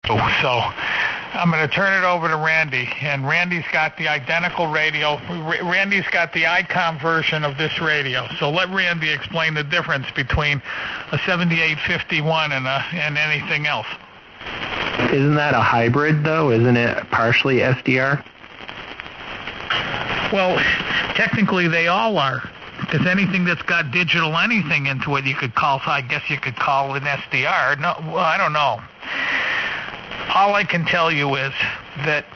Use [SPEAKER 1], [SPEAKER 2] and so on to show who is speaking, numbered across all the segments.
[SPEAKER 1] So I'm going to turn it over to Randy, and Randy's got the identical radio. Randy's got the ICOM version of this radio. So let Randy explain the difference between a 7851 and anything else.
[SPEAKER 2] Isn't that a hybrid, though? Isn't it partially SDR?
[SPEAKER 1] Well, technically they all are. Because anything that's got digital anything into it, I guess you could call an SDR. No, well, I don't know. All I can tell you is that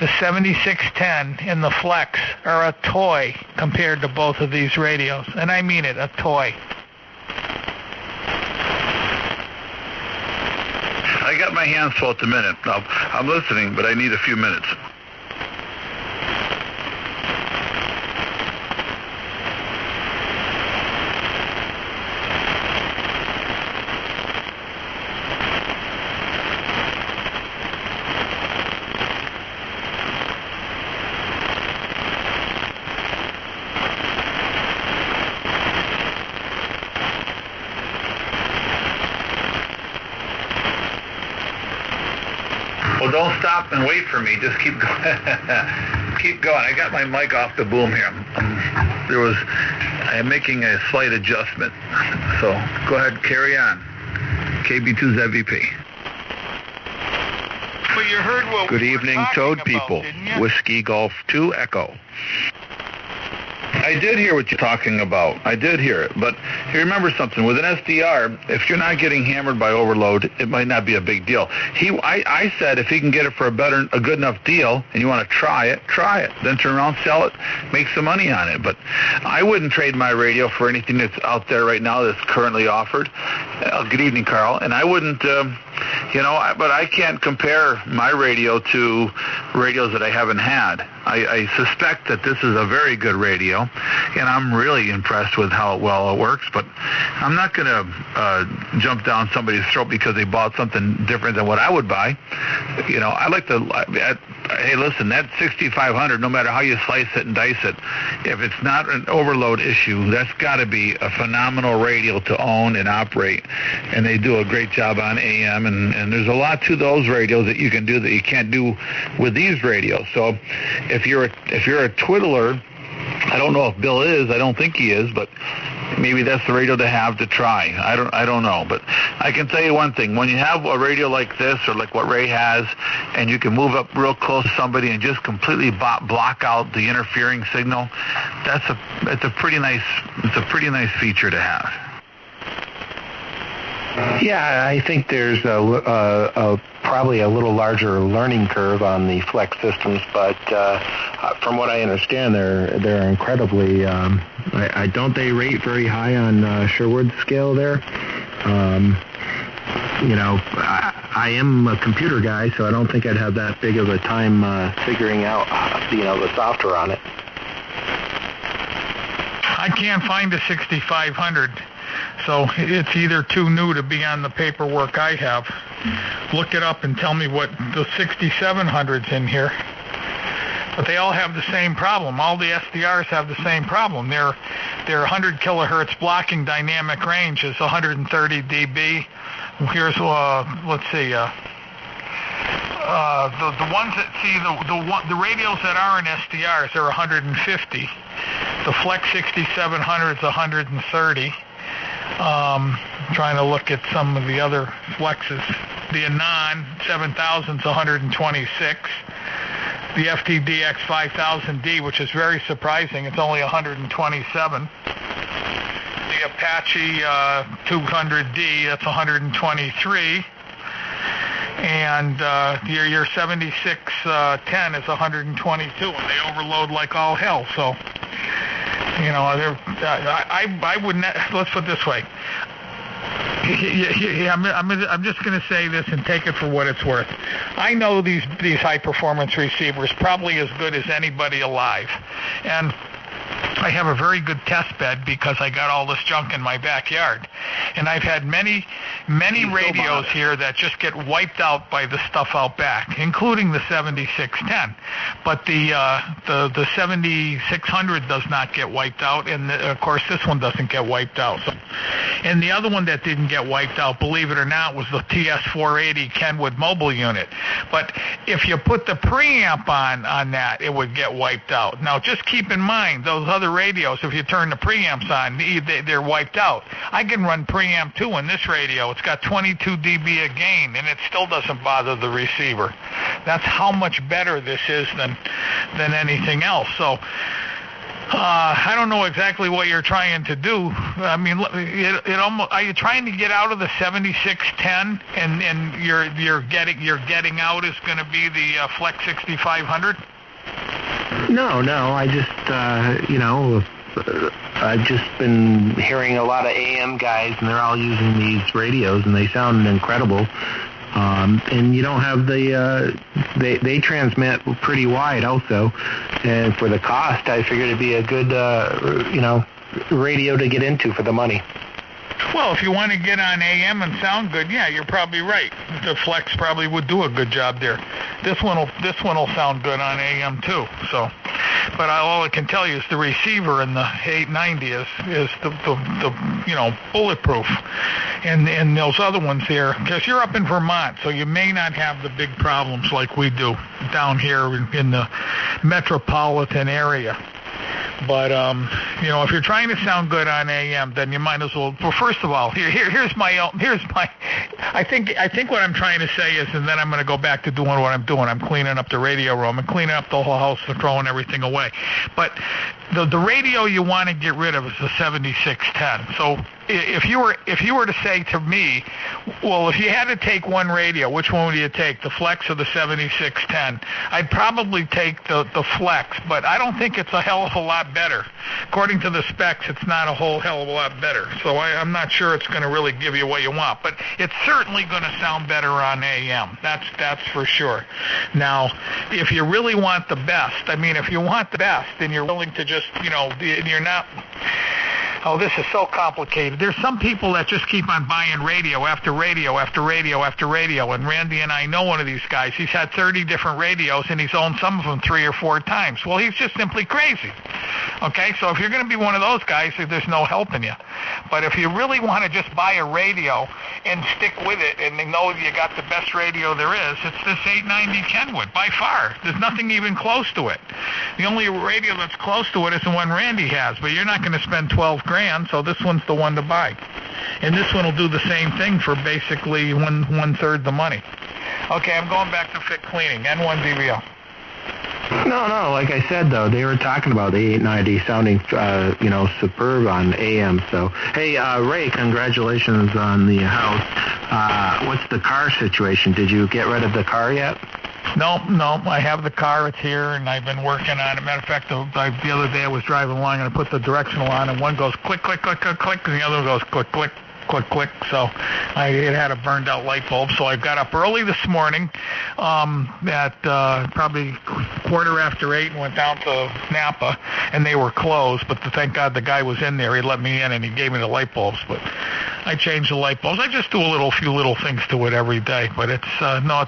[SPEAKER 1] the 7610 and the Flex are a toy compared to both of these radios. And I mean it, a toy.
[SPEAKER 3] I got my hands full at the minute. I'm listening, but I need a few minutes. Well, don't stop and wait for me. Just keep going. Keep going. I got my mic off the boom here. I am making a slight adjustment. So go ahead, carry on. KB2's MVP.
[SPEAKER 1] Well, you heard what
[SPEAKER 3] Good
[SPEAKER 1] we
[SPEAKER 3] evening,
[SPEAKER 1] were talking
[SPEAKER 3] Toad
[SPEAKER 1] about,
[SPEAKER 3] people.
[SPEAKER 1] didn't you?
[SPEAKER 3] Whiskey Golf 2 Echo. I did hear what you're talking about. I did hear it. But you remember something. With an SDR, if you're not getting hammered by overload, it might not be a big deal. I said if he can get it for a good enough deal and you want to try it. Then turn around, sell it, make some money on it. But I wouldn't trade my radio for anything that's out there right now that's currently offered. Good evening, Carl. And I wouldn't, but I can't compare my radio to radios that I haven't had. I suspect that this is a very good radio, and I'm really impressed with how well it works, but I'm not going to jump down somebody's throat because they bought something different than what I would buy. I like hey, listen, that 6500, no matter how you slice it and dice it, if it's not an overload issue, that's got to be a phenomenal radio to own and operate, and they do a great job on AM, and there's a lot to those radios that you can do that you can't do with these radios. So if you're a twiddler, I don't know if Bill is. I don't think he is, but maybe that's the radio to have to try. I don't know, but I can tell you one thing: when you have a radio like this or like what Ray has, and you can move up real close to somebody and just completely block out the interfering signal, it's a pretty nice feature to have.
[SPEAKER 2] Yeah, I think there's probably a little larger learning curve on the Flex systems, but from what I understand, they're incredibly. Don't they rate very high on Sherwood's scale there? I am a computer guy, so I don't think I'd have that big of a time figuring out the software on it.
[SPEAKER 1] I can't find a 6500. So it's either too new to be on the paperwork I have. Look it up and tell me what the 6700's in here. But they all have the same problem. All the SDRs have the same problem. Their 100 kilohertz blocking dynamic range is 130 dB. Here's let's see. The ones that the radios that aren't SDRs are 150. The Flex 6700 is 130. Trying to look at some of the other Flexes. The Anon 7000 is 126. The FTDX 5000D, which is very surprising, it's only 127. The Apache 200D, that's 123. And your 7610 is 122, and they overload like all hell. So, I wouldn't. Let's put it this way. I'm just going to say this and take it for what it's worth. I know these high performance receivers probably as good as anybody alive, and I have a very good test bed because I got all this junk in my backyard. And I've had many radios here that just get wiped out by the stuff out back, including the 7610. But the 7600 does not get wiped out, and of course this one doesn't get wiped out. So, and the other one that didn't get wiped out, believe it or not, was the TS480 Kenwood mobile unit. But if you put the preamp on that, it would get wiped out. Now just keep in mind, those other radios, if you turn the preamps on, they're wiped out. I can run preamp 2 in this radio. It's got 22 dB of gain, and it still doesn't bother the receiver. That's how much better this is than anything else. So I don't know exactly what you're trying to do. I mean, it almost, are you trying to get out of the 7610, and you're getting out is going to be the Flex 6500?
[SPEAKER 2] No. I just, I've just been hearing a lot of AM guys, and they're all using these radios, and they sound incredible. And you don't have they transmit pretty wide also. And for the cost, I figured it'd be a good, radio to get into for the money.
[SPEAKER 1] Well, if you want to get on AM and sound good, yeah, you're probably right. The Flex probably would do a good job there. This one will sound good on AM too. So, but all I can tell you is the receiver in the 890 is the bulletproof, and those other ones here, because you're up in Vermont, so you may not have the big problems like we do down here in the metropolitan area. But if you're trying to sound good on AM, then you might as well. Well, first of all, here's my. I think what I'm trying to say is, and then I'm going to go back to doing what I'm doing. I'm cleaning up the radio room and cleaning up the whole house and throwing everything away. But the radio you want to get rid of is the 7610. So if you were to say to me, well, if you had to take one radio, which one would you take, the Flex or the 7610? I'd probably take the Flex, but I don't think it's a hell of a lot better. According to the specs, it's not a whole hell of a lot better. So I'm not sure it's going to really give you what you want, but it's certainly going to sound better on AM. That's for sure. Now, if you really want the best, if you want the best, then you're willing to just, you're not. Oh, this is so complicated. There's some people that just keep on buying radio after radio after radio after radio, and Randy and I know one of these guys. He's had 30 different radios, and he's owned some of them 3 or 4 times. Well, he's just simply crazy. Okay, so if you're going to be one of those guys, there's no helping you. But if you really want to just buy a radio and stick with it and know you got the best radio there is, it's this 890 Kenwood, by far. There's nothing even close to it. The only radio that's close to it is the one Randy has, but you're not going to spend $12,000, so this one's the one to buy. And this one will do the same thing for basically one-third the money. Okay, I'm going back to Fit Cleaning, N1 DVL.
[SPEAKER 2] No, like I said, though, they were talking about the 890 sounding, superb on AM. So, hey, Ray, congratulations on the house. What's the car situation? Did you get rid of the car yet?
[SPEAKER 1] No, I have the car. It's here, and I've been working on it. Matter of fact, the other day I was driving along, and I put the directional on, and one goes click, click, click, click, click, and the other goes click, click, click, click. So it had a burned out light bulb. So I got up early this morning at probably 8:15 and went down to Napa, and they were closed. But thank God the guy was in there. He let me in, and he gave me the light bulbs. But I changed the light bulbs. I just do a few little things to it every day. But it's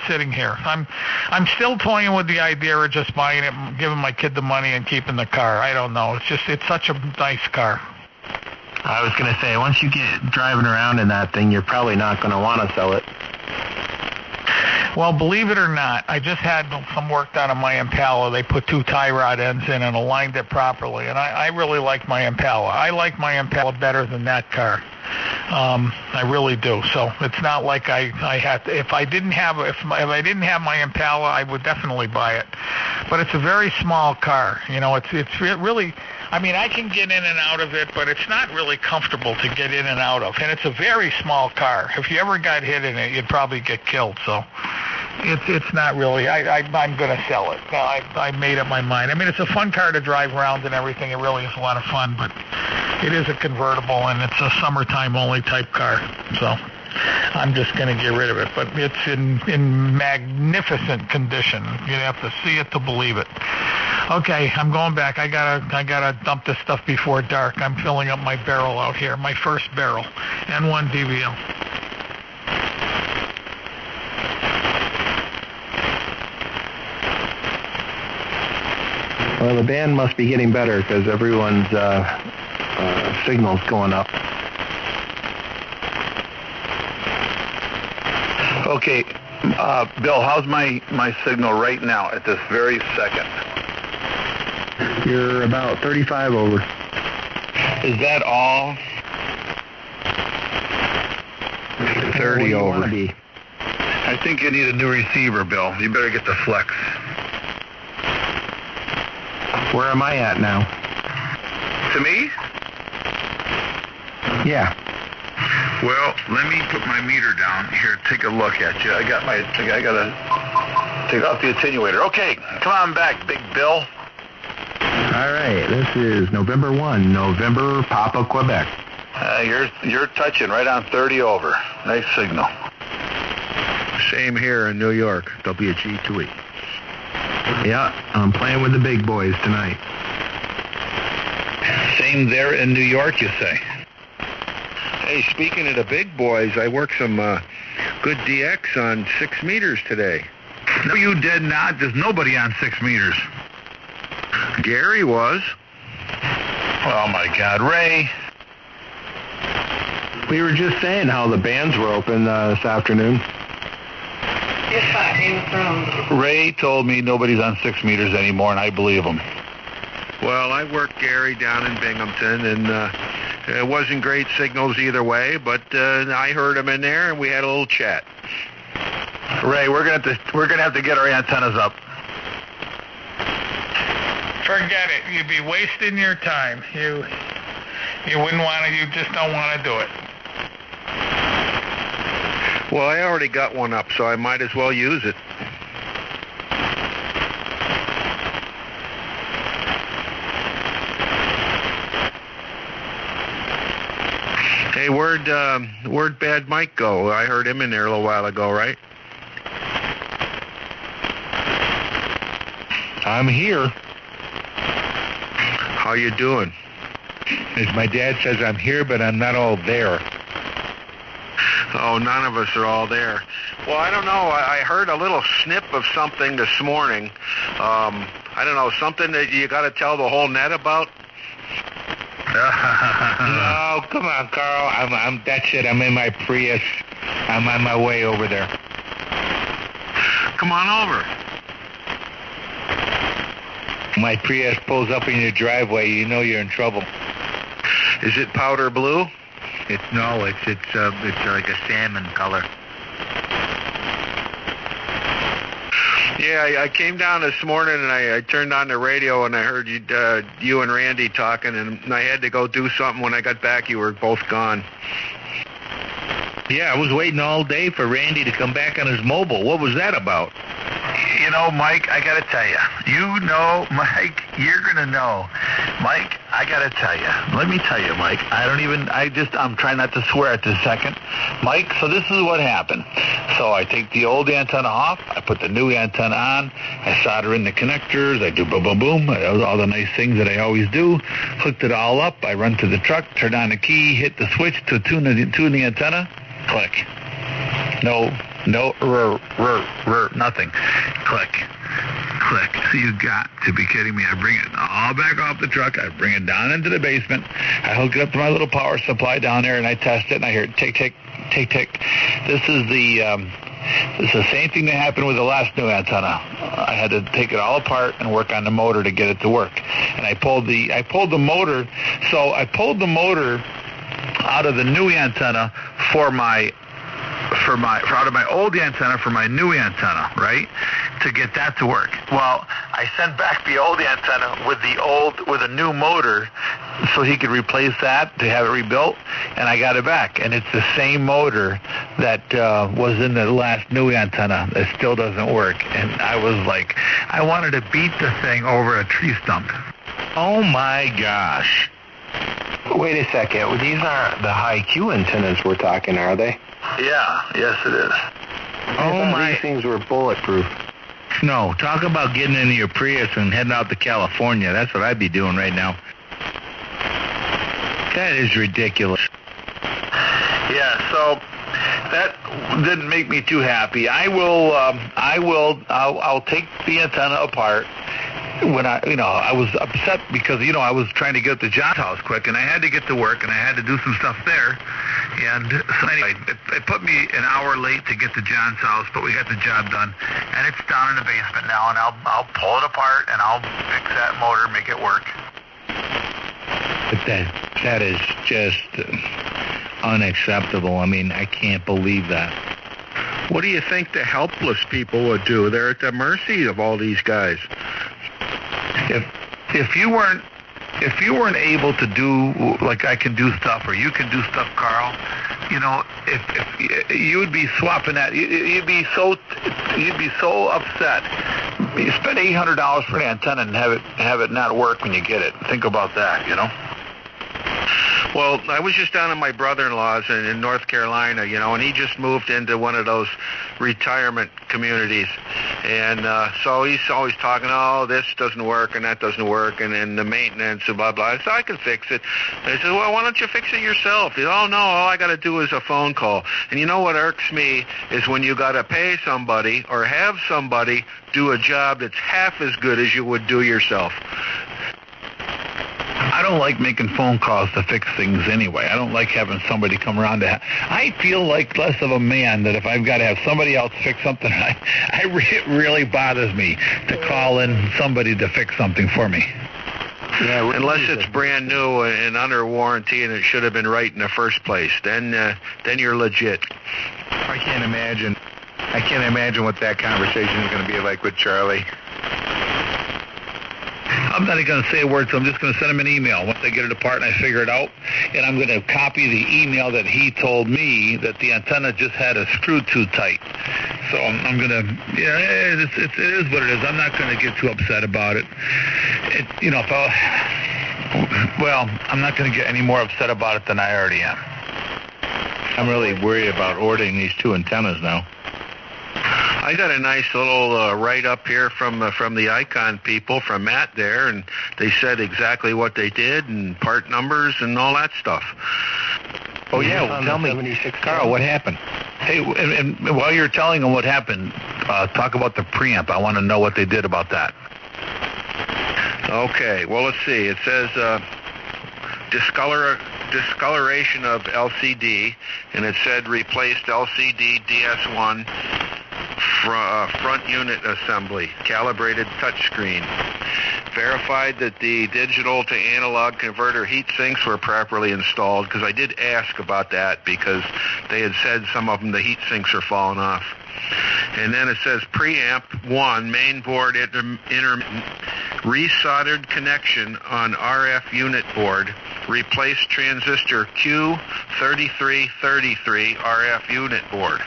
[SPEAKER 1] sitting here. I'm still toying with the idea of just buying it, giving my kid the money, and keeping the car. I don't know. It's such a nice car.
[SPEAKER 2] I was going to say, once you get driving around in that thing, you're probably not going to want to sell it.
[SPEAKER 1] Well, believe it or not, I just had some work done on my Impala. They put 2 tie rod ends in and aligned it properly, and I really like my Impala. I like my Impala better than that car. I really do. So it's not like I had to, if I didn't have my Impala, I would definitely buy it. But it's a very small car. It's really. I can get in and out of it, but it's not really comfortable to get in and out of. And it's a very small car. If you ever got hit in it, you'd probably get killed. So it's not really. I'm going to sell it. I made up my mind. It's a fun car to drive around and everything. It really is a lot of fun, but it is a convertible, and it's a summertime only type car. So I'm just going to get rid of it. But it's in magnificent condition. You'd have to see it to believe it. Okay, I'm going back. I gotta dump this stuff before dark. I'm filling up my barrel out here, my first barrel, N1 DBL.
[SPEAKER 2] Well, the band must be getting better because everyone's signal's going up.
[SPEAKER 3] Okay, Bill, how's my signal right now at this very second?
[SPEAKER 2] You're about 35 over.
[SPEAKER 3] Is that all?
[SPEAKER 2] 30 over.
[SPEAKER 3] I think you need a new receiver, Bill. You better get the Flex.
[SPEAKER 2] Where am I at now?
[SPEAKER 3] To me?
[SPEAKER 2] Yeah.
[SPEAKER 3] Well, let me put my meter down here. Take a look at you. I gotta take off the attenuator. Okay, come on back, Big Bill.
[SPEAKER 2] All right. This is November 1, November, Papa, Quebec.
[SPEAKER 3] You're touching right on 30 over. Nice signal.
[SPEAKER 4] Same here in New York, WG2E.
[SPEAKER 2] Yeah, I'm playing with the big boys tonight.
[SPEAKER 3] Same there in New York, you say?
[SPEAKER 4] Hey, speaking of the big boys, I worked some good DX on 6 meters today.
[SPEAKER 3] No, you did not. There's nobody on 6 meters.
[SPEAKER 4] Gary was.
[SPEAKER 3] Oh, my God. Ray.
[SPEAKER 2] We were just saying how the bands were open this afternoon.
[SPEAKER 3] Ray told me nobody's on 6 meters anymore, and I believe him.
[SPEAKER 4] Well, I worked Gary down in Binghamton, and it wasn't great signals either way, but I heard him in there, and we had a little chat.
[SPEAKER 3] Ray, we're gonna have to get our antennas up.
[SPEAKER 1] Forget it. You'd be wasting your time. You wouldn't want to. You just don't want to do it.
[SPEAKER 4] Well, I already got one up, so I might as well use it. Hey, where'd Bad Mike go? I heard him in there a little while ago, right?
[SPEAKER 5] I'm here.
[SPEAKER 4] How you doing?
[SPEAKER 5] As my dad says, I'm here, but I'm not all there.
[SPEAKER 4] Oh, none of us are all there. Well, I don't know. I heard a little snip of something this morning. I don't know, something that you got to tell the whole net about?
[SPEAKER 5] No, come on, Carl. That's it. I'm in my Prius. I'm on my way over there.
[SPEAKER 3] Come on over.
[SPEAKER 5] My Prius pulls up in your driveway. You know you're in trouble.
[SPEAKER 4] Is it powder blue?
[SPEAKER 5] It's like a salmon color.
[SPEAKER 4] Yeah, I came down this morning and I turned on the radio and I heard you and Randy talking, and I had to go do something. When I got back, you were both gone.
[SPEAKER 5] Yeah, I was waiting all day for Randy to come back on his mobile. What was that about?
[SPEAKER 3] You know, Mike, I got to tell you. You know, Mike, you're going to know. Mike, I got to tell you. Let me tell you, Mike. I'm trying not to swear at this second. Mike, so this is what happened. So I take the old antenna off. I put the new antenna on. I solder in the connectors. I do boom, boom, boom. All the nice things that I always do. Hooked it all up. I run to the truck, turn on the key, hit the switch to tune the antenna. Click. No, nothing. Click. So you got to be kidding me. I bring it all back off the truck. I bring it down into the basement. I hook it up to my little power supply down there, and I test it, and I hear it tick, tick, tick, tick. This is the same thing that happened with the last new antenna. I had to take it all apart and work on the motor to get it to work. And I pulled the motor. So I pulled the motor out of the new antenna out of my old antenna for my new antenna, right? To get that to work. Well, I sent back the old antenna with a new motor so he could replace that to have it rebuilt, and I got it back. And it's the same motor that was in the last new antenna that still doesn't work. And I was like, I wanted to beat the thing over a tree stump.
[SPEAKER 5] Oh my gosh.
[SPEAKER 2] Wait a second. These aren't the high Q antennas we're talking, are they?
[SPEAKER 3] Yeah, yes it is.
[SPEAKER 2] Oh my! These things were bulletproof.
[SPEAKER 5] No, talk about getting into your Prius and heading out to California. That's what I'd be doing right now. That is ridiculous.
[SPEAKER 3] Yeah, so that didn't make me too happy. I'll take the antenna apart. When I was upset because, I was trying to get to John's house quick, and I had to get to work, and I had to do some stuff there. And so anyway, it put me an hour late to get to John's house, but we got the job done. And it's down in the basement now, and I'll pull it apart, and I'll fix that motor, make it work.
[SPEAKER 5] But that is just unacceptable. I mean, I can't believe that.
[SPEAKER 4] What do you think the helpless people would do? They're at the mercy of all these guys.
[SPEAKER 3] If you weren't able to do like I can do stuff, or you can do stuff, Carl, if you would be swapping that, you'd be so upset. You spend $800 for an antenna and have it not work when you get it. Think about that,
[SPEAKER 4] Well, I was just down at my brother-in-law's in North Carolina, and he just moved into one of those retirement communities. And so he's always talking, oh, this doesn't work and that doesn't work, and then the maintenance and blah, blah. So I can fix it. And I said, well, why don't you fix it yourself? He said, oh, no, all I got to do is a phone call. And you know what irks me is when you got to pay somebody or have somebody do a job that's half as good as you would do yourself.
[SPEAKER 3] I don't like making phone calls to fix things anyway. I don't like having somebody come around I feel like less of a man that if I've got to have somebody else fix something, it really bothers me to call in somebody to fix something for me.
[SPEAKER 4] Yeah, unless it's brand new and under warranty and it should have been right in the first place, then you're legit.
[SPEAKER 5] I can't imagine what that conversation is going to be like with Charlie.
[SPEAKER 3] I'm not going to say a word, so I'm just going to send him an email once I get it apart and I figure it out. And I'm going to copy the email that he told me that the antenna just had a screw too tight. So I'm going to, it is what it is. I'm not going to get too upset about it. I'm not going to get any more upset about it than I already am.
[SPEAKER 5] I'm really worried about ordering these two antennas now.
[SPEAKER 4] I got a nice little write-up here from the Icon people, from Matt there, and they said exactly what they did and part numbers and all that stuff.
[SPEAKER 5] Oh, yeah, well, tell me, Carl, what happened?
[SPEAKER 3] Hey, and while you're telling them what happened, talk about the preamp. I want to know what they did about that.
[SPEAKER 4] Okay, well, let's see. It says discoloration of LCD, and it said replaced LCD DS1 front unit assembly, calibrated touchscreen. Verified that the digital to analog converter heat sinks were properly installed, because I did ask about that because they had said some of them, the heat sinks are falling off. And then it says preamp 1, main board intermittent, resoldered connection on RF unit board, replaced transistor Q3333 RF unit board.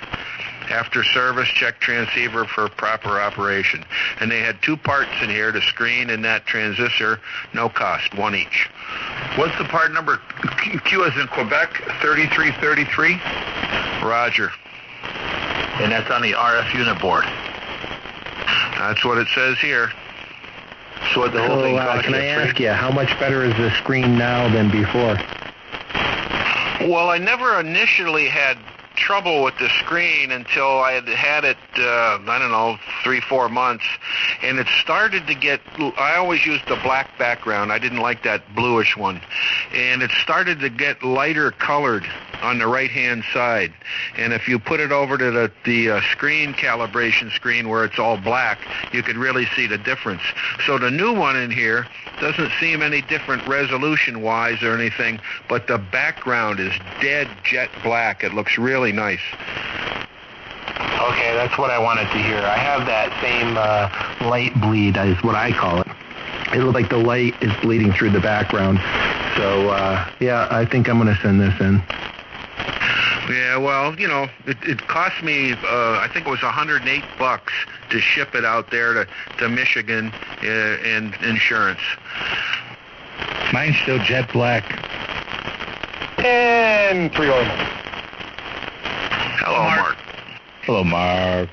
[SPEAKER 4] After service, check transceiver for proper operation. And they had two parts in here, the screen and that transistor, no cost, one each.
[SPEAKER 3] What's the part number? Q as in Quebec, 3333?
[SPEAKER 4] Roger.
[SPEAKER 3] And that's on the RF unit board.
[SPEAKER 4] That's what it says here.
[SPEAKER 3] So what the whole thing costs.
[SPEAKER 2] Can I ask you, how much better is the screen now than before?
[SPEAKER 4] Well, I never initially had trouble with the screen until I had it, 3-4 months, and it started to get, I always used the black background. I didn't like that bluish one. And it started to get lighter colored on the right-hand side. And if you put it over to the screen calibration screen where it's all black, you could really see the difference. So the new one in here doesn't seem any different resolution-wise or anything, but the background is dead jet black. It looks really nice.
[SPEAKER 2] Okay, that's what I wanted to hear. I have that same light bleed, is what I call it. It looks like the light is bleeding through the background. So, I think I'm going to send this in.
[SPEAKER 4] Yeah, well, it cost me, I think it was $108 to ship it out there to Michigan and insurance.
[SPEAKER 5] Mine's still jet black.
[SPEAKER 2] And pre-order.
[SPEAKER 4] Hello, Mark.
[SPEAKER 5] Hello, Mark.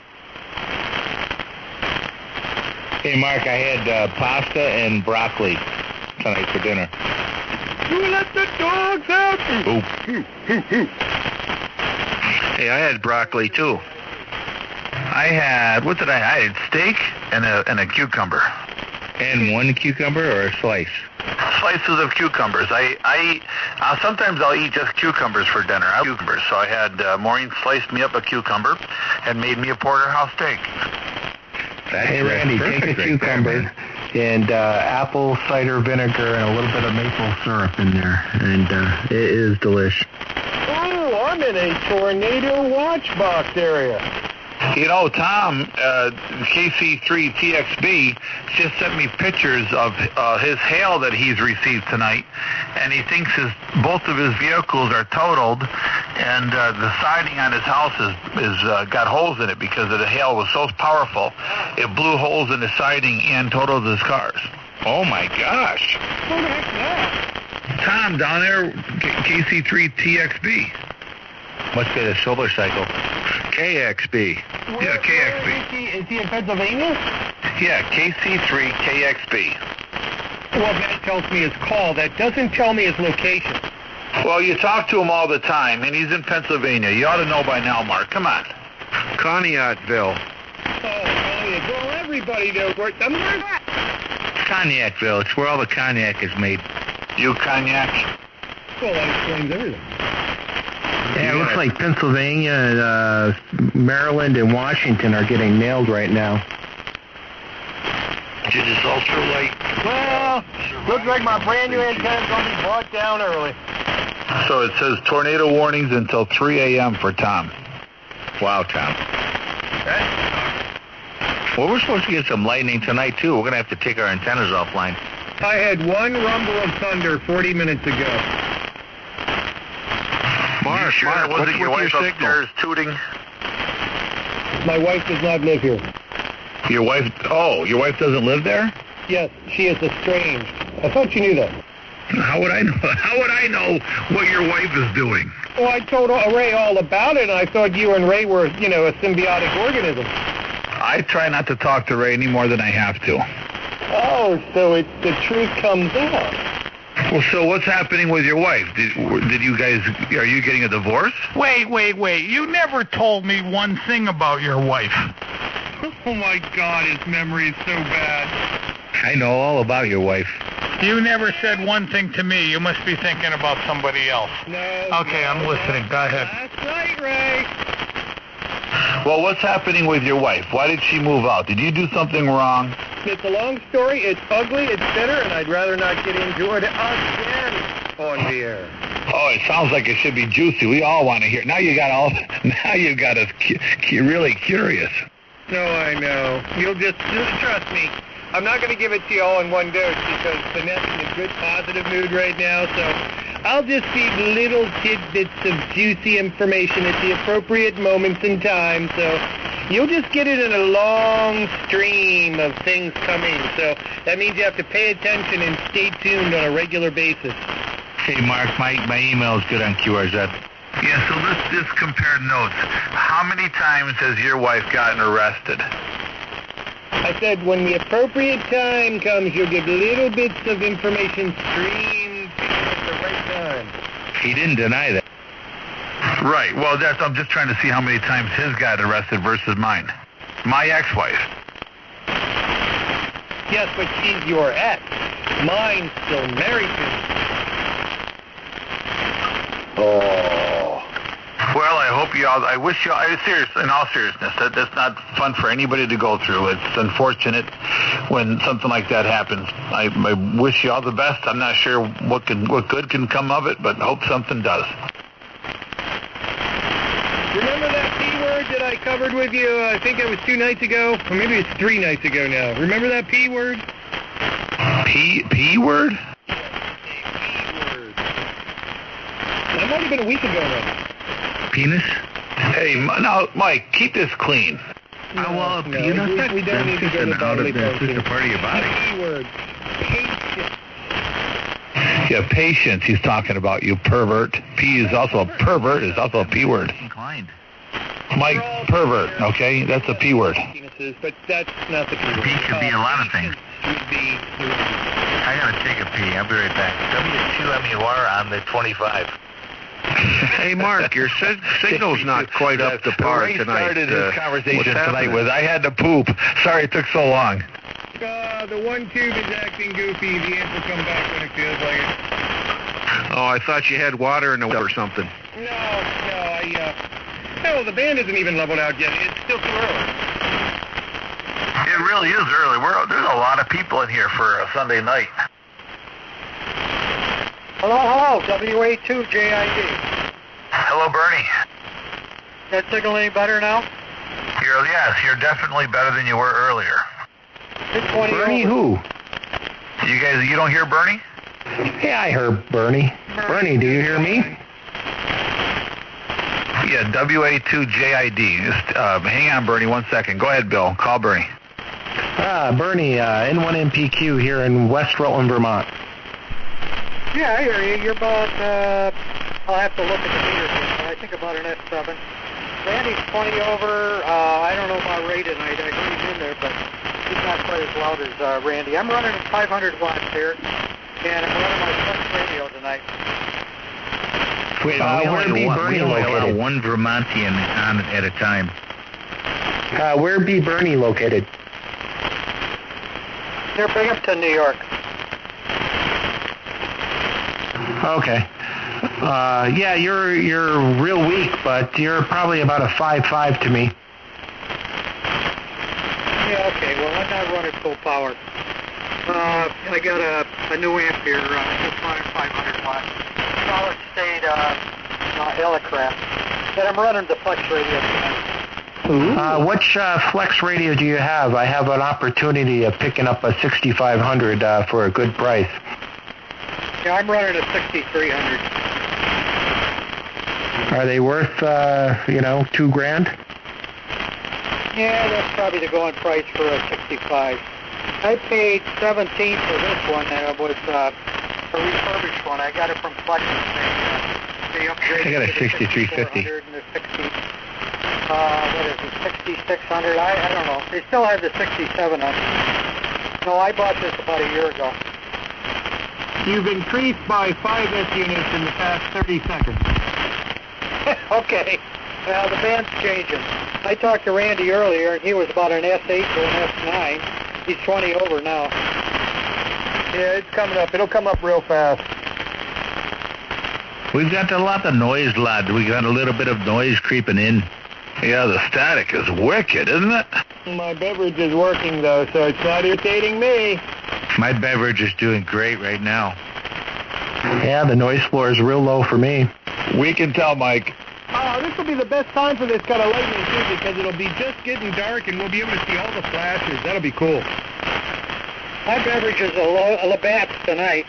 [SPEAKER 5] Hey, Mark, I had pasta and broccoli tonight for dinner. You let the dogs out!
[SPEAKER 3] Hey, I had broccoli too. I had I had steak and a cucumber.
[SPEAKER 5] And one cucumber or a slice?
[SPEAKER 3] Slices of cucumbers. Sometimes I'll eat just cucumbers for dinner. So I had Maureen sliced me up a cucumber and made me a porterhouse steak.
[SPEAKER 2] Hey, Randy, take a cucumber and apple cider vinegar and a little bit of maple syrup in there, and it is delish.
[SPEAKER 6] Oh, I'm in a tornado watch box area.
[SPEAKER 3] You know, Tom, KC3TXB just sent me pictures of his hail that he's received tonight, and he thinks both of his vehicles are totaled, and the siding on his house is got holes in it because the hail was so powerful, it blew holes in his siding and totaled his cars.
[SPEAKER 5] Oh, my gosh.
[SPEAKER 6] What the heck's that?
[SPEAKER 3] Tom, down there, KC3TXB.
[SPEAKER 5] Must be the solar cycle.
[SPEAKER 3] KXB. Yeah, KXB.
[SPEAKER 6] Is he in Pennsylvania?
[SPEAKER 3] Yeah, KC3KXB.
[SPEAKER 6] Well, that tells me his call. That doesn't tell me his location.
[SPEAKER 3] Well, you talk to him all the time, and he's in Pennsylvania. You ought to know by now, Mark. Come on. Conneautville.
[SPEAKER 6] Well, everybody knows where.
[SPEAKER 5] Cognacville. It's where all the cognac is made.
[SPEAKER 3] You cognac?
[SPEAKER 6] Well, that explains everything.
[SPEAKER 2] Yeah, it looks like Pennsylvania, Maryland, and Washington are getting nailed right now.
[SPEAKER 3] Did this ultralight?
[SPEAKER 6] Well, looks like my brand new antenna's going to be brought down early.
[SPEAKER 3] So it says tornado warnings until 3 a.m. for Tom.
[SPEAKER 5] Wow, Tom. Well, we're supposed to get some lightning tonight, too. We're going to have to take our antennas offline.
[SPEAKER 6] I had one rumble of thunder 40 minutes ago.
[SPEAKER 3] Mark, wasn't your wife upstairs tooting?
[SPEAKER 6] My wife does not live here.
[SPEAKER 3] Your wife doesn't live there?
[SPEAKER 6] Yes, she is estranged. I thought you knew that.
[SPEAKER 3] How would I know? How would I know what your wife is doing?
[SPEAKER 6] Well, I told Ray all about it, and I thought you and Ray were, a symbiotic organism.
[SPEAKER 3] I try not to talk to Ray any more than I have to.
[SPEAKER 6] Oh, so the truth comes out.
[SPEAKER 3] Well, so what's happening with your wife? Are you getting a divorce?
[SPEAKER 1] Wait. You never told me one thing about your wife.
[SPEAKER 6] Oh, my God, his memory is so bad.
[SPEAKER 5] I know all about your wife.
[SPEAKER 1] You never said one thing to me. You must be thinking about somebody else.
[SPEAKER 6] No.
[SPEAKER 1] Okay, I'm listening. Go ahead.
[SPEAKER 6] That's right, Ray.
[SPEAKER 3] Well, what's happening with your wife? Why did she move out? Did you do something wrong?
[SPEAKER 6] It's a long story. It's ugly. It's bitter, and I'd rather not get into it again on the air.
[SPEAKER 3] Oh, it sounds like it should be juicy. We all want to hear. Now you got us really curious.
[SPEAKER 6] No, I know. You'll just trust me. I'm not going to give it to you all in one dose because Vanette's in a good positive mood right now, so I'll just feed little tidbits of juicy information at the appropriate moments in time, so you'll just get it in a long stream of things coming. So that means you have to pay attention and stay tuned on a regular basis.
[SPEAKER 5] Hey, Mark, my email is good on QRZ.
[SPEAKER 3] Yeah, so let's just compare notes. How many times has your wife gotten arrested?
[SPEAKER 6] I said when the appropriate time comes, you'll get little bits of information streamed at the right time.
[SPEAKER 5] He didn't deny that.
[SPEAKER 3] Right. Well, I'm just trying to see how many times his got arrested versus mine. My ex-wife.
[SPEAKER 6] Yes, but she's your ex. Mine's still married to me.
[SPEAKER 3] Oh. Well, I wish you all, in all seriousness, that's not fun for anybody to go through. It's unfortunate when something like that happens. I wish you all the best. I'm not sure what good can come of it, but hope something does.
[SPEAKER 6] Remember that P word that I covered with you, I think it was 2 nights ago? Or maybe it's 3 nights ago now. Remember that P word?
[SPEAKER 3] P word?
[SPEAKER 6] That might have been a week ago now.
[SPEAKER 5] Penis?
[SPEAKER 3] Hey, now, Mike, keep this clean.
[SPEAKER 6] We don't need to go to bodily functions.
[SPEAKER 5] It's just a part of your body.
[SPEAKER 6] P word. Patience.
[SPEAKER 3] Yeah, patience he's talking about, you pervert. P is also a pervert, is also a P word.
[SPEAKER 5] Inclined.
[SPEAKER 3] Mike, pervert, okay? That's a P word.
[SPEAKER 6] Penises, but that's not the truth.
[SPEAKER 5] P could be a lot of things.
[SPEAKER 6] Would be
[SPEAKER 5] I gotta take a pee. I'll be right back. W2MUR on the 25.
[SPEAKER 4] Hey, Mark, your signal's not quite up to par
[SPEAKER 3] Ray
[SPEAKER 4] tonight.
[SPEAKER 3] started his conversation
[SPEAKER 4] what's
[SPEAKER 3] tonight
[SPEAKER 4] happening?
[SPEAKER 3] with, I had to poop. Sorry it took so long.
[SPEAKER 6] the one tube is acting goofy. The amp will come back when it feels like it.
[SPEAKER 4] Oh, I thought you had water in the well or something.
[SPEAKER 6] No, the band isn't even leveled out yet. It's still too early.
[SPEAKER 5] It really is early. There's a lot of people in here for a Sunday night.
[SPEAKER 7] Hello, WA2JID.
[SPEAKER 5] Hello, Bernie.
[SPEAKER 7] That signal any better now?
[SPEAKER 5] You're definitely better than you were earlier.
[SPEAKER 7] It's 20
[SPEAKER 2] Bernie
[SPEAKER 7] over.
[SPEAKER 2] who?
[SPEAKER 5] You don't hear Bernie?
[SPEAKER 2] Yeah, I heard Bernie. Bernie, do you hear me?
[SPEAKER 3] Yeah, WA2JID. Just hang on, Bernie, 1 second. Go ahead, Bill. Call Bernie.
[SPEAKER 2] Bernie, N1MPQ here in West Rutland, Vermont.
[SPEAKER 7] Yeah, I hear you. You're about, I'll have to look at the meter here, but I think about an S7. Randy's 20 over. I don't know about Ray tonight. I heard he's in there, but he's not quite as loud as Randy. I'm running 500 watts here, and I'm running my Flex radio tonight.
[SPEAKER 5] Wait,
[SPEAKER 2] where be Bernie
[SPEAKER 5] we only allow
[SPEAKER 2] located?
[SPEAKER 5] one Vermontian on at a time.
[SPEAKER 2] Where be Bernie located?
[SPEAKER 7] Near Binghamton, New York.
[SPEAKER 2] Okay. Yeah, you're real weak, but you're probably about a 5.5 to me.
[SPEAKER 7] Yeah, okay. Well, I'm not running full power. I got a new amp here, just running 500 watts. Solid state Elecraft. But I'm running the Flex radio tonight.
[SPEAKER 2] Which Flex radio do you have? I have an opportunity of picking up a 6500 for a good price.
[SPEAKER 7] Yeah, I'm running a 6300.
[SPEAKER 2] Are they worth, $2,000?
[SPEAKER 7] Yeah, that's probably the going price for a 65. I paid 17 for this one. It was a refurbished one. I got it from Flex. They upgraded
[SPEAKER 2] I got a
[SPEAKER 7] to the
[SPEAKER 2] 6350.
[SPEAKER 7] 6400 and the 60. What is it? 6600. I don't know. They still have the 6700. No, I bought this about a year ago.
[SPEAKER 6] You've increased by 5 S units in the past 30 seconds.
[SPEAKER 7] Okay. Well, the band's changing. I talked to Randy earlier, and he was about an S8 to an S9. He's 20 over now.
[SPEAKER 6] Yeah, it's coming up. It'll come up real fast.
[SPEAKER 5] We've got a lot of noise, lad. We got a little bit of noise creeping in.
[SPEAKER 3] Yeah, the static is wicked, isn't it?
[SPEAKER 6] My beverage is working, though, so it's not irritating me.
[SPEAKER 5] My beverage is doing great right now.
[SPEAKER 2] Yeah, the noise floor is real low for me.
[SPEAKER 3] We can tell, Mike.
[SPEAKER 6] This will be the best time for this kind of lightning, too, because it'll be just getting dark, and we'll be able to see all the flashes. That'll be cool.
[SPEAKER 7] My beverage is a Labatt's tonight.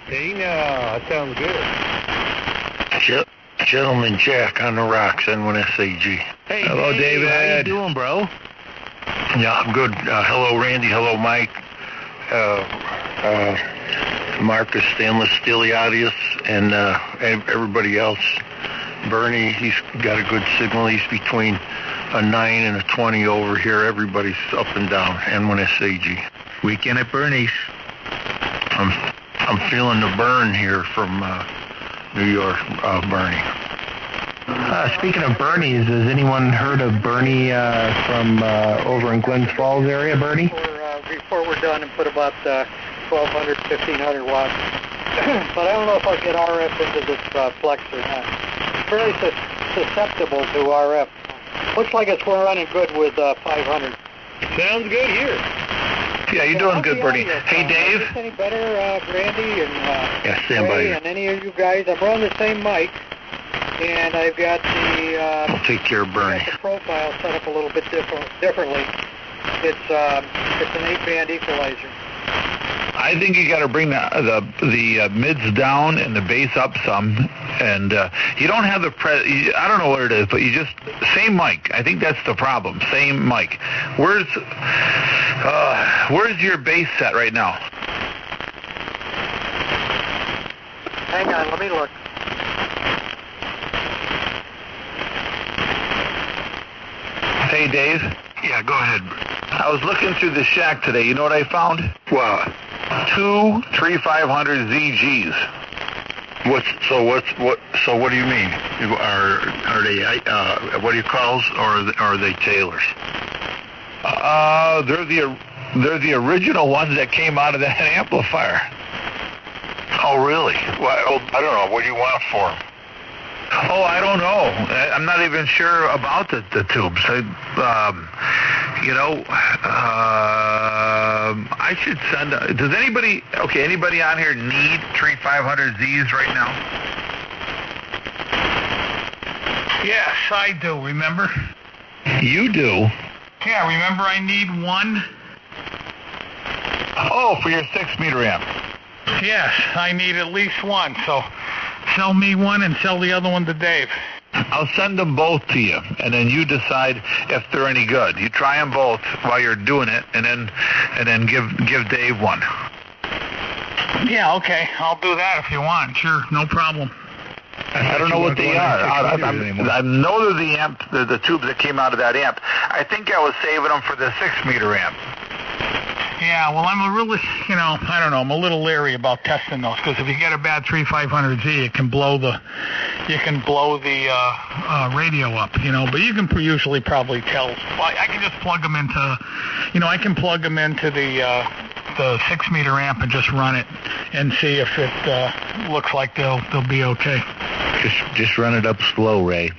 [SPEAKER 6] Hey, no, that sounds good.
[SPEAKER 8] Gentleman Jack on the rocks, N1SAG.
[SPEAKER 5] Hey,
[SPEAKER 3] Hello, David.
[SPEAKER 5] How you doing, bro?
[SPEAKER 8] Yeah, I'm good. Hello, Randy. Hello, Mike. Marcus Stanley Stiliadius, and everybody else. Bernie, he's got a good signal. He's between a 9 and a 20 over here. Everybody's up and down. N1SAG.
[SPEAKER 5] Weekend at Bernie's.
[SPEAKER 8] I'm feeling the burn here from New York, Bernie.
[SPEAKER 2] Speaking of Bernie's, has anyone heard of Bernie from over in Glens Falls area, Bernie?
[SPEAKER 7] Before we're done and put about 1,200, 1,500 watts. But I don't know if I'll get RF into this Flex or not. It's very susceptible to RF. Looks like it's running good with 500.
[SPEAKER 6] Sounds good here.
[SPEAKER 3] Yeah, you're doing good, Bernie. Hey, Dave.
[SPEAKER 7] Is this any better, Randy and
[SPEAKER 8] Yeah, stand by
[SPEAKER 7] Ray
[SPEAKER 8] you.
[SPEAKER 7] and any of you guys? I'm running the same mic, and I've got the
[SPEAKER 8] I'll take care of Bernie.
[SPEAKER 7] got the profile set up a little bit differently. It's an 8-band equalizer.
[SPEAKER 3] I think you got to bring the mids down and the bass up some, and you don't have the I don't know what it is, but you just same mic. I think that's the problem. Same mic. Where's your bass set right now?
[SPEAKER 7] Hang on, let me look.
[SPEAKER 3] Hey, Dave.
[SPEAKER 8] Yeah, go ahead.
[SPEAKER 3] I was looking through the shack today. You know what I found?
[SPEAKER 8] What?
[SPEAKER 3] 2 3500 ZGs.
[SPEAKER 8] So what do you mean? Are they what do you call those, or are they Taylors?
[SPEAKER 3] They're the original ones that came out of that amplifier.
[SPEAKER 8] Oh, really? Well, I don't know. What do you want for them?
[SPEAKER 3] Oh, I don't know. I'm not even sure about the tubes. I should send. Does anybody on here need 3500Zs right now?
[SPEAKER 1] Yes, I do. Remember?
[SPEAKER 3] You do?
[SPEAKER 1] Yeah, remember I need one?
[SPEAKER 3] Oh, for your 6-meter amp.
[SPEAKER 1] Yes, I need at least one. So sell me one and sell the other one to Dave.
[SPEAKER 3] I'll send them both to you, and then you decide if they're any good. You try them both while you're doing it, and then give Dave one.
[SPEAKER 1] Yeah, okay. I'll do that if you want. Sure, no problem.
[SPEAKER 3] I don't know what they are. I know they're the tubes that came out of that amp. I think I was saving them for the 6-meter amp.
[SPEAKER 1] Yeah, well, I'm a little leery about testing those, because if you get a bad 3500Z, you can blow the radio up, but you can usually probably tell. Well, I can just plug them into, the 6-meter amp and just run it and see if it looks like they'll be okay.
[SPEAKER 5] Just run it up slow, Ray.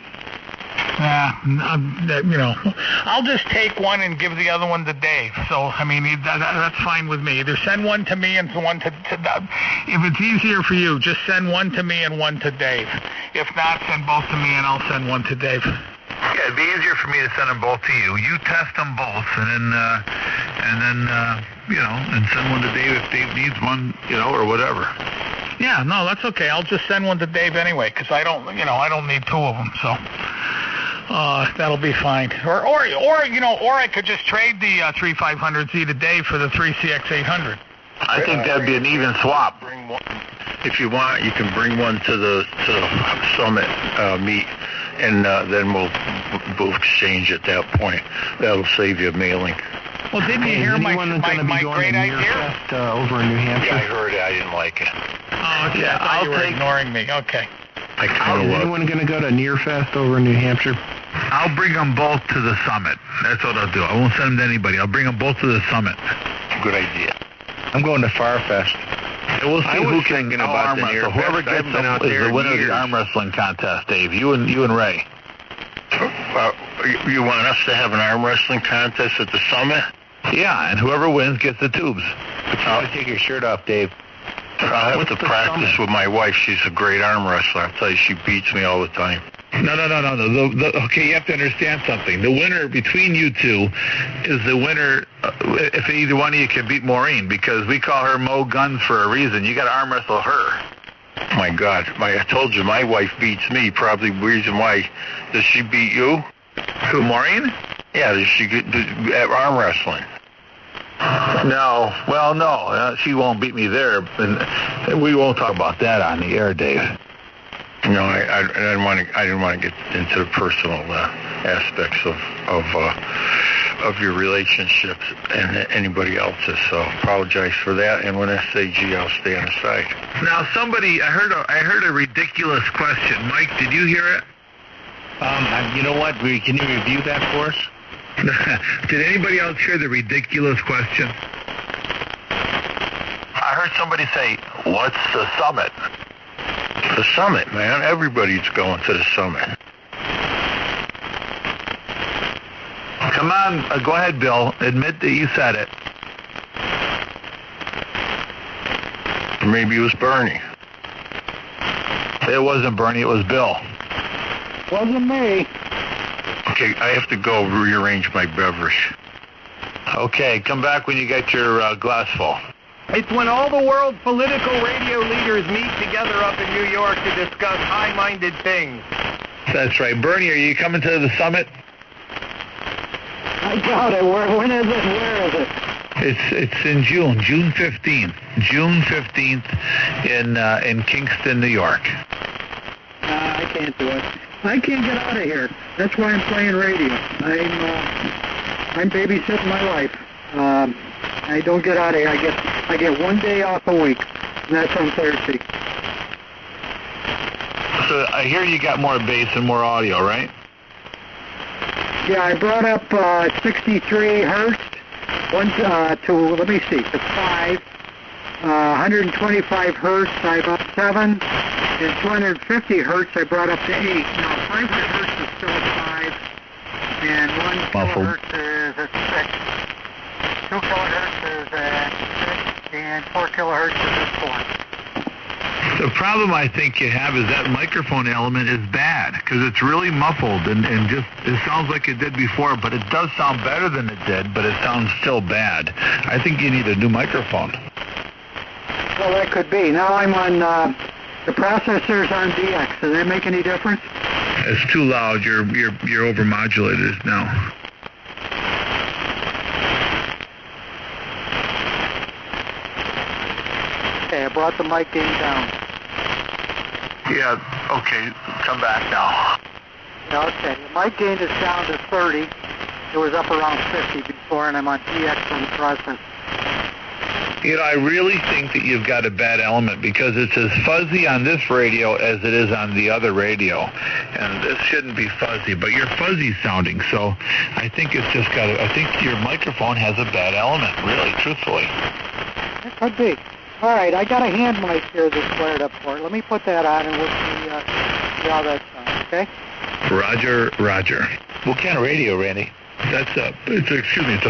[SPEAKER 1] I'll just take one and give the other one to Dave. So, that's fine with me. Either send one to me and one to if it's easier for you, just send one to me and one to Dave. If not, send both to me and I'll send one to Dave.
[SPEAKER 3] Yeah, it'd be easier for me to send them both to you. You test them both, and send one to Dave if Dave needs one, or whatever.
[SPEAKER 1] Yeah, no, that's okay. I'll just send one to Dave anyway, because I don't need two of them, so that'll be fine. Or I could just trade the 3500Z to Dave for the 3CX800.
[SPEAKER 3] I think that'd be an even swap.
[SPEAKER 8] Bring one. If you want, you can bring one to the Summit meet, and then we'll exchange at that point. That'll save you mailing.
[SPEAKER 1] Well, didn't you hear my great idea?
[SPEAKER 2] Over in New Hampshire?
[SPEAKER 8] Yeah, I heard it. I didn't like it.
[SPEAKER 1] Oh, okay. I thought you were ignoring me. Okay.
[SPEAKER 2] Is anyone going to go to Nearfest over in New Hampshire?
[SPEAKER 3] I'll bring them both to the Summit. That's what I'll do. I won't send them to anybody. I'll bring them both to the Summit.
[SPEAKER 8] Good idea.
[SPEAKER 5] I'm going to Farfest.
[SPEAKER 3] And we'll see who can
[SPEAKER 4] about
[SPEAKER 3] arm
[SPEAKER 4] the
[SPEAKER 3] wrestle.
[SPEAKER 4] Nearfest.
[SPEAKER 3] Whoever gets
[SPEAKER 4] I've been
[SPEAKER 3] them
[SPEAKER 4] out
[SPEAKER 3] is
[SPEAKER 4] there
[SPEAKER 3] the winner of
[SPEAKER 4] years.
[SPEAKER 3] the arm wrestling contest, Dave. You and Ray.
[SPEAKER 8] You want us to have an arm wrestling contest at the Summit?
[SPEAKER 3] Yeah, and whoever wins gets the tubes.
[SPEAKER 5] I'll take your shirt off, Dave.
[SPEAKER 8] I'll have to practice with my wife. She's a great arm wrestler. I'll tell you, she beats me all the time.
[SPEAKER 3] No. Okay, you have to understand something. The winner between you two is the winner if either one of you can beat Maureen, because we call her Mo Guns for a reason. You got to arm wrestle her.
[SPEAKER 8] My God, I told you, my wife beats me. Probably the reason why. Does she beat you?
[SPEAKER 3] Who, Maureen?
[SPEAKER 8] Yeah, does she get at arm wrestling?
[SPEAKER 3] No. Well, no. She won't beat me there. And we won't talk about that on the air, Dave.
[SPEAKER 8] No, I didn't want to get into the personal aspects of your relationships and anybody else's. So apologize for that. And when I say G, I'll stay on the side.
[SPEAKER 3] Now, I heard a ridiculous question. Mike, did you hear it?
[SPEAKER 5] You know what? Can you review that for us?
[SPEAKER 3] Did anybody else hear the ridiculous question?
[SPEAKER 8] I heard somebody say, "What's the Summit?" The Summit, man. Everybody's going to the Summit.
[SPEAKER 3] Come on, go ahead, Bill. Admit that you said it.
[SPEAKER 8] Maybe it was Bernie.
[SPEAKER 3] It wasn't Bernie. It was Bill.
[SPEAKER 7] Wasn't me.
[SPEAKER 8] Okay, I have to go rearrange my beverage.
[SPEAKER 3] Okay, come back when you get your glass full.
[SPEAKER 6] It's when all the world's political radio leaders meet together up in New York to discuss high-minded things.
[SPEAKER 3] That's right. Bernie, are you coming to the Summit?
[SPEAKER 7] I doubt it. When is it? Where is it?
[SPEAKER 3] It's in June 15th. June 15th in Kingston, New York.
[SPEAKER 7] I can't do it. I can't get out of here. That's why I'm playing radio. I'm babysitting my life. I don't get out of here. I get 1 day off a week, and that's on Thursday.
[SPEAKER 3] So I hear you got more bass and more audio, right?
[SPEAKER 7] Yeah, I brought up 63 hertz, let me see, to 5, 125 hertz, I brought 7, and 250 hertz, I brought up to 8. Now, 500 hertz is still at 5, and 1 kilohertz is at 6. 2 kilohertz is at 6, and 4 kilohertz is at 4.
[SPEAKER 3] The problem I think you have is that microphone element is bad because it's really muffled and just it sounds like it did before, but it does sound better than it did, but it sounds still bad. I think you need a new microphone.
[SPEAKER 7] Well, that could be. Now I'm on the processor's on DX. Does that make any difference?
[SPEAKER 3] It's too loud. You're overmodulated now.
[SPEAKER 7] Okay, I brought the mic gain down.
[SPEAKER 3] Yeah, okay, come back now.
[SPEAKER 7] Okay, the mic gain is down to 30. It was up around 50 before, and I'm on DX on the process.
[SPEAKER 3] You know, I really think that you've got a bad element because it's as fuzzy on this radio as it is on the other radio. And this shouldn't be fuzzy, but you're fuzzy sounding, so I think it's just I think your microphone has a bad element, really, truthfully.
[SPEAKER 7] It could be. All right, I got a hand mic here that's wired up for it. Let me put that on and we'll see how that sounds, okay?
[SPEAKER 3] Roger.
[SPEAKER 5] What kind of radio, Randy?
[SPEAKER 3] It's a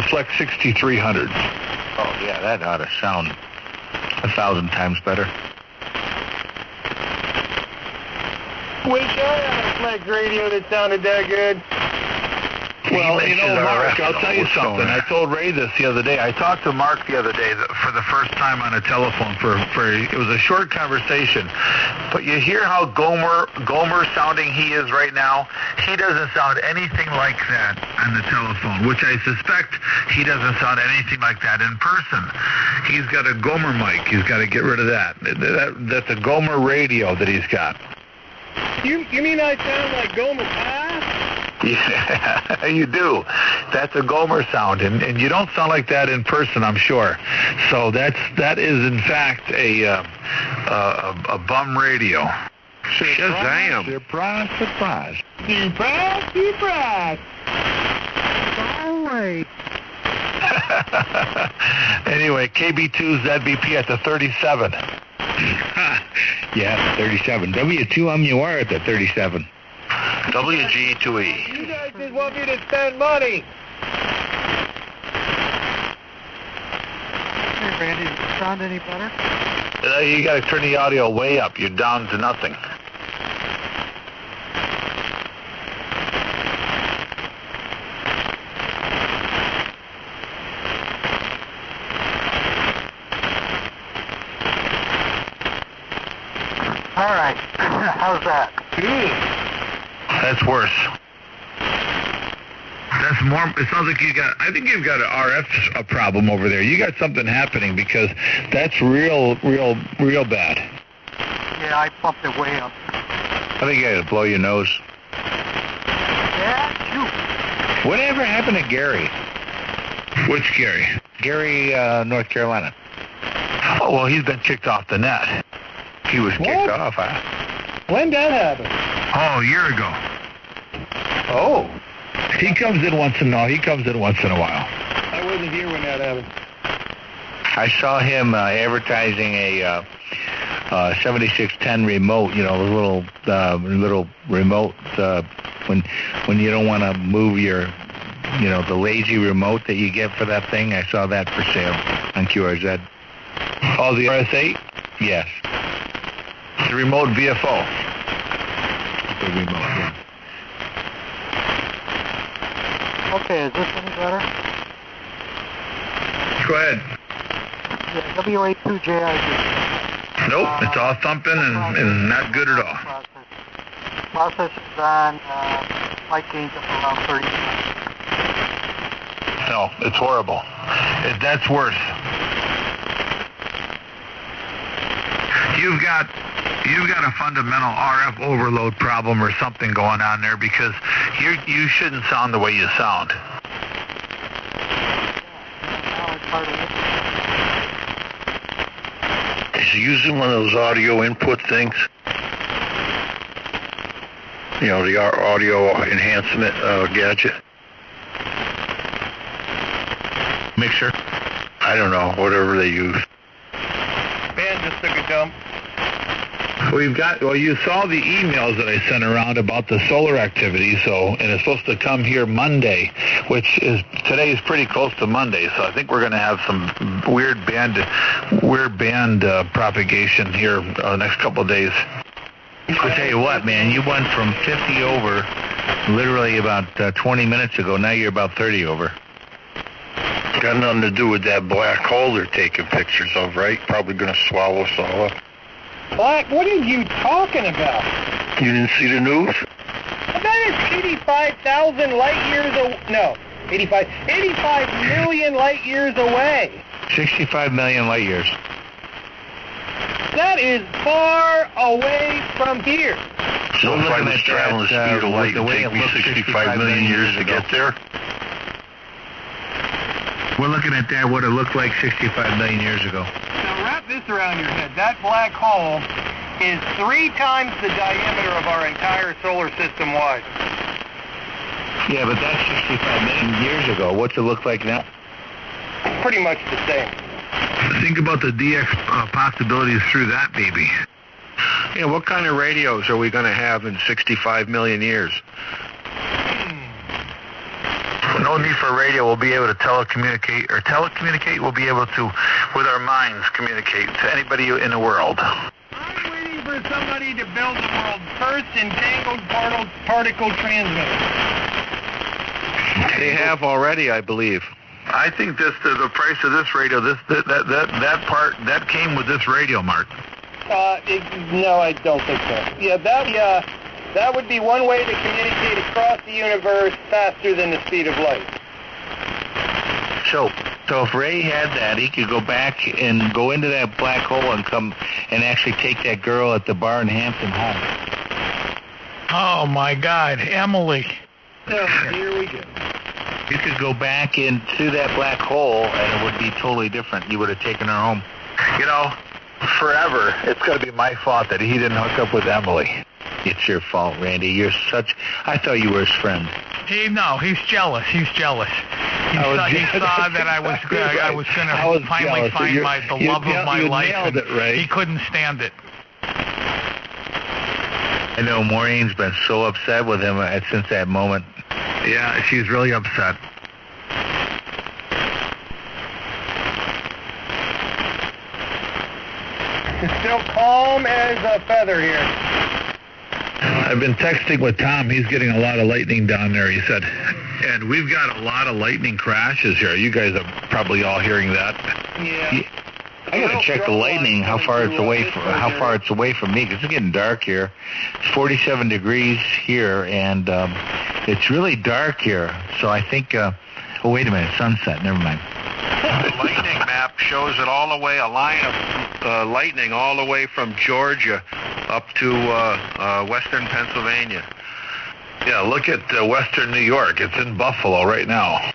[SPEAKER 3] Flex 6300.
[SPEAKER 5] Oh, yeah, that ought to sound 1,000 times better.
[SPEAKER 6] Wish I had a Flex radio that sounded that good.
[SPEAKER 3] Well, you know, Mark, I'll tell you something. I told Ray this the other day. I talked to Mark the other day for the first time on a telephone. It was a short conversation. But you hear how Gomer sounding he is right now? He doesn't sound anything like that on the telephone, which I suspect he doesn't sound anything like that in person. He's got a Gomer mic. He's got to get rid of that. That's a Gomer radio that he's got.
[SPEAKER 6] You mean I sound like Gomer Pye?
[SPEAKER 3] Yeah, you do. That's a Gomer sound, and you don't sound like that in person, I'm sure. So that is in fact a bum radio.
[SPEAKER 5] Shazam!
[SPEAKER 3] Surprise!
[SPEAKER 6] Surprise!
[SPEAKER 7] Always.
[SPEAKER 3] Anyway, KB2 ZBP at the 37.
[SPEAKER 5] Yeah, 37. W2MUR at the 37.
[SPEAKER 3] WG2E.
[SPEAKER 6] You guys just want me to spend money.
[SPEAKER 7] Hey, Randy, does it sound any better?
[SPEAKER 3] You got to turn the audio way up. You're down to nothing.
[SPEAKER 7] All right. How's that?
[SPEAKER 3] That's worse. That's more. It sounds like I think you've got an RF problem over there. You got something happening because that's real bad.
[SPEAKER 7] Yeah, I pumped it way up.
[SPEAKER 5] I think you got to blow your nose.
[SPEAKER 7] Yeah, shoot.
[SPEAKER 5] Whatever happened to Gary?
[SPEAKER 3] Which Gary?
[SPEAKER 5] Gary, North Carolina.
[SPEAKER 3] Oh, well, he's been kicked off the net.
[SPEAKER 5] He was kicked off, huh?
[SPEAKER 6] When did that happen?
[SPEAKER 3] Oh, a year ago.
[SPEAKER 5] Oh.
[SPEAKER 3] He comes in once in a while.
[SPEAKER 6] I wasn't here when that happened.
[SPEAKER 5] I saw him advertising a 7610 remote, you know, a little remote when you don't want to move your, you know, the lazy remote that you get for that thing. I saw that for sale on QRZ.
[SPEAKER 3] Oh, the RS8?
[SPEAKER 5] Yes.
[SPEAKER 3] The remote VFO.
[SPEAKER 5] The remote, yeah.
[SPEAKER 7] Okay, is this any better?
[SPEAKER 3] Go ahead.
[SPEAKER 7] Yeah, W82JID.
[SPEAKER 3] Nope, it's all thumping and not good at all.
[SPEAKER 7] Process is on, mic gains up around 30.
[SPEAKER 3] No, it's horrible. That's worse. You've got a fundamental RF overload problem or something going on there, because you shouldn't sound the way you sound.
[SPEAKER 8] Is he using one of those audio input things? You know, the audio enhancement gadget?
[SPEAKER 5] Mixer?
[SPEAKER 8] I don't know, whatever they use.
[SPEAKER 6] Ben just took a dump.
[SPEAKER 3] Well, you saw the emails that I sent around about the solar activity, and it's supposed to come here Monday, today is pretty close to Monday, so I think we're going to have some weird band propagation here next couple of days.
[SPEAKER 5] I'll tell you what, man, you went from 50 over literally about 20 minutes ago. Now you're about 30 over.
[SPEAKER 8] Got nothing to do with that black hole they're taking pictures of, right? Probably going to swallow us all up.
[SPEAKER 6] Black, what are you talking about?
[SPEAKER 8] You didn't see the news?
[SPEAKER 6] That is 85,000 light years away. No, 85 million light years away.
[SPEAKER 5] 65 million light years.
[SPEAKER 6] That is far away from here.
[SPEAKER 8] So
[SPEAKER 5] We're
[SPEAKER 8] if I
[SPEAKER 5] looking
[SPEAKER 8] was
[SPEAKER 5] at
[SPEAKER 8] traveling the
[SPEAKER 5] that,
[SPEAKER 8] speed of light,
[SPEAKER 5] the
[SPEAKER 8] it would
[SPEAKER 5] way
[SPEAKER 8] take
[SPEAKER 5] it
[SPEAKER 8] me
[SPEAKER 5] looked
[SPEAKER 8] 65 million years to get there?
[SPEAKER 5] We're looking at that, what it looked like 65 million years ago.
[SPEAKER 6] Now wrap this around your head. That black hole is 3 times the diameter of our entire solar system wide.
[SPEAKER 5] Yeah, but that's 65 million years ago. What's it look like now?
[SPEAKER 6] Pretty much the same.
[SPEAKER 3] Think about the DX possibilities through that, baby.
[SPEAKER 4] Yeah, what kind of radios are we going to have in 65 million years?
[SPEAKER 3] No need for radio. We'll be able to telecommunicate, we'll be able to, with our minds, communicate to anybody in the world.
[SPEAKER 6] I'm waiting for somebody to build the world's first entangled particle transmitter.
[SPEAKER 4] They have already, I believe.
[SPEAKER 3] I think the price of this radio, that came with this radio, Mark.
[SPEAKER 6] No, I don't think so. Yeah, that would be one way to communicate across the universe faster than the speed of light.
[SPEAKER 5] So if Ray had that, he could go back and go into that black hole and come and actually take that girl at the bar in Hampton home.
[SPEAKER 1] Oh, my God. Emily.
[SPEAKER 6] So, here we go.
[SPEAKER 5] You could go back into that black hole, and it would be totally different. You would have taken her home.
[SPEAKER 3] You know, forever, it's going to be my fault that he didn't hook up with Emily.
[SPEAKER 5] It's your fault, Randy. I thought you were his friend.
[SPEAKER 1] He's jealous. He's jealous. He saw that I was going to finally find the love of my life, and he couldn't stand it.
[SPEAKER 5] I know Maureen's been so upset with him since that moment.
[SPEAKER 3] Yeah, she's really upset.
[SPEAKER 6] It's still calm as a feather here.
[SPEAKER 3] I've been texting with Tom. He's getting a lot of lightning down there, he said. And we've got a lot of lightning crashes here. You guys are probably all hearing that.
[SPEAKER 6] Yeah.
[SPEAKER 5] I got to check the lightning, how far it's away from me, because it's getting dark here. It's 47 degrees here, and it's really dark here. So I think, oh, wait a minute, sunset, never mind.
[SPEAKER 4] The lightning map shows it all the way, a line of lightning all the way from Georgia up to western Pennsylvania.
[SPEAKER 3] Yeah, look at western New York. It's in Buffalo right now.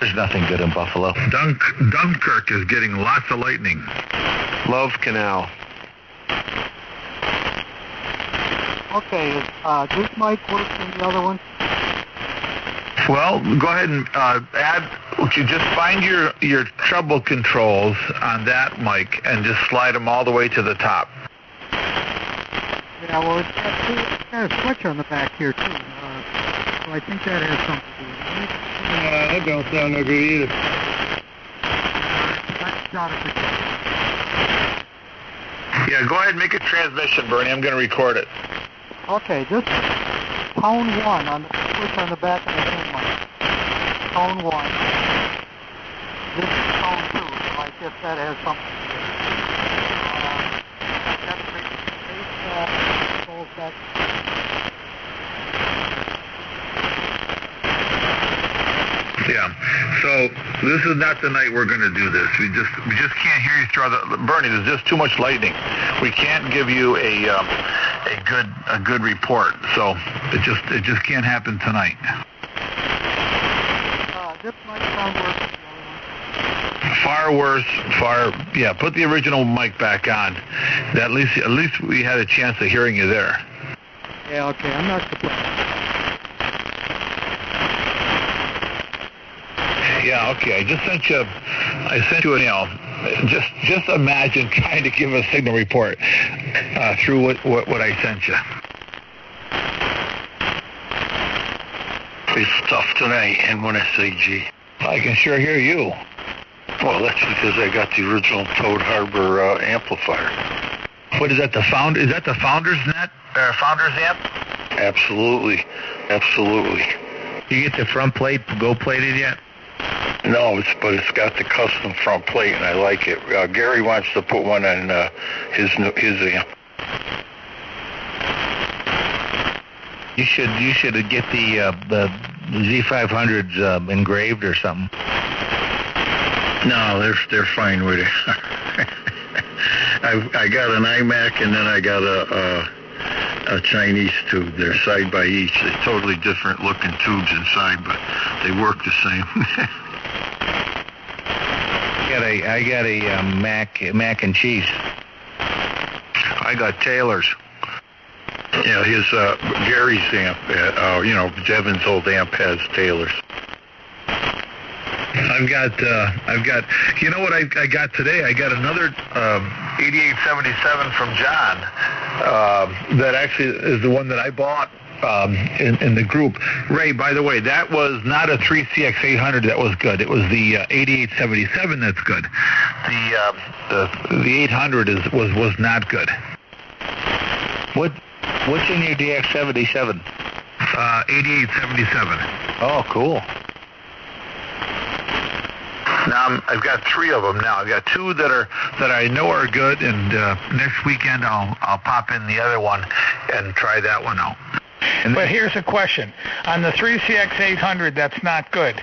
[SPEAKER 5] There's nothing good in Buffalo.
[SPEAKER 3] Dunkirk is getting lots of lightning.
[SPEAKER 4] Love Canal.
[SPEAKER 7] Okay, this mic works in the other one?
[SPEAKER 3] Well, go ahead and you just find your treble controls on that mic and just slide them all the way to the top.
[SPEAKER 7] Yeah, well, it's got a switch on the back here, too. So I think that has something to do with it.
[SPEAKER 6] That don't sound no good either.
[SPEAKER 7] That's not a good.
[SPEAKER 3] Yeah, go ahead and make a transmission, Bernie. I'm going to record it.
[SPEAKER 7] Okay, this is tone 1 on the switch on the back of the thing mic. Tone 1. This is tone 2, so I guess that has something to do with it.
[SPEAKER 3] Yeah. So This is not the night we're going to do this. We just can't hear you through Bernie. There's just too much lightning. We can't give you a good report. So it just can't happen tonight.
[SPEAKER 7] This might sound worse.
[SPEAKER 3] Far worse. Yeah. Put the original mic back on. At least we had a chance of hearing you there.
[SPEAKER 7] Yeah. Okay. I'm not surprised.
[SPEAKER 3] Yeah, okay. I sent you an email. Just imagine trying to give a signal report through what I sent you.
[SPEAKER 8] It's tough tonight, N1SAG.
[SPEAKER 3] I can sure hear you.
[SPEAKER 8] Well, that's because I got the original Toad Harbor amplifier.
[SPEAKER 3] What is that? Is that the Founders Net? Founders amp?
[SPEAKER 8] Absolutely.
[SPEAKER 5] You get the front plate gold plated yet?
[SPEAKER 8] No, but it's got the custom front plate, and I like it. Gary wants to put one on his amp.
[SPEAKER 5] You should get the Z500s engraved or something.
[SPEAKER 8] No, they're fine with it. I got an iMac, and then I got a Chinese tube. They're side by each. They're totally different looking tubes inside, but they work the same.
[SPEAKER 5] I got a mac and cheese.
[SPEAKER 3] I got Taylor's.
[SPEAKER 8] Yeah, his Gary's amp. Devin's old amp has Taylor's.
[SPEAKER 3] I've got. You know what I got today? I got another 8877 from John. That actually is the one that I bought in the group. Ray, by the way, that was not a 3CX800 that was good. It was the 8877 that's good. The 800 was not good.
[SPEAKER 5] What's in your DX77?
[SPEAKER 3] 8877.
[SPEAKER 5] Oh, cool.
[SPEAKER 3] Now I've got 3 of them now. I've got 2 that I know are good, and next weekend I'll pop in the other one and try that one out.
[SPEAKER 1] But here's a question. On the 3CX800 that's not good,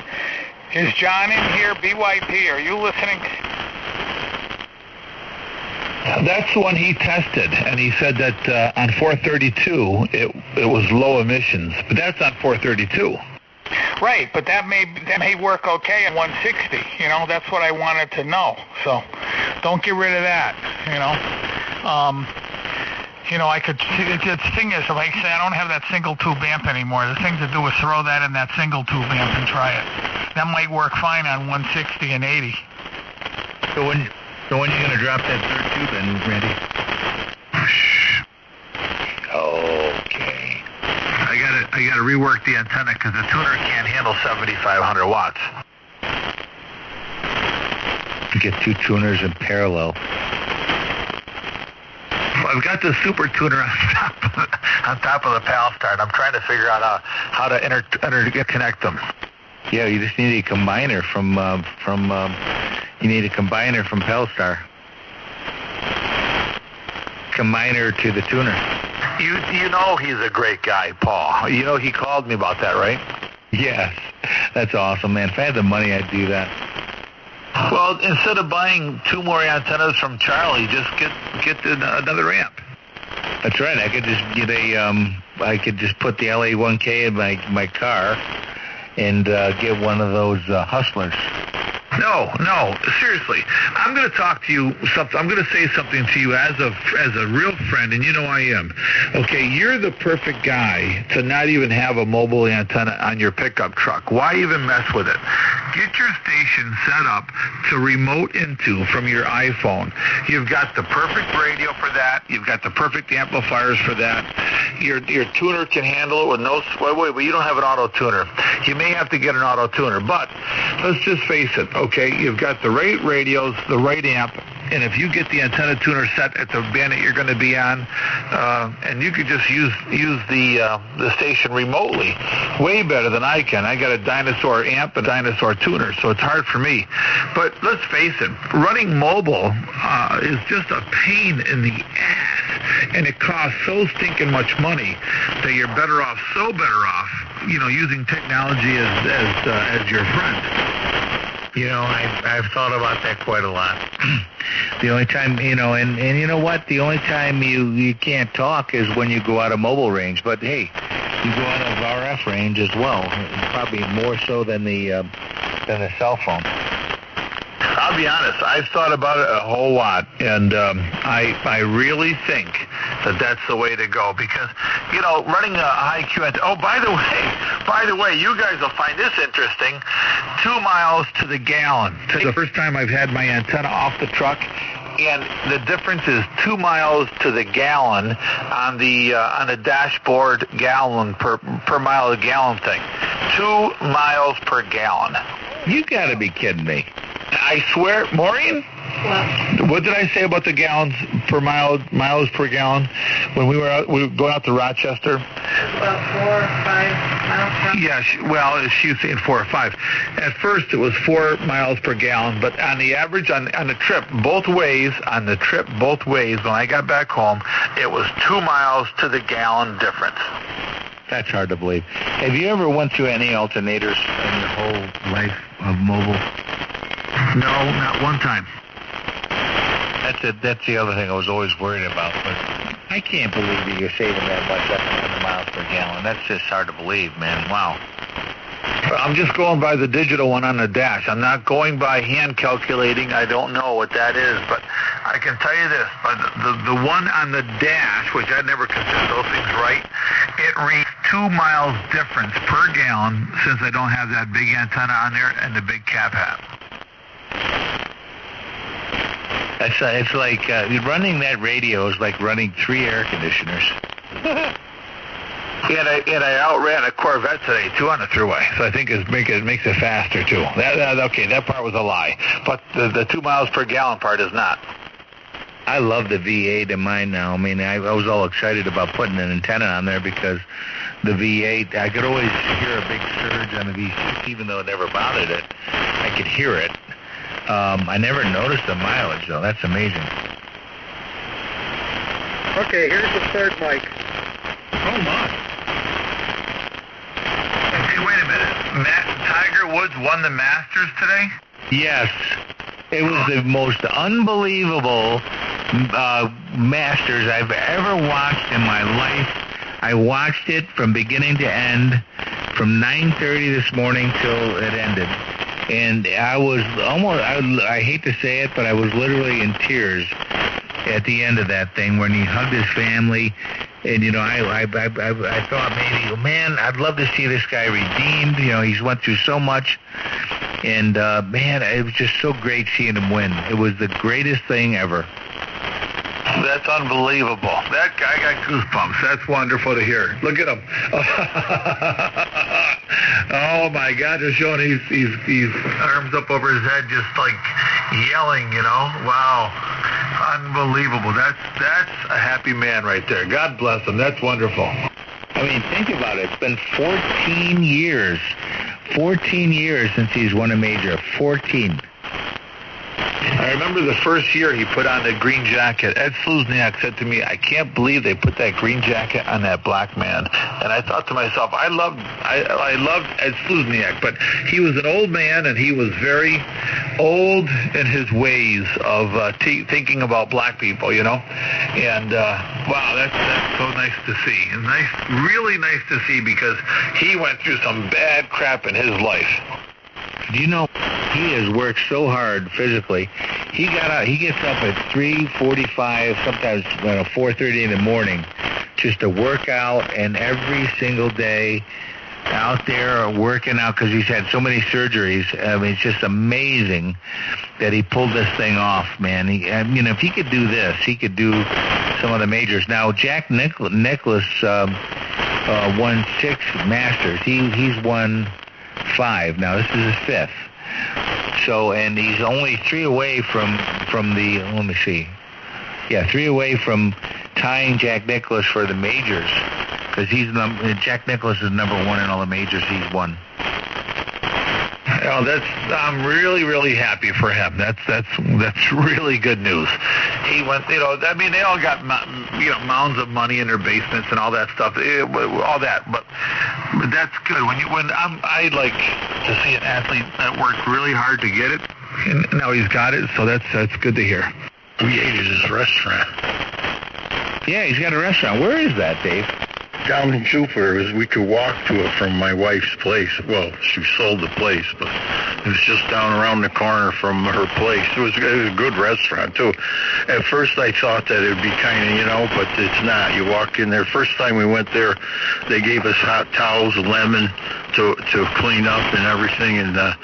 [SPEAKER 1] is John in here? BYP, are you listening?
[SPEAKER 3] That's the one he tested, and he said that on 432 it was low emissions, but that's on 432.
[SPEAKER 1] Right, but that may work okay at 160. That's what I wanted to know. So don't get rid of that. I could. The thing is, like I say, I don't have that single tube amp anymore. The thing to do is throw that in that single tube amp and try it. That might work fine on 160 and 80.
[SPEAKER 5] So when are you going to drop that third tube in, Randy? Okay.
[SPEAKER 3] I got to rework the antenna because the tuner can't handle 7,500 watts.
[SPEAKER 5] Get 2 tuners in parallel.
[SPEAKER 3] I've got the super tuner on top of the Palstar, and I'm trying to figure out how to interconnect them.
[SPEAKER 5] Yeah, you just need a combiner from Palstar. Combiner to the tuner.
[SPEAKER 3] You know he's a great guy, Paul. He called me about that, right?
[SPEAKER 5] Yes, that's awesome, man. If I had the money, I'd do that.
[SPEAKER 3] Well, instead of buying 2 more antennas from Charlie, just get another amp.
[SPEAKER 5] That's right. I could just get I could just put the LA1K in my car and get one of those Hustlers.
[SPEAKER 3] No, seriously. I'm going to talk to you something. I'm going to say something to you as a real friend, and you know I am. Okay, you're the perfect guy to not even have a mobile antenna on your pickup truck. Why even mess with it? Get your station set up to remote into from your iPhone. You've got the perfect radio for that. You've got the perfect amplifiers for that. Your tuner can handle it with no... Wait, but you don't have an auto tuner. You may have to get an auto tuner, but let's just face it. Okay, you've got the right radios, the right amp, and if you get the antenna tuner set at the band that you're going to be on, and you could just use the station remotely, way better than I can. I got a Dinosaur amp, a Dinosaur tuner, so it's hard for me. But let's face it, running mobile is just a pain in the ass, and it costs so stinking much money that you're better off, using technology as your friend.
[SPEAKER 5] You know, I've thought about that quite a lot. The only time, you know, and you know what? The only time you can't talk is when you go out of mobile range. But hey, you go out of RF range as well, probably more so than the cell phone.
[SPEAKER 3] I'll be honest, I've thought about it a whole lot, and I really think that that's the way to go, because, you know, running a high Q antenna. Oh, by the way, you guys will find this interesting. 2 miles to the gallon. It's the first time I've had my antenna off the truck, and the difference is 2 miles to the gallon on the dashboard gallon per mile a gallon thing. 2 miles per gallon.
[SPEAKER 5] You got to be kidding me.
[SPEAKER 3] I swear, Maureen? What did I say about the gallons per miles per gallon when we were going out to Rochester?
[SPEAKER 9] About 4 or 5 miles per gallon.
[SPEAKER 3] Yeah, she was saying 4 or 5. At first, it was 4 miles per gallon, but on the average, on the trip, both ways, when I got back home, it was 2 miles to the gallon difference.
[SPEAKER 5] That's hard to believe. Have you ever went through any alternators in your whole life of mobile?
[SPEAKER 3] No, not one time.
[SPEAKER 5] That's the other thing I was always worried about. But I can't believe that you're saving that much up 100 miles per gallon. That's just hard to believe, man. Wow.
[SPEAKER 3] I'm just going by the digital one on the dash. I'm not going by hand calculating. I don't know what that is, but I can tell you this. The one on the dash, which I never consider those things right, it reads 2 miles difference per gallon since I don't have that big antenna on there and the big cap hat.
[SPEAKER 5] It's like running that radio is like running 3 air conditioners.
[SPEAKER 3] And I outran a Corvette today, too, on the thruway. So I think it makes it faster, too. That part was a lie. But the 2 miles per gallon part is not.
[SPEAKER 5] I love the V8 in mine now. I mean, I was all excited about putting an antenna on there because the V8, I could always hear a big surge on the V6, even though it never bothered it. I could hear it. I never noticed the mileage, though. That's amazing.
[SPEAKER 7] Okay, here's the third mic.
[SPEAKER 3] Oh, my. Hey, wait a minute. Tiger Woods won the Masters today?
[SPEAKER 5] Yes. It was the most unbelievable Masters I've ever watched in my life. I watched it from beginning to end, from 9:30 this morning till it ended. And I was almost, I hate to say it, but I was literally in tears at the end of that thing when he hugged his family. And, you know, I thought maybe, man, I'd love to see this guy redeemed. You know, he's went through so much. And, man, it was just so great seeing him win. It was the greatest thing ever.
[SPEAKER 3] That's unbelievable. That guy got goosebumps. That's wonderful to hear. Look at him. Oh, my God. Just showing he's arms up over his head, just like yelling, you know. Wow. Unbelievable. That's a happy man right there. God bless him. That's wonderful.
[SPEAKER 5] I mean, think about it. It's been 14 years. 14 years since he's won a major. 14.
[SPEAKER 3] I remember the first year he put on the green jacket. Ed Sluzniak said to me, I can't believe they put that green jacket on that black man. And I thought to myself, I loved Ed Sluzniak, but he was an old man, and he was very old in his ways of thinking about black people, you know. And, wow, that's so nice to see. And really nice to see, because he went through some bad crap in his life.
[SPEAKER 5] Do you know, he has worked so hard physically. He gets up at 3:45, sometimes 4:30 in the morning, just to work out, and every single day out there working out because he's had so many surgeries. I mean, it's just amazing that he pulled this thing off, man. You know, if he could do this, he could do some of the majors. Now, Jack Nicklaus won 6 Masters. He's won 5. Now, this is his 5th. So, and he's only 3 away from the, let me see. Yeah, 3 away from tying Jack Nicklaus for the majors, because Jack Nicklaus is number 1 in all the majors he's won.
[SPEAKER 3] Oh, I'm really, really happy for him. That's really good news. He went, I mean, they all got mounds of money in their basements and all that stuff, all that. But that's good. I like to see an athlete that worked really hard to get it, and now he's got it. So that's good to hear.
[SPEAKER 8] We ate at his restaurant.
[SPEAKER 5] Yeah, he's got a restaurant. Where is that, Dave?
[SPEAKER 8] Down in Jupiter. We could walk to it from my wife's place. Well, she sold the place, but it was just down around the corner from her place. It was a good restaurant, too. At first, I thought that it would be kind of, but it's not. You walk in there. First time we went there, they gave us hot towels and lemon to clean up and everything. And the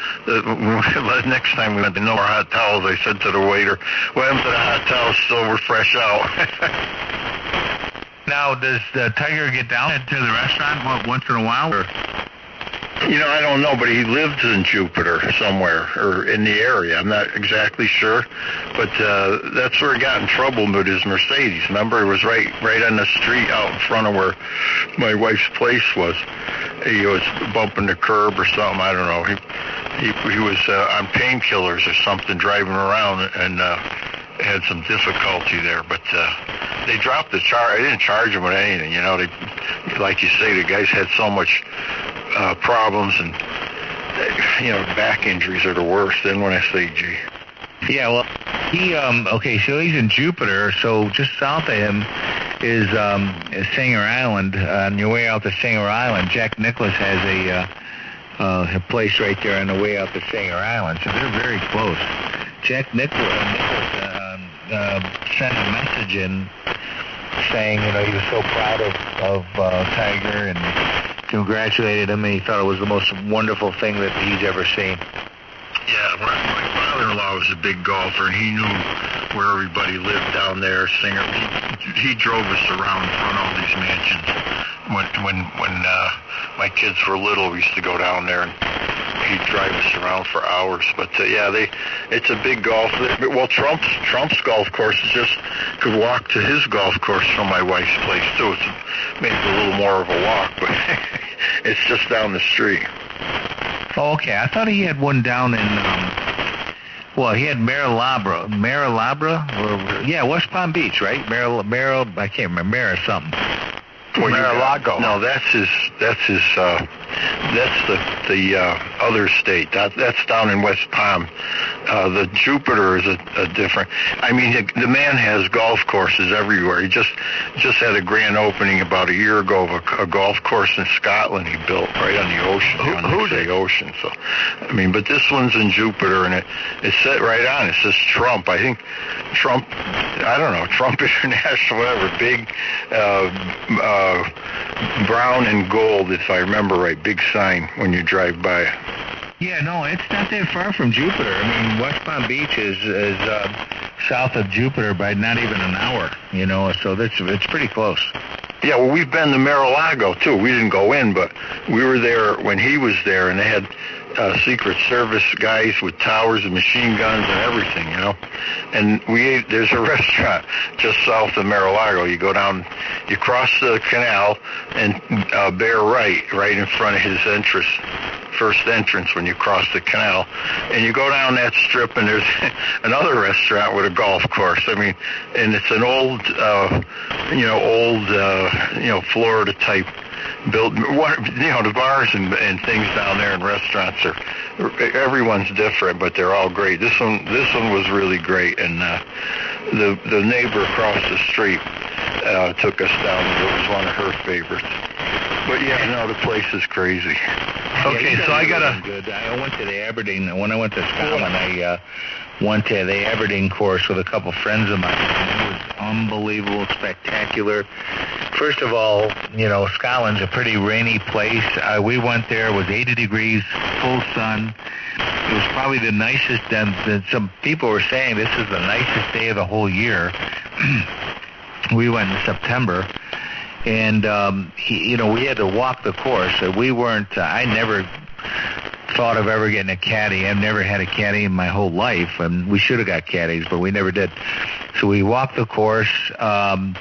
[SPEAKER 8] next time we went, no more hot towels. I said to the waiter, "What happened to the hot towels? Still we're fresh out."
[SPEAKER 5] Now, does the Tiger get down to the restaurant once in a while? Or?
[SPEAKER 8] I don't know, but he lives in Jupiter somewhere or in the area. I'm not exactly sure, but that's where he got in trouble with his Mercedes. Remember, it was right on the street out in front of where my wife's place was. He was bumping the curb or something. I don't know. He was on painkillers or something driving around and had some difficulty there, but they dropped the charge. They didn't charge him with anything. They, like you say, the guys had so much problems, and back injuries are the worst. Then when I say, gee.
[SPEAKER 5] Yeah, well, so he's in Jupiter, so just south of him is Singer Island. On your way out to Singer Island, Jack Nicklaus has a place right there on the way out to Singer Island, so they're very close. Jack Nicklaus sent a message in saying, he was so proud of Tiger and congratulated him, and he thought it was the most wonderful thing that he's ever seen.
[SPEAKER 8] Yeah, my father-in-law was a big golfer, and he knew where everybody lived down there. Singer, he drove us around in front of all these mansions. When my kids were little, we used to go down there, and he'd drive us around for hours. But it's a big golf. Well, Trump's golf course is just could walk to his golf course from my wife's place too. It's maybe a little more of a walk, but it's just down the street.
[SPEAKER 5] Oh, okay. I thought he had one down in, he had Mar-a-Lago. West Palm Beach, right? I can't remember, Mara something.
[SPEAKER 8] Mar-a-Lago. No, that's the other state. That's down in West Palm. The Jupiter is a different. I mean, the man has golf courses everywhere. He just had a grand opening about a year ago of a golf course in Scotland he built right on the ocean, on the ocean. So, I mean, but this one's in Jupiter, and it's set right on. It says Trump. I think Trump. I don't know. Trump International, whatever. Big. Brown and gold, if I remember right, big sign when you drive by.
[SPEAKER 5] Yeah, no, it's not that far from Jupiter. I mean, West Palm Beach is south of Jupiter by not even an hour, so it's pretty close.
[SPEAKER 8] Yeah, well, we've been to Mar-a-Lago, too. We didn't go in, but we were there when he was there, and they had Secret Service guys with towers and machine guns and everything, And there's a restaurant just south of Mar-a-Lago. You go down, you cross the canal, and bear right in front of his first entrance when you cross the canal, and you go down that strip, and there's another restaurant with a golf course. I mean, and it's an old Florida type built. The bars and things down there and restaurants everyone's different, but they're all great. This one was really great, and the neighbor across the street took us down. It was one of her favorites. But the place is crazy.
[SPEAKER 5] Okay, so I went to the Aberdeen. When I went to Scotland, I went to the Aberdeen course with a couple friends of mine, and it was unbelievable, spectacular. First of all, Scotland's a pretty rainy place. We went there, it was 80 degrees, full sun. It was probably the nicest, and some people were saying this is the nicest day of the whole year. We went in September. And, we had to walk the course. We weren't, I never thought of ever getting a caddy. I've never had a caddy in my whole life, and we should have got caddies, but we never did. So we walked the course.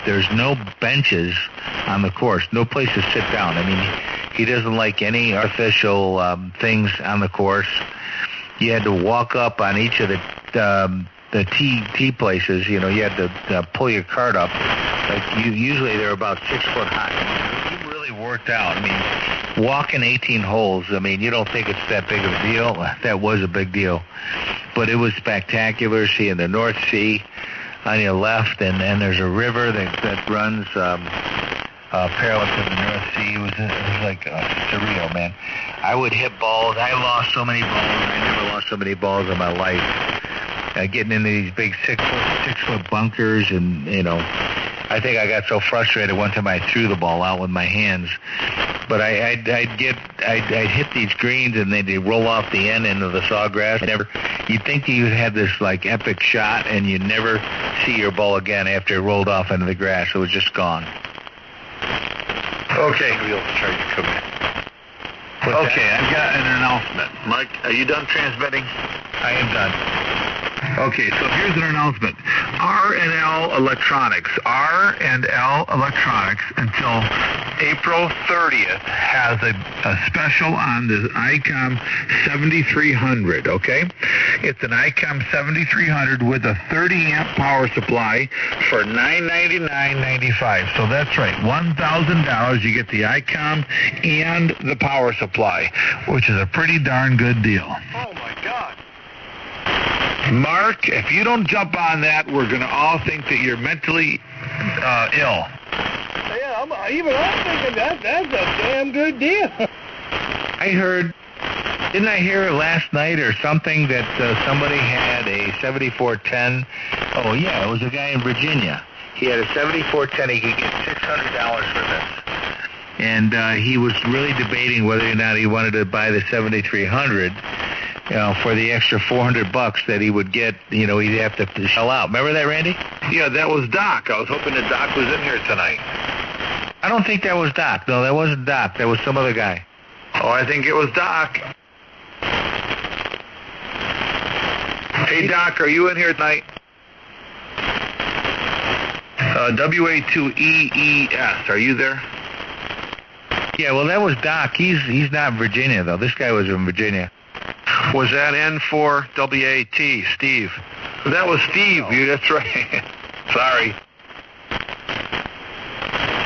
[SPEAKER 5] There's no benches on the course, no place to sit down. I mean, he doesn't like any artificial things on the course. you had to walk up on each of the T places. You had to pull your cart up. Like usually they're about 6 foot high. It really worked out. I mean, walking 18 holes. I mean, you don't think it's that big of a deal. That was a big deal, but it was spectacular. Seeing the North Sea on your left, and there's a river that runs parallel to the North Sea. It was like surreal, man. I would hit balls. I lost so many balls. I never lost so many balls in my life. Getting into these big 6 foot bunkers, and I think I got so frustrated one time I threw the ball out with my hands. But I'd hit these greens and they'd roll off the end into the sawgrass. You'd think you had this like epic shot, and you'd never see your ball again after it rolled off into the grass. It was just gone.
[SPEAKER 3] Okay.
[SPEAKER 8] We'll try to come in.
[SPEAKER 3] Okay, I've got an announcement. Mike, are you done transmitting?
[SPEAKER 5] I am done.
[SPEAKER 3] Okay, so here's an announcement. R&L Electronics until April 30th has a special on the ICOM 7300, okay? It's an ICOM 7300 with a 30-amp power supply for $999.95. So that's right, $1,000. You get the ICOM and the power supply, which is a pretty darn good deal.
[SPEAKER 6] Oh, my God.
[SPEAKER 3] Mark, if you don't jump on that, we're going to all think that you're mentally ill.
[SPEAKER 6] Yeah, I'm thinking that's a damn good deal.
[SPEAKER 5] Didn't I hear last night or something that somebody had a 7410? Oh, yeah, it was a guy in Virginia. He had a 7410. He could get $600 for this. And he was really debating whether or not he wanted to buy the 7300. For the extra $400 that he would get, he'd have to shell out. Remember that, Randy?
[SPEAKER 3] Yeah, that was Doc. I was hoping that Doc was in here tonight.
[SPEAKER 5] I don't think that was Doc. No, that wasn't Doc. That was some other guy.
[SPEAKER 3] Oh, I think it was Doc. Hey, Doc, are you in here tonight? WA2EES, are you there?
[SPEAKER 5] Yeah, well, that was Doc. He's not in Virginia, though. This guy was in Virginia.
[SPEAKER 4] Was that N4WAT, Steve?
[SPEAKER 3] That was Steve. That's right. Sorry.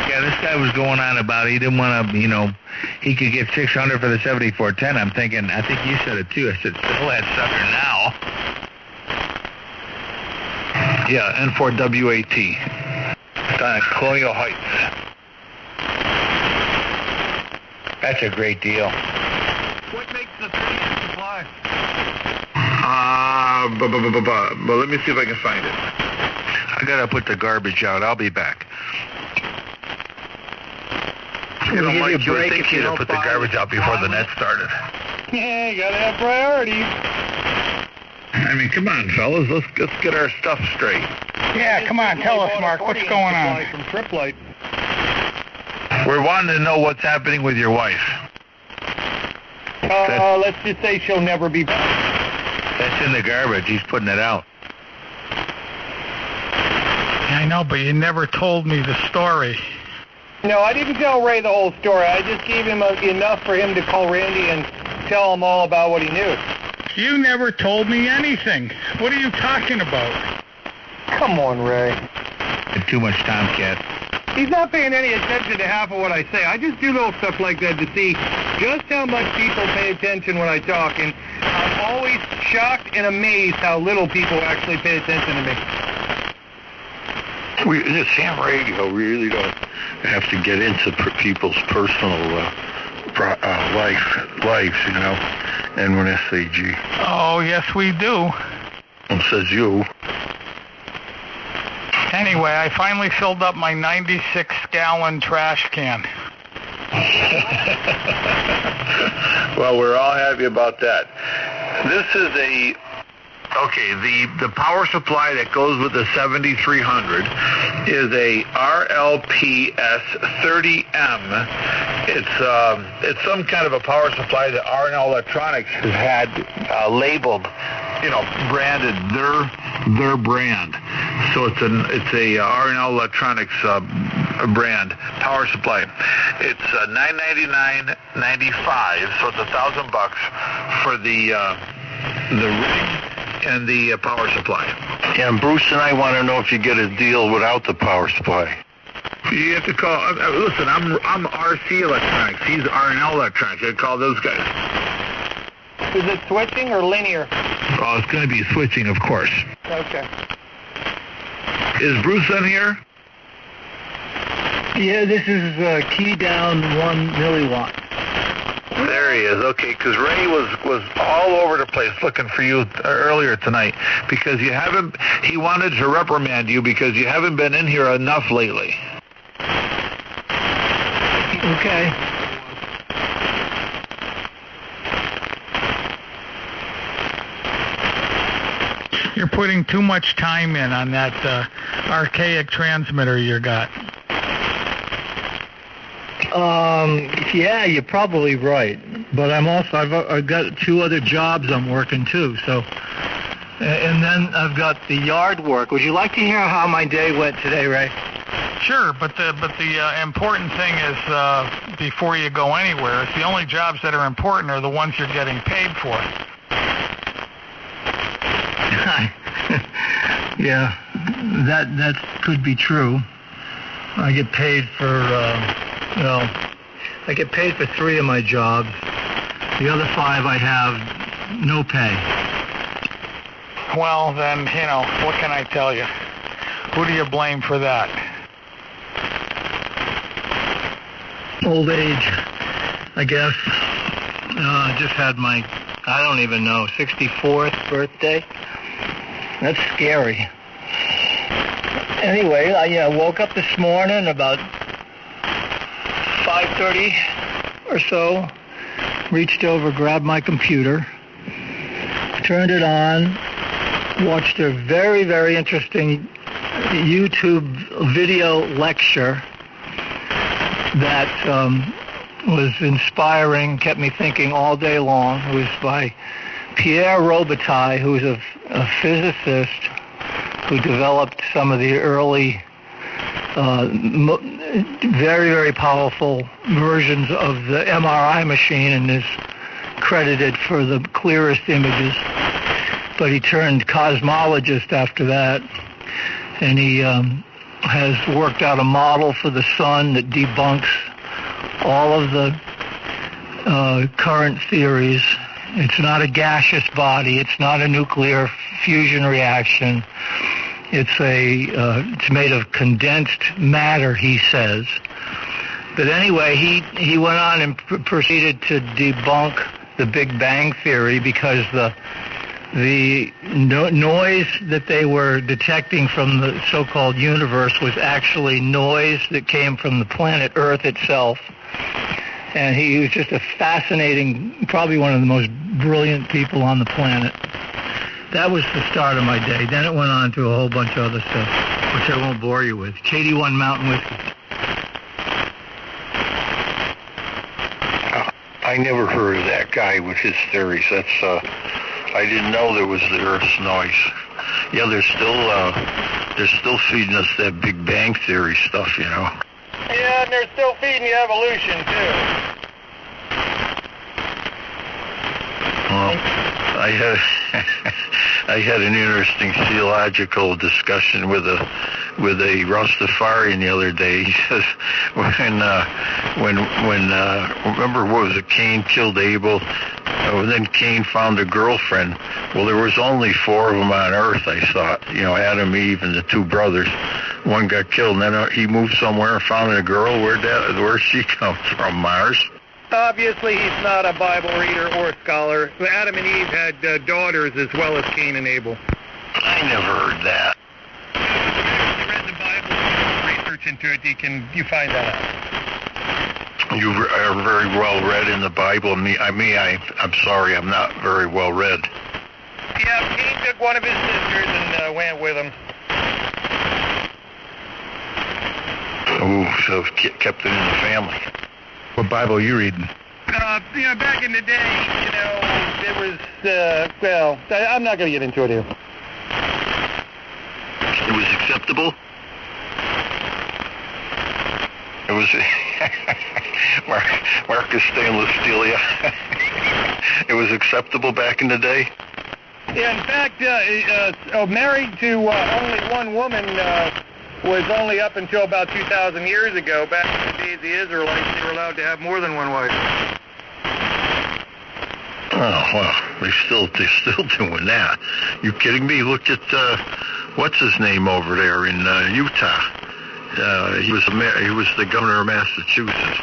[SPEAKER 5] Yeah, this guy was going on about he didn't want to, he could get $600 for the 7410. I'm thinking, I think you said it too. I said, sell that sucker now.
[SPEAKER 3] Yeah, N4WAT. Down at Colonial Heights.
[SPEAKER 5] That's a great deal.
[SPEAKER 6] What makes the 30-amp supply?
[SPEAKER 3] But let me see if I can find it.
[SPEAKER 4] I got to put the garbage out. I'll be back.
[SPEAKER 3] Mike, you would think you'd have put the garbage out before the net started.
[SPEAKER 6] Yeah, you got to have priorities.
[SPEAKER 3] I mean, come on, fellas. Let's get our stuff straight.
[SPEAKER 1] Yeah, come on, tell us, Mark, what's going on?
[SPEAKER 6] From Trip Light.
[SPEAKER 3] We're wanting to know what's happening with your wife.
[SPEAKER 6] Let's just say she'll never be back.
[SPEAKER 5] That's in the garbage. He's putting it out.
[SPEAKER 1] I know, but you never told me the story.
[SPEAKER 6] No, I didn't tell Ray the whole story. I just gave him enough for him to call Randy and tell him all about what he knew.
[SPEAKER 1] You never told me anything. What are you talking about?
[SPEAKER 6] Come on, Ray.
[SPEAKER 5] Too much Tomcat.
[SPEAKER 6] He's not paying any attention to half of what I say. I just do little stuff like that to see just how much people pay attention when I talk, and I'm always shocked and amazed how little people actually pay attention to me.
[SPEAKER 8] In Sam Radio, we really don't have to get into people's personal lives, and when SAG.
[SPEAKER 1] Oh, yes, we do.
[SPEAKER 8] Says you.
[SPEAKER 1] Anyway, I finally filled up my 96-gallon trash can.
[SPEAKER 3] Well, we're all happy about that. This is the power supply that goes with the 7300 is a RLPS 30M. It's some kind of a power supply that R&L Electronics has had labeled, branded their brand. So it's a R&L Electronics brand power supply. It's $999.95, so it's $1,000 for the the rig and the power supply.
[SPEAKER 8] Yeah, and Bruce and I want to know if you get a deal without the power supply.
[SPEAKER 3] You have to call. Listen, I'm RC Electronics. He's R&L Electronics. You have to call those guys.
[SPEAKER 6] Is it switching or linear?
[SPEAKER 3] Oh, it's going to be switching, of course.
[SPEAKER 6] Okay.
[SPEAKER 3] Is Bruce in here?
[SPEAKER 5] Yeah, this is key down 1 milliwatt.
[SPEAKER 3] There he is. Okay, because Ray was all over the place looking for you earlier tonight because you haven't. He wanted to reprimand you because you haven't been in here enough lately.
[SPEAKER 5] Okay.
[SPEAKER 1] You're putting too much time in on that archaic transmitter you got.
[SPEAKER 5] Yeah, you're probably right. But I've got 2 other jobs I'm working too. So, and then I've got the yard work. Would you like to hear how my day went today, Ray?
[SPEAKER 1] Sure, but the important thing is before you go anywhere, the only jobs that are important are the ones you're getting paid for.
[SPEAKER 5] Yeah, that could be true. I get paid for I get paid for 3 of my jobs. The other 5 I have no pay.
[SPEAKER 1] Well, then, what can I tell you? Who do you blame for that?
[SPEAKER 5] Old age, I guess. I just had my, I don't even know, 64th birthday. That's scary. Anyway, I woke up this morning about 5:30 or so, reached over, grabbed my computer, turned it on, watched a very, very interesting YouTube video lecture that was inspiring, kept me thinking all day long. It was by Pierre Robitaille, who's a physicist who developed some of the early very, very powerful versions of the MRI machine and is credited for the clearest images. But he turned cosmologist after that, and he has worked out a model for the sun that debunks all of the current theories. It's not a gaseous body. It's not a nuclear fusion reaction. It's made of condensed matter, he says. But anyway, he went on and proceeded to debunk the Big Bang theory because the noise that they were detecting from the so-called universe was actually noise that came from the planet Earth itself. And he was just a fascinating, probably one of the most brilliant people on the planet. That was the start of my day. Then it went on to a whole bunch of other stuff, which I won't bore you with. KD1 Mountain Whiskey.
[SPEAKER 8] I never heard of that guy with his theories. That's I didn't know there was the Earth's noise. Yeah, they're still feeding us that Big Bang theory stuff,
[SPEAKER 6] Yeah, and they're still feeding you evolution too.
[SPEAKER 8] Well, I had an interesting theological discussion with a Rastafarian the other day. He says when remember what was it? Cain killed Abel. Then Cain found a girlfriend. Well, there was only 4 of them on Earth, I thought. Adam, Eve, and the 2 brothers. One got killed, and then he moved somewhere and found a girl. Where'd she come from? Mars?
[SPEAKER 6] Obviously, he's not a Bible reader or scholar. Adam and Eve had daughters as well as Cain and Abel.
[SPEAKER 8] I never heard that.
[SPEAKER 6] If you read the Bible, research into it, you find that out.
[SPEAKER 8] You are very well read in the Bible. I'm sorry, I'm not very well read.
[SPEAKER 6] Yeah, Cain took one of his sisters and went with him.
[SPEAKER 8] Ooh, so kept it in the family.
[SPEAKER 3] What Bible are you reading?
[SPEAKER 6] Back in the day, there was, I'm not going to get into it here.
[SPEAKER 8] It was acceptable? It was... Marcus Stainless Steel, yeah. It was acceptable back in the day?
[SPEAKER 6] Yeah, in fact, married to only one woman was only up until about 2,000 years ago. Back in the days of the Israelites, they were allowed to have more than one wife.
[SPEAKER 8] Oh, well, they're still doing that. You kidding me? Look at, what's his name over there in Utah? He was the governor of Massachusetts.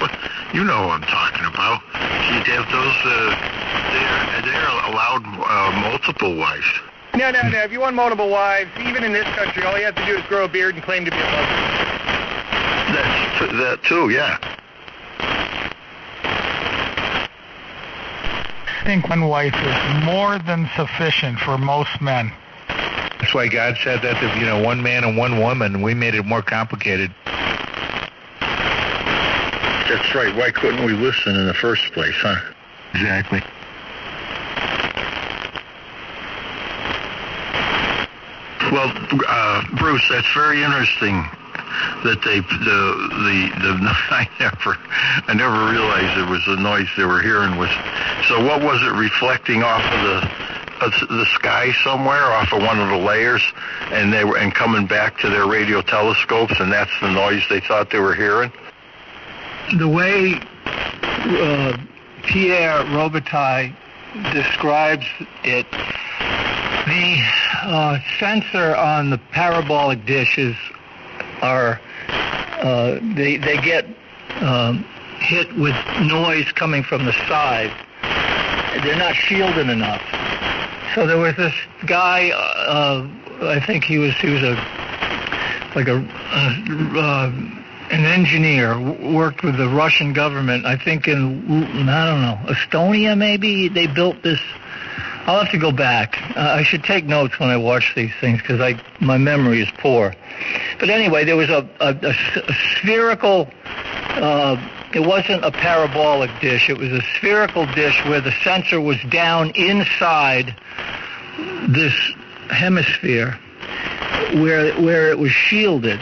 [SPEAKER 8] You know who I'm talking about. He'd have those, they're allowed multiple wives.
[SPEAKER 6] No. If you want multiple wives, even in this country, all you have to do is grow a beard and claim to be a Muslim.
[SPEAKER 8] That too, yeah.
[SPEAKER 1] I think one wife is more than sufficient for most men.
[SPEAKER 5] That's why God said that, one man and one woman. We made it more complicated.
[SPEAKER 8] That's right. Why couldn't we listen in the first place, huh?
[SPEAKER 5] Exactly.
[SPEAKER 8] Well, Bruce, that's very interesting that I never realized it was the noise they were hearing was. So what was it reflecting off of the sky somewhere, off of one of the layers, and coming back to their radio telescopes, and that's the noise they thought they were hearing?
[SPEAKER 10] The way Pierre Robitaille describes it, the sensor on the parabolic dishes are they get hit with noise coming from the side. They're not shielded enough. So there was this guy. I think he was an engineer, worked with the Russian government. I think in Estonia maybe they built this. I'll have to go back. I should take notes when I watch these things because my memory is poor. But anyway, there was a spherical. It wasn't a parabolic dish. It was a spherical dish where the sensor was down inside this hemisphere, where it was shielded.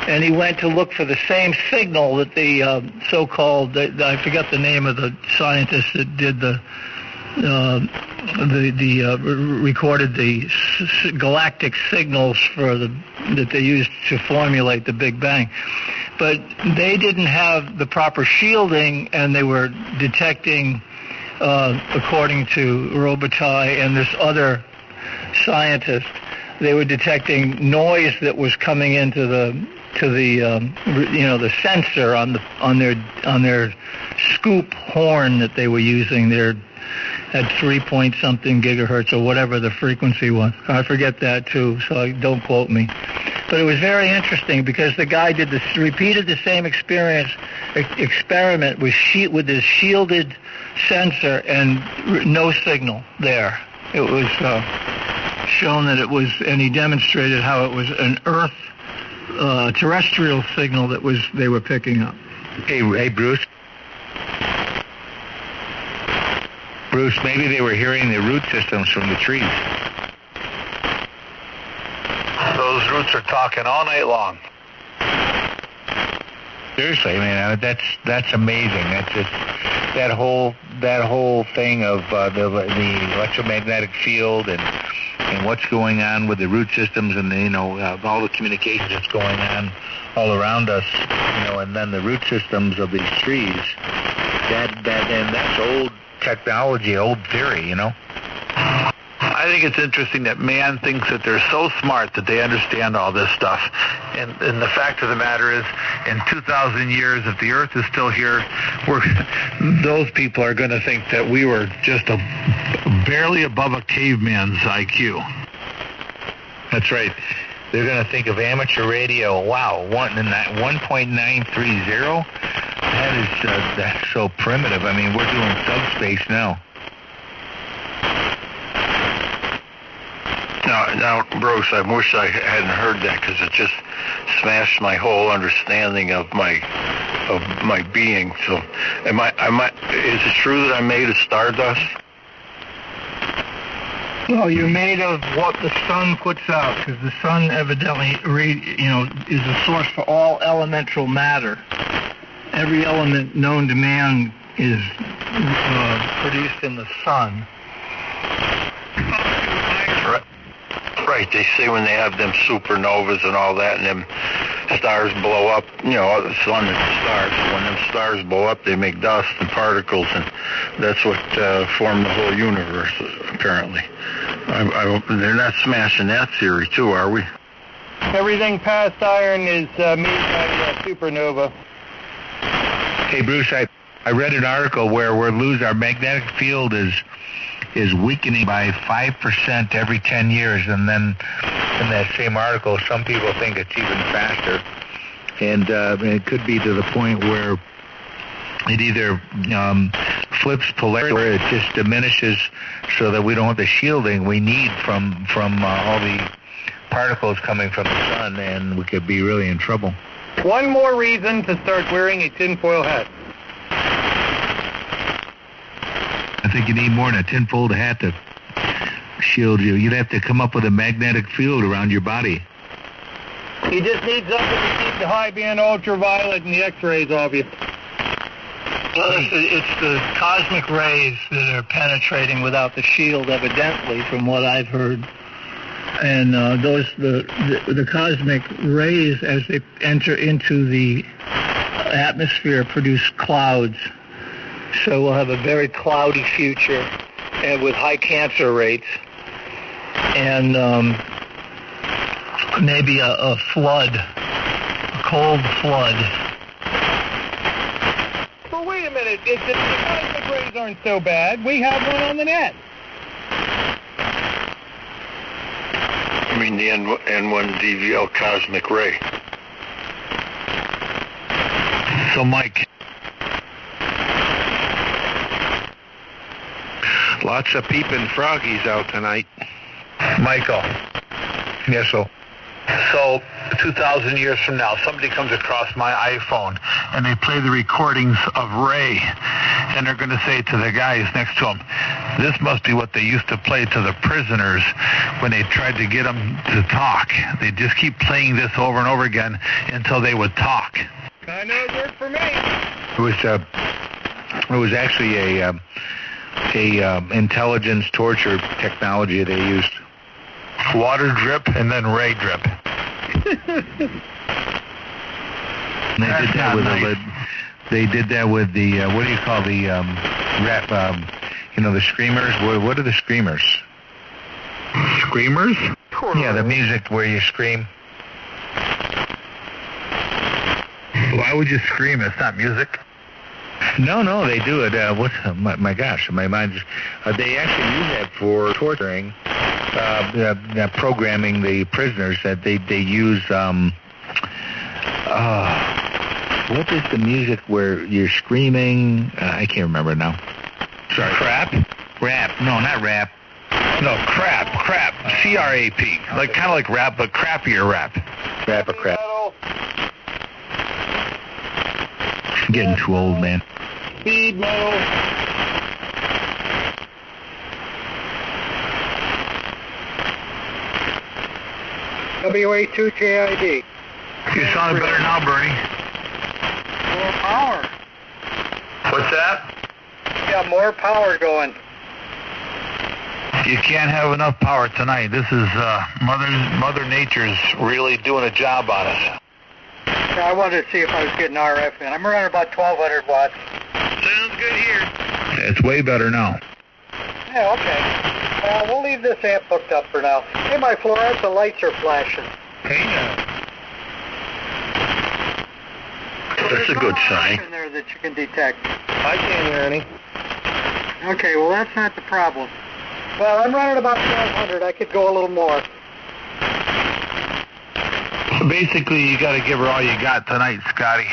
[SPEAKER 10] And he went to look for the same signal that the so-called, I forget the name of the scientist that did recorded the galactic signals that they used to formulate the Big Bang. But they didn't have the proper shielding, and they were detecting, according to Robitaille and this other scientist, they were detecting noise that was coming into the sensor on their scoop horn that they were using. At 3-point-something gigahertz or whatever the frequency was. I forget that too, so don't quote me. But it was very interesting because the guy repeated the same experiment with his shielded sensor and no signal there. It was shown that it was, and he demonstrated how it was an Earth terrestrial signal that they were picking up.
[SPEAKER 5] Hey, Bruce. Bruce, maybe they were hearing the root systems from the trees.
[SPEAKER 3] Those roots are talking all night long.
[SPEAKER 5] Seriously, man, that's amazing. That's just that whole thing of the electromagnetic field and what's going on with the root systems and all the communications that's going on all around us, and then the root systems of these trees. That's old technology, old theory,
[SPEAKER 3] I think it's interesting that man thinks that they're so smart that they understand all this stuff. And the fact of the matter is, in 2,000 years, if the Earth is still here, those people are going to think that we were just barely above a caveman's IQ.
[SPEAKER 5] That's right. They're going to think of amateur radio. Wow, 1.930? That's so primitive. I mean, we're doing subspace now.
[SPEAKER 8] Now, Bruce, I wish I hadn't heard that because it just smashed my whole understanding of my being. So, is it true that I'm made of stardust?
[SPEAKER 10] Well, you're made of what the sun puts out, because the sun evidently, is a source for all elemental matter. Every element known to man is produced in the sun.
[SPEAKER 8] Right. They say when they have them supernovas and all that, and them stars blow up, the sun is the stars. So when them stars blow up, they make dust and particles, and that's what formed the whole universe, apparently. They're not smashing that theory, too, are we?
[SPEAKER 6] Everything past iron is made by a supernova.
[SPEAKER 5] Hey, Bruce, I read an article where our magnetic field is weakening by 5% every 10 years, and then in that same article, some people think it's even faster, and it could be to the point where it either flips polarity, or it just diminishes, so that we don't have the shielding we need from all the particles coming from the sun, and we could be really in trouble.
[SPEAKER 6] One more reason to start wearing a tinfoil hat.
[SPEAKER 5] I think you need more than a tinfoil hat to shield you. You'd have to come up with a magnetic field around your body.
[SPEAKER 6] You just need something to keep the high band ultraviolet and the X-rays off you.
[SPEAKER 10] Well, it's the cosmic rays that are penetrating without the shield, evidently, from what I've heard. And the cosmic rays, as they enter into the atmosphere, produce clouds. So we'll have a very cloudy future, and with high cancer rates, and maybe a flood, a cold flood.
[SPEAKER 6] Well, wait a minute. The cosmic rays aren't so bad. We have one on the net.
[SPEAKER 8] You mean the N1 DVL cosmic ray?
[SPEAKER 3] So, Mike, lots of peeping froggies out tonight.
[SPEAKER 1] Michael. Yes, so 2,000 years from now, somebody comes across my iPhone and they play the recordings of Ray, and they're going to say to the guys next to him, this must be what they used to play to the prisoners when they tried to get them to talk. They just keep playing this over and over again until they would talk.
[SPEAKER 6] I know it worked for me.
[SPEAKER 5] It was actually a intelligence torture technology they used.
[SPEAKER 1] Water drip and then Ray drip.
[SPEAKER 5] They did that with the what do you call the rap? The screamers. What are the screamers?
[SPEAKER 1] Screamers?
[SPEAKER 5] Yeah, the music where you scream.
[SPEAKER 1] Why would you scream? It's not music.
[SPEAKER 5] No, they do it. My gosh, my mind just. They actually use that for torturing, programming the prisoners. That they use. What is the music where you're screaming? I can't remember now. Sorry.
[SPEAKER 1] Crap?
[SPEAKER 5] Rap. No, not rap.
[SPEAKER 1] No, crap. C-R-A-P. Like kind of like rap, but crappier rap.
[SPEAKER 5] Rap or crap. I'm getting too old, man.
[SPEAKER 6] Speed metal.
[SPEAKER 7] WA2JID.
[SPEAKER 1] You sound better now, Bernie.
[SPEAKER 7] More power.
[SPEAKER 1] What's that?
[SPEAKER 7] Yeah, more power going.
[SPEAKER 1] You can't have enough power tonight. This is Mother Nature's really doing a job on us.
[SPEAKER 7] I wanted to see if I was getting RF in. I'm running about 1,200 watts.
[SPEAKER 6] Sounds good here.
[SPEAKER 1] It's way better now.
[SPEAKER 7] Yeah, okay. We'll leave this amp hooked up for now. Hey, my fluorescent lights are flashing.
[SPEAKER 1] Hey, now.
[SPEAKER 8] That's a good sign.
[SPEAKER 7] In there that you can detect.
[SPEAKER 6] I can't hear any.
[SPEAKER 7] Okay, well, that's not the problem. Well, I'm running about 1,200. I could go a little more.
[SPEAKER 1] Basically, you got to give her all you got tonight, Scotty.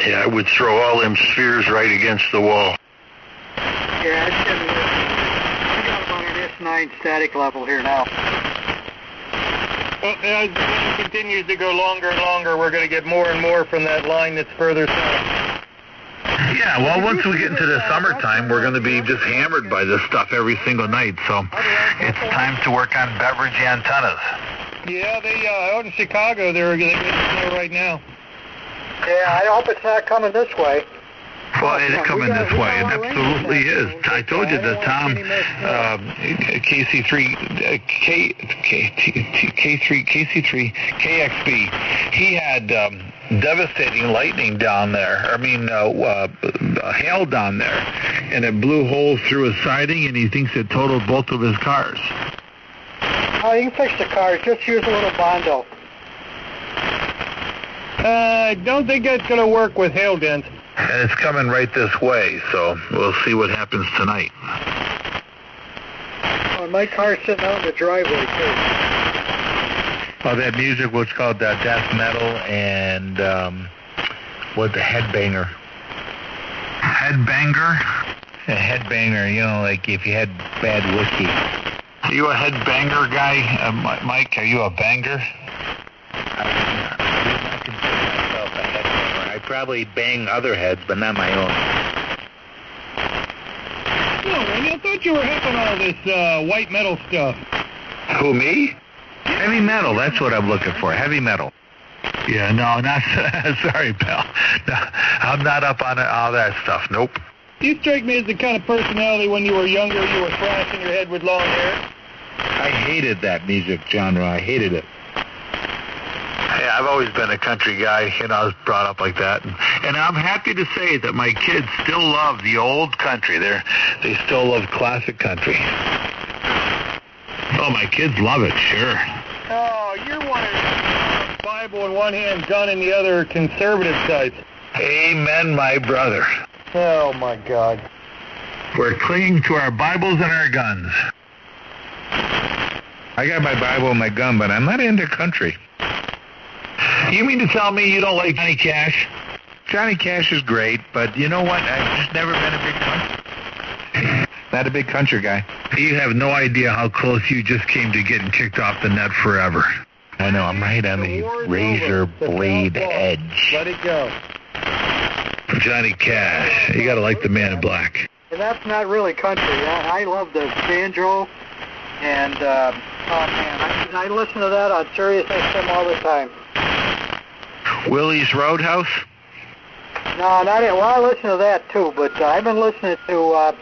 [SPEAKER 8] Yeah, I would throw all them spheres right against the wall.
[SPEAKER 7] Yeah, I got about an S9 static level here now.
[SPEAKER 6] Well, as it continues to go longer and longer, we're going to get more and more from that line that's further south.
[SPEAKER 1] Yeah, well, once we get into the summertime, we're going to be just hammered by this stuff every single night. So it's time to work on beverage antennas.
[SPEAKER 6] Yeah, they out in Chicago, they're getting snow right now.
[SPEAKER 7] Yeah, I hope it's not coming this way.
[SPEAKER 3] Well, it's coming this way. It absolutely is. I told you that Tom, KXB, he had devastating lightning down there. I mean, hail down there, and it blew holes through his siding, and he thinks it totaled both of his cars.
[SPEAKER 7] Oh, you can fix the cars. Just use a little Bondo.
[SPEAKER 6] I don't think that's going to work with hail dents.
[SPEAKER 3] And it's coming right this way, so we'll see what happens tonight.
[SPEAKER 7] Oh, my car's sitting out in the driveway, too.
[SPEAKER 5] Oh, that music was called death metal and was the headbanger.
[SPEAKER 3] Headbanger?
[SPEAKER 5] A headbanger, you know, like if you had bad whiskey.
[SPEAKER 3] Are you a headbanger guy, Mike? Are you a banger?
[SPEAKER 5] I probably bang other heads, but not my own.
[SPEAKER 6] No, man, I thought you were hip on all this white metal stuff.
[SPEAKER 3] Who, me?
[SPEAKER 5] Heavy metal, that's what I'm looking for, heavy metal.
[SPEAKER 3] Yeah, no, not sorry, pal. No, I'm not up on all that stuff, nope.
[SPEAKER 6] You strike me as the kind of personality when you were younger, you were flashing your head with long hair.
[SPEAKER 5] I hated that music genre, I hated it.
[SPEAKER 3] Yeah, I've always been a country guy, you know, I was brought up like that. And I'm happy to say that my kids still love the old country. They still love classic country. Oh, my kids love it, sure.
[SPEAKER 6] Oh, you're one of Bible in one hand, gun in the other, conservative types.
[SPEAKER 3] Amen, my brother.
[SPEAKER 6] Oh, my God.
[SPEAKER 3] We're clinging to our Bibles and our guns.
[SPEAKER 5] I got my Bible and my gun, but I'm not into country.
[SPEAKER 3] You mean to tell me you don't like Johnny Cash?
[SPEAKER 5] Johnny Cash is great, but you know what? I've just never been a big country. Not a big country guy.
[SPEAKER 3] You have no idea how close you just came to getting kicked off the net forever.
[SPEAKER 5] I know, I'm right on the razor blade edge.
[SPEAKER 6] Let it go.
[SPEAKER 3] Johnny Cash. You got to like the Man in Black.
[SPEAKER 7] And that's not really country. I love the banjo, and, oh, man, I listen to that on Sirius XM all the time.
[SPEAKER 3] Willie's Roadhouse?
[SPEAKER 7] No, not it. Well, I listen to that too, but I've been listening to,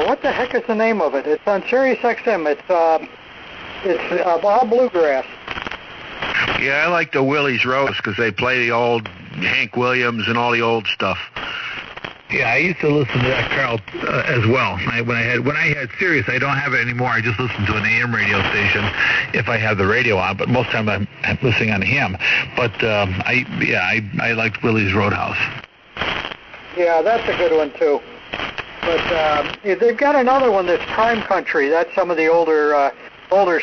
[SPEAKER 7] what the heck is the name of it? It's on Sirius XM. It's all bluegrass.
[SPEAKER 3] Yeah, I like the Willie's Roadhouse because they play the old Hank Williams and all the old stuff. Yeah, I used to listen to that, Carl, as well. When I had Sirius, I don't have it anymore. I just listen to an AM radio station if I have the radio on. But most of the time I'm listening on ham. But I liked Willie's Roadhouse.
[SPEAKER 7] Yeah, that's a good one too. But they've got another one that's Crime Country. That's some of the older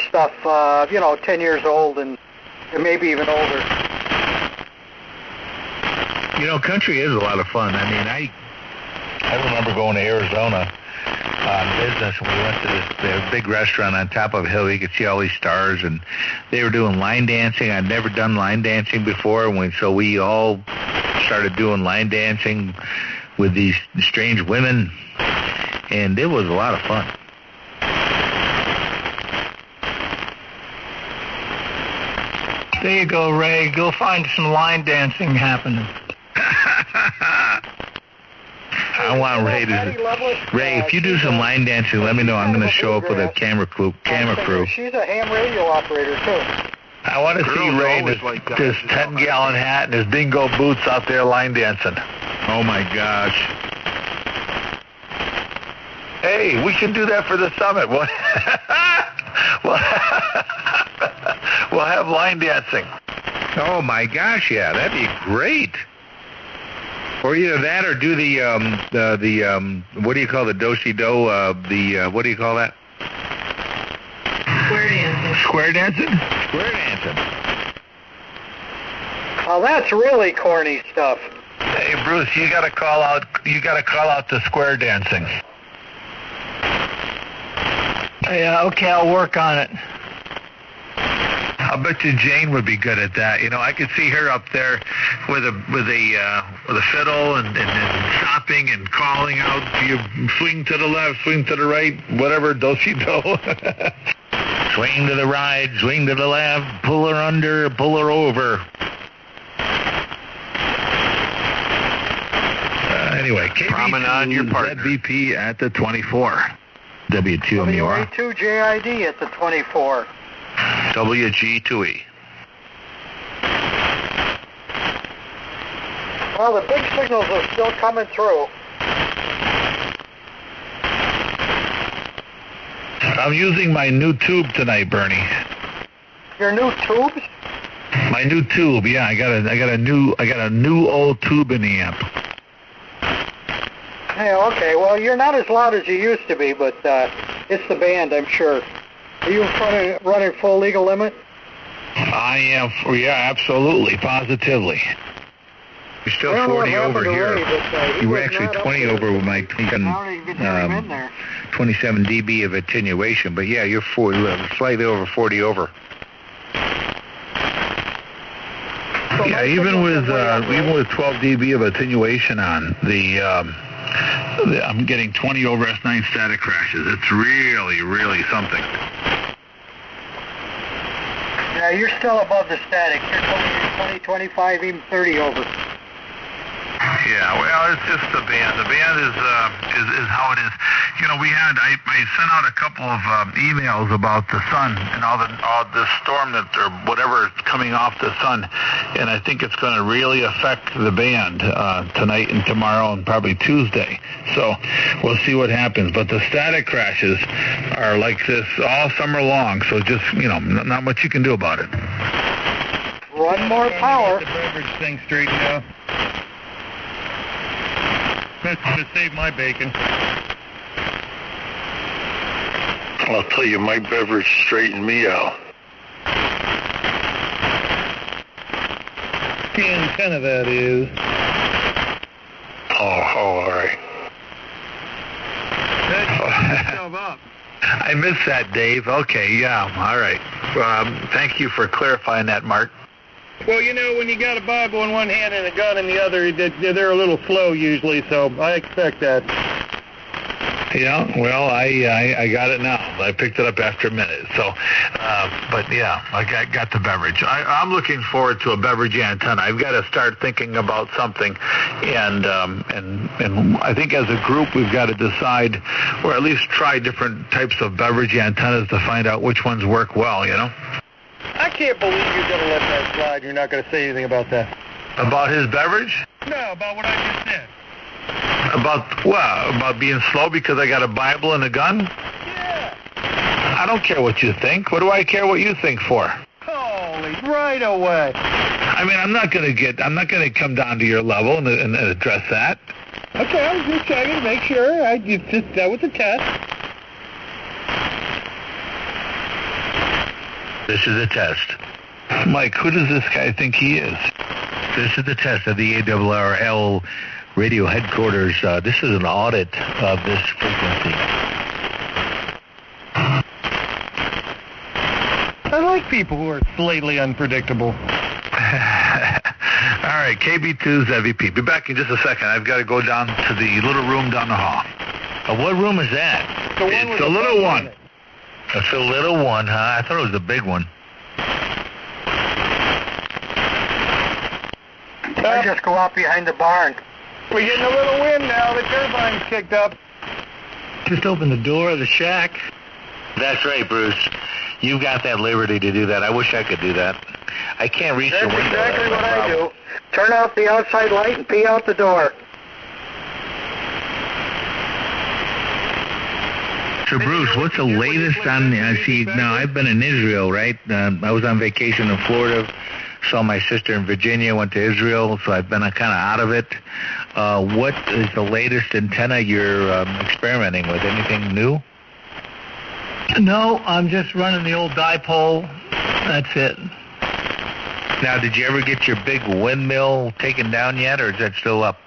[SPEAKER 7] stuff. 10 years old and maybe even older.
[SPEAKER 5] You know, country is a lot of fun. I mean, I remember going to Arizona on business, and we went to this big restaurant on top of a hill. You could see all these stars, and they were doing line dancing. I'd never done line dancing before, so we all started doing line dancing with these strange women, and it was a lot of fun.
[SPEAKER 10] There you go, Ray. Go find some line dancing happening.
[SPEAKER 5] I want Ray if you do some line dancing, let me know. I'm going to show up with a camera crew.
[SPEAKER 7] She's a ham radio operator, too.
[SPEAKER 3] I want to see Ray in his 10-gallon hat and his dingo boots out there line dancing.
[SPEAKER 5] Oh, my gosh.
[SPEAKER 3] Hey, we should do that for the summit. We'll have line dancing.
[SPEAKER 5] Oh, my gosh, yeah, that'd be great. Or either that or do the what do you call the do-si-do, what do you call that?
[SPEAKER 9] Square dancing.
[SPEAKER 3] Square dancing?
[SPEAKER 5] Square dancing.
[SPEAKER 7] Oh, that's really corny stuff.
[SPEAKER 3] Hey, Bruce, you got to call out the square dancing.
[SPEAKER 10] Yeah, okay, I'll work on it.
[SPEAKER 3] I bet you Jane would be good at that. You know, I could see her up there with a fiddle and stopping and calling out, you swing to the left, swing to the right, whatever, do-si-do.
[SPEAKER 5] Swing to the right, swing to the left, pull her under, pull her over.
[SPEAKER 3] Anyway,
[SPEAKER 4] Promenade your partner.
[SPEAKER 3] ZVP at the 24.
[SPEAKER 5] W2MUR.
[SPEAKER 7] WA2JID at the 24.
[SPEAKER 5] WG2E.
[SPEAKER 7] Well, the big signals are still coming through.
[SPEAKER 3] I'm using my new tube tonight, Bernie.
[SPEAKER 7] Your new tubes?
[SPEAKER 3] My new tube, yeah. I got a new old tube in the amp.
[SPEAKER 7] Yeah, okay. Well, you're not as loud as you used to be, but it's the band, I'm sure. Are you running full legal limit?
[SPEAKER 3] I am. Yeah, absolutely, positively.
[SPEAKER 5] You're still 40 over here. You were actually 20 over with my 27 dB of attenuation, but yeah, you're slightly over 40 over.
[SPEAKER 3] Yeah, even with 12 dB of attenuation on I'm getting 20 over S9 static crashes. It's really, really something.
[SPEAKER 7] Yeah, you're still above the static. You're 20, 25, even 30 over.
[SPEAKER 3] Yeah, well, it's just the band. The band is how it is. You know, I sent out a couple of emails about the sun and all this storm or whatever is coming off the sun, and I think it's going to really affect the band tonight and tomorrow and probably Tuesday. So we'll see what happens. But the static crashes are like this all summer long. So just not much you can do about it.
[SPEAKER 7] Run more power.
[SPEAKER 6] Get the beverage thing straightened out. That's going to save my bacon.
[SPEAKER 8] I'll tell you, my beverage straightened me out.
[SPEAKER 6] The antenna, that is.
[SPEAKER 8] Oh, all right.
[SPEAKER 6] Up.
[SPEAKER 3] I missed that, Dave. Okay, yeah, all right. Thank you for clarifying that, Mark.
[SPEAKER 6] Well, when you got a Bible in one hand and a gun in the other, they're a little slow usually, so I expect that.
[SPEAKER 3] Yeah, well, I got it now. I picked it up after a minute. So, but yeah, I got the beverage. I'm looking forward to a beverage antenna. I've got to start thinking about something, and I think as a group we've got to decide, or at least try different types of beverage antennas to find out which ones work well.
[SPEAKER 6] I can't believe you're going to let that slide. You're not going to say anything about that.
[SPEAKER 3] About his beverage?
[SPEAKER 6] No, about what I just said.
[SPEAKER 3] About being slow because I got a Bible and a gun?
[SPEAKER 6] Yeah.
[SPEAKER 3] I don't care what you think. What do I care what you think for?
[SPEAKER 6] Holy, right away.
[SPEAKER 3] I mean, I'm not going to come down to your level and address that.
[SPEAKER 6] Okay, I was just checking to make sure. That was a test.
[SPEAKER 5] This is a test.
[SPEAKER 3] Mike, who does this guy think he is?
[SPEAKER 5] This is the test of the ARRL radio headquarters. This is an audit of this frequency.
[SPEAKER 6] I like people who are slightly unpredictable.
[SPEAKER 3] All right, KB2's MVP. Be back in just a second. I've got to go down to the little room down the hall.
[SPEAKER 5] What room is that?
[SPEAKER 3] It's the little one.
[SPEAKER 5] It's a little one, huh? I thought it was the big one.
[SPEAKER 7] I just go out behind the barn.
[SPEAKER 6] We're getting a little wind now. The turbine's kicked up.
[SPEAKER 10] Just open the door of the shack.
[SPEAKER 5] That's right, Bruce. You've got that liberty to do that. I wish I could do that. I can't reach the window.
[SPEAKER 7] That's exactly what I do. Turn off the outside light and pee out the door.
[SPEAKER 5] So, Bruce, what's the latest on... now, I've been in Israel, right? I was on vacation in Florida, saw my sister in Virginia, went to Israel, so I've been kind of out of it. What is the latest antenna you're experimenting with? Anything new?
[SPEAKER 10] No, I'm just running the old dipole. That's it.
[SPEAKER 5] Now, did you ever get your big windmill taken down yet, or is that still up?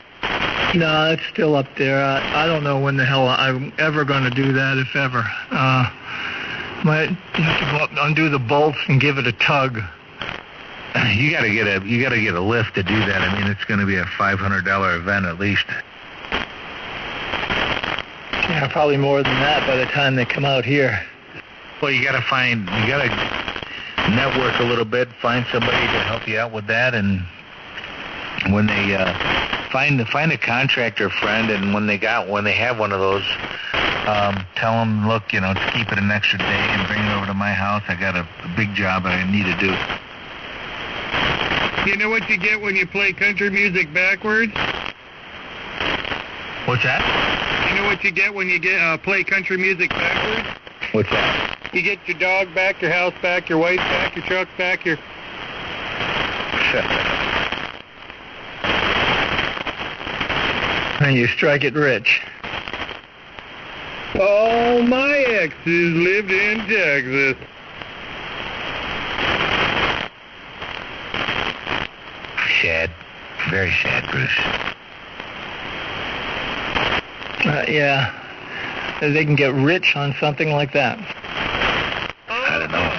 [SPEAKER 10] No, it's still up there. I don't know when the hell I'm ever going to do that, if ever. Might have to go up and undo the bolts and give it a tug.
[SPEAKER 5] You got to get a lift to do that. I mean, it's going to be a $500 event at least.
[SPEAKER 10] Yeah, probably more than that by the time they come out here.
[SPEAKER 5] Well, you got to network a little bit, find somebody to help you out with that, and when they find a contractor friend, and when they have one of those, tell them, look, to keep it an extra day and bring it over to my house. I got a big job I need to do.
[SPEAKER 6] You know what you get when you play country music backwards?
[SPEAKER 5] What's that?
[SPEAKER 6] You know what you get when you play country music backwards?
[SPEAKER 5] What's that?
[SPEAKER 6] You get your dog back, your house back, your wife back, your truck back, your...
[SPEAKER 10] And you strike it rich.
[SPEAKER 6] All my exes lived in Texas.
[SPEAKER 5] Sad. Very sad, Bruce.
[SPEAKER 10] Yeah. They can get rich on something like that.
[SPEAKER 5] I don't know.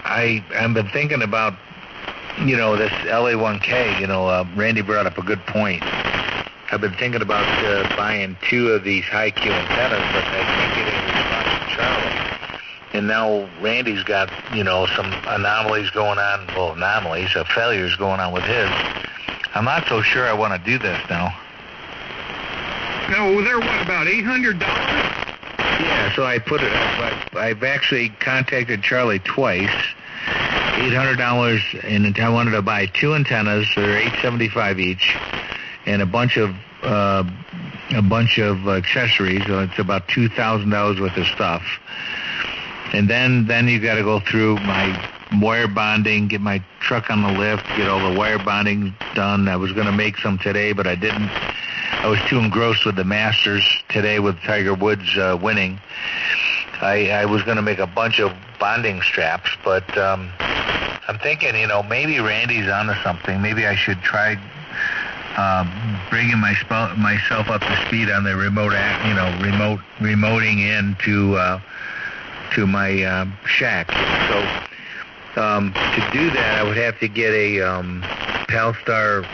[SPEAKER 5] I've been thinking about, this LA1K. Randy brought up a good point. I've been thinking about buying 2 of these high-Q antennas, but I can't get any response from Charlie. And now Randy's got, some anomalies going on. Well, failures going on with his. I'm not so sure I want to do this now.
[SPEAKER 6] No, they're about $800?
[SPEAKER 5] Yeah, so I've actually contacted Charlie twice. $800, and I wanted to buy 2 antennas. They're $875 each, and a bunch of accessories. So it's about $2,000 worth of stuff. And then you got to go through my wire bonding, get my truck on the lift, get all the wire bonding done. I was going to make some today, but I didn't. I was too engrossed with the Masters today with Tiger Woods winning. I was going to make a bunch of bonding straps, but I'm thinking, maybe Randy's onto something. Maybe I should try bringing myself up to speed on the remoting in to my shack. So to do that, I would have to get a Palstar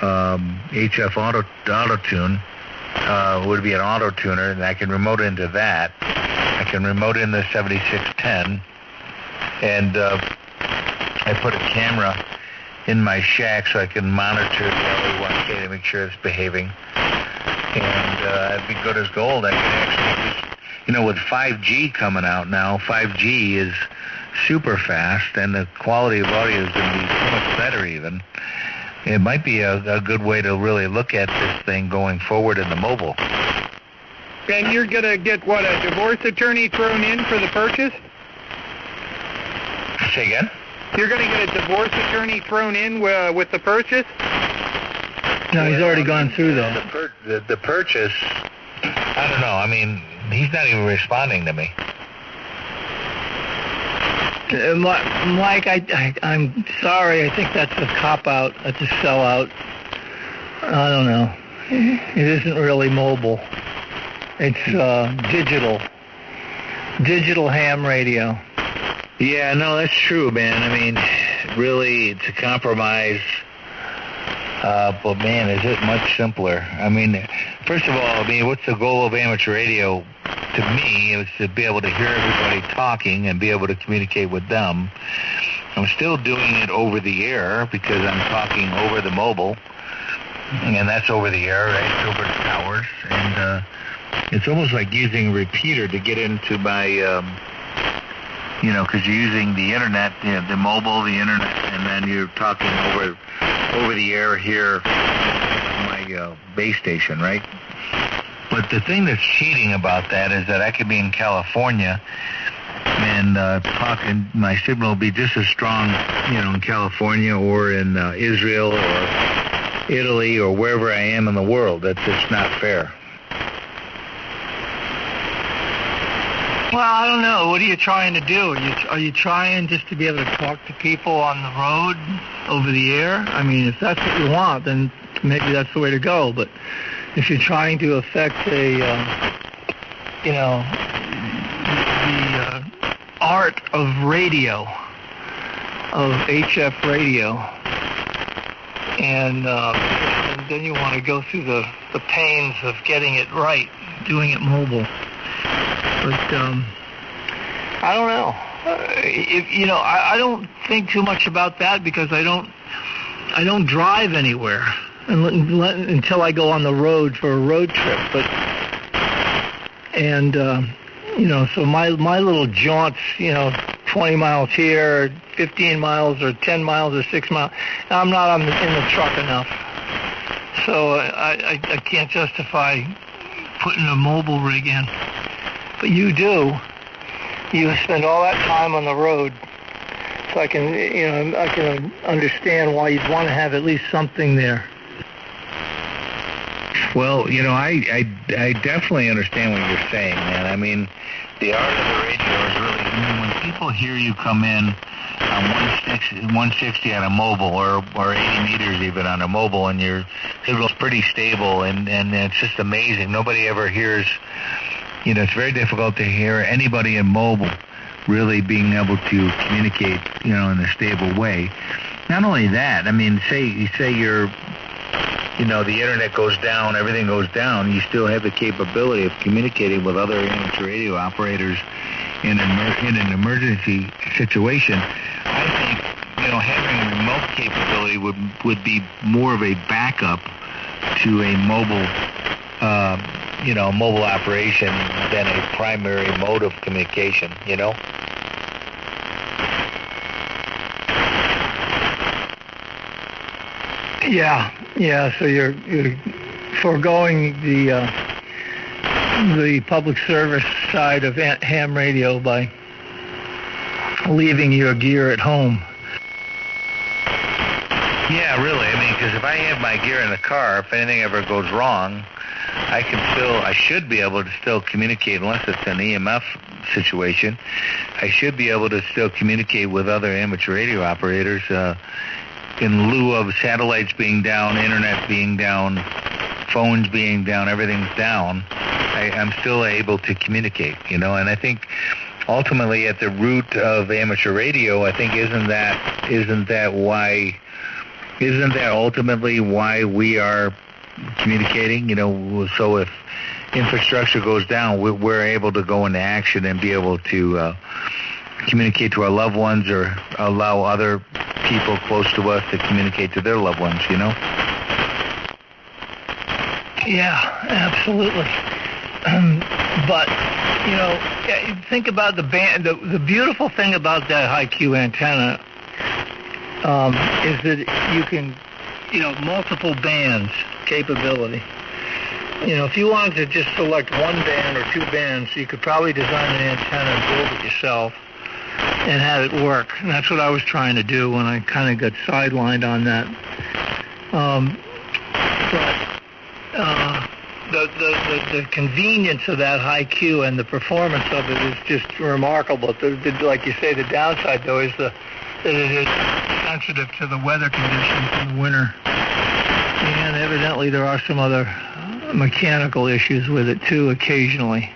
[SPEAKER 5] HF auto tune. Would be an auto tuner, and I can remote into that. I can remote in the 7610, and I put a camera in my shack so I can monitor the LA1K to make sure it's behaving. And it'd be good as gold. I can actually just, with 5G coming out now, 5G is super fast, and the quality of audio is going to be so much better even. It might be a good way to really look at this thing going forward in the mobile.
[SPEAKER 6] And you're going to get, a divorce attorney thrown in for the purchase?
[SPEAKER 5] Say again?
[SPEAKER 6] You're going to get a divorce attorney thrown in with the purchase?
[SPEAKER 10] No, he's already gone through that.
[SPEAKER 5] The purchase, I don't know. I mean, he's not even responding to me.
[SPEAKER 10] Mike, I'm sorry. I think that's a cop-out. That's a sellout. I don't know. It isn't really mobile. It's digital ham radio.
[SPEAKER 5] Yeah, no, that's true, man. I mean, really, it's a compromise. But, man, is it much simpler? I mean, first of all, what's the goal of amateur radio? To me, is to be able to hear everybody talking and be able to communicate with them. I'm still doing it over the air because I'm talking over the mobile, and that's over the air, right? It's over the towers, and it's almost like using a repeater to get into my, because you're using the internet, the mobile, the internet, and then you're talking over the air here on my base station, right? But the thing that's cheating about that is that I could be in California and talking, my signal will be just as strong, in California or in Israel or Italy or wherever I am in the world. That's just not fair.
[SPEAKER 10] Well, I don't know. What are you trying to do? Are you trying just to be able to talk to people on the road over the air? I mean, if that's what you want, then maybe that's the way to go. But if you're trying to affect the art of radio, of HF radio, and then you want to go through the pains of getting it right, doing it mobile. But I don't know. I don't think too much about that because I don't I don't drive anywhere until I go on the road for a road trip. So my little jaunts, 20 miles here, 15 miles or 10 miles or 6 miles, I'm not in the truck enough. So I can't justify putting a mobile rig in. But you do. You spend all that time on the road. So I can understand why you'd want to have at least something there.
[SPEAKER 5] Well, I definitely understand what you're saying, man. I mean, the art of the radio is really, when people hear you come in on 160 on a mobile or 80 meters even on a mobile, and your signal's pretty stable, and it's just amazing. Nobody ever hears, it's very difficult to hear anybody in mobile really being able to communicate, in a stable way. Not only that, I mean, say you're, the internet goes down, everything goes down, you still have the capability of communicating with other amateur radio operators in an emergency situation. I think, having a remote capability would be more of a backup to a mobile, mobile operation than a primary mode of communication,
[SPEAKER 10] Yeah. So you're foregoing the public service side of ham radio by leaving your gear at home.
[SPEAKER 5] Yeah, really. I mean, because if I have my gear in the car, if anything ever goes wrong, I should be able to still communicate, unless it's an EMF situation. I should be able to still communicate with other amateur radio operators. In lieu of satellites being down, internet being down, phones being down, everything's down, I'm still able to communicate, and I think ultimately at the root of amateur radio, I think isn't that ultimately why we are communicating, so if infrastructure goes down, we're able to go into action and be able to communicate to our loved ones or allow other people close to us to communicate to their loved ones,
[SPEAKER 10] Yeah, absolutely. But, think about the band. The beautiful thing about that high-Q antenna is that you can, multiple bands capability. If you wanted to just select one band or two bands, you could probably design an antenna and build it yourself and have it work. And that's what I was trying to do when I kind of got sidelined on that. The convenience of that high Q and the performance of it is just remarkable. Like you say, the downside, though, is that it is sensitive to the weather conditions in the winter. And evidently there are some other mechanical issues with it, too, occasionally.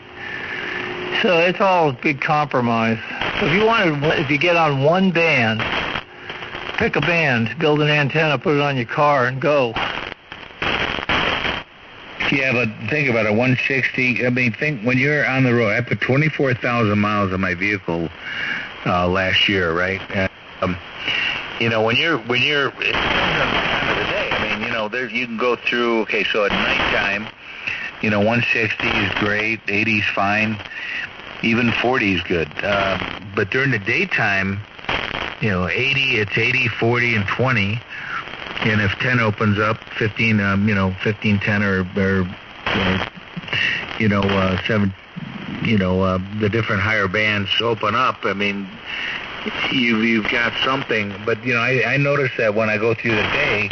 [SPEAKER 10] So it's all a big compromise. So if you get on one band, pick a band, build an antenna, put it on your car, and go.
[SPEAKER 5] Yeah, but think about it, 160, think when you're on the road, I put 24,000 miles on my vehicle last year, right? When you're at the time of the day, there you can go through, so at nighttime, 160 is great, 80 is fine, even 40 is good. But during the daytime, 80, it's 80, 40, and 20. And if 10 opens up, 15, 15, 10, or 7, the different higher bands open up. You've got something. But, I notice that when I go through the day,